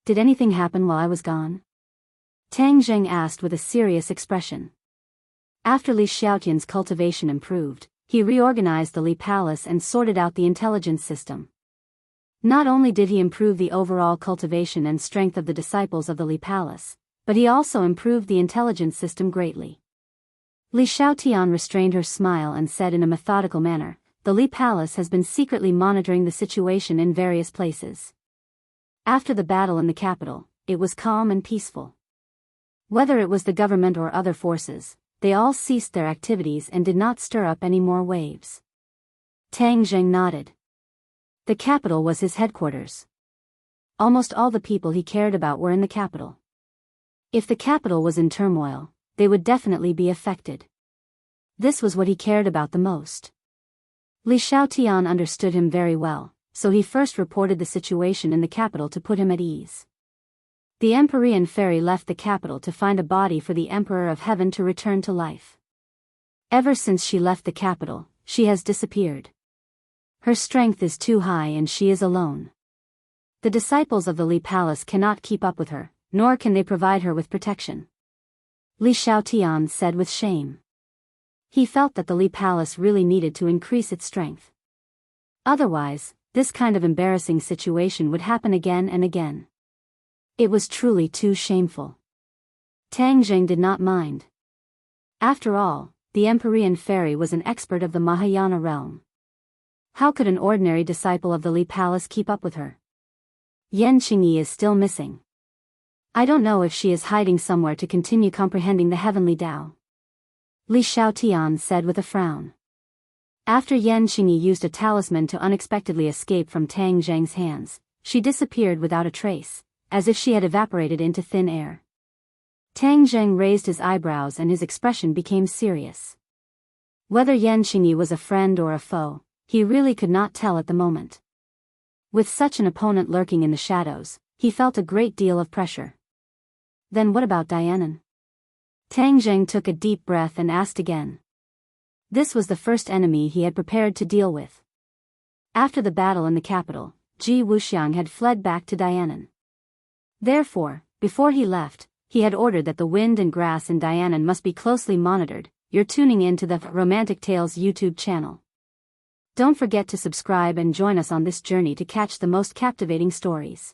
"Did anything happen while I was gone?" Tang Jing asked with a serious expression. After Li Xiaotian's cultivation improved, he reorganized the Li Palace and sorted out the intelligence system. Not only did he improve the overall cultivation and strength of the disciples of the Li Palace, but he also improved the intelligence system greatly. Li Xiaotian restrained her smile and said in a methodical manner, "The Li Palace has been secretly monitoring the situation in various places. After the battle in the capital, it was calm and peaceful. Whether it was the government or other forces, they all ceased their activities and did not stir up any more waves." Tang Jing nodded. The capital was his headquarters. Almost all the people he cared about were in the capital. If the capital was in turmoil, they would definitely be affected. This was what he cared about the most. Li Xiaotian understood him very well, so he first reported the situation in the capital to put him at ease. The Empyrean fairy left the capital to find a body for the Emperor of Heaven to return to life. Ever since she left the capital, she has disappeared. Her strength is too high and she is alone. The disciples of the Li Palace cannot keep up with her, nor can they provide her with protection. Li Xiaotian said with shame. He felt that the Li Palace really needed to increase its strength. Otherwise, this kind of embarrassing situation would happen again and again. It was truly too shameful. Tang Jing did not mind. After all, the Empyrean fairy was an expert of the Mahayana realm. How could an ordinary disciple of the Li Palace keep up with her? Yan Qingyi is still missing. I don't know if she is hiding somewhere to continue comprehending the heavenly Tao. Li Xiaotian said with a frown. After Yan Qingyi used a talisman to unexpectedly escape from Tang Jing's hands, she disappeared without a trace, as if she had evaporated into thin air. Tang Jing raised his eyebrows and his expression became serious. Whether Yan Qingyi was a friend or a foe, he really could not tell at the moment. With such an opponent lurking in the shadows, he felt a great deal of pressure. Then what about Dianan? Tang Jing took a deep breath and asked again. This was the first enemy he had prepared to deal with. After the battle in the capital, Ji Wuxiang had fled back to Dianan. Therefore, before he left, he had ordered that the wind and grass in Dianan must be closely monitored. You're tuning in to the Romantic Tales YouTube channel. Don't forget to subscribe and join us on this journey to catch the most captivating stories.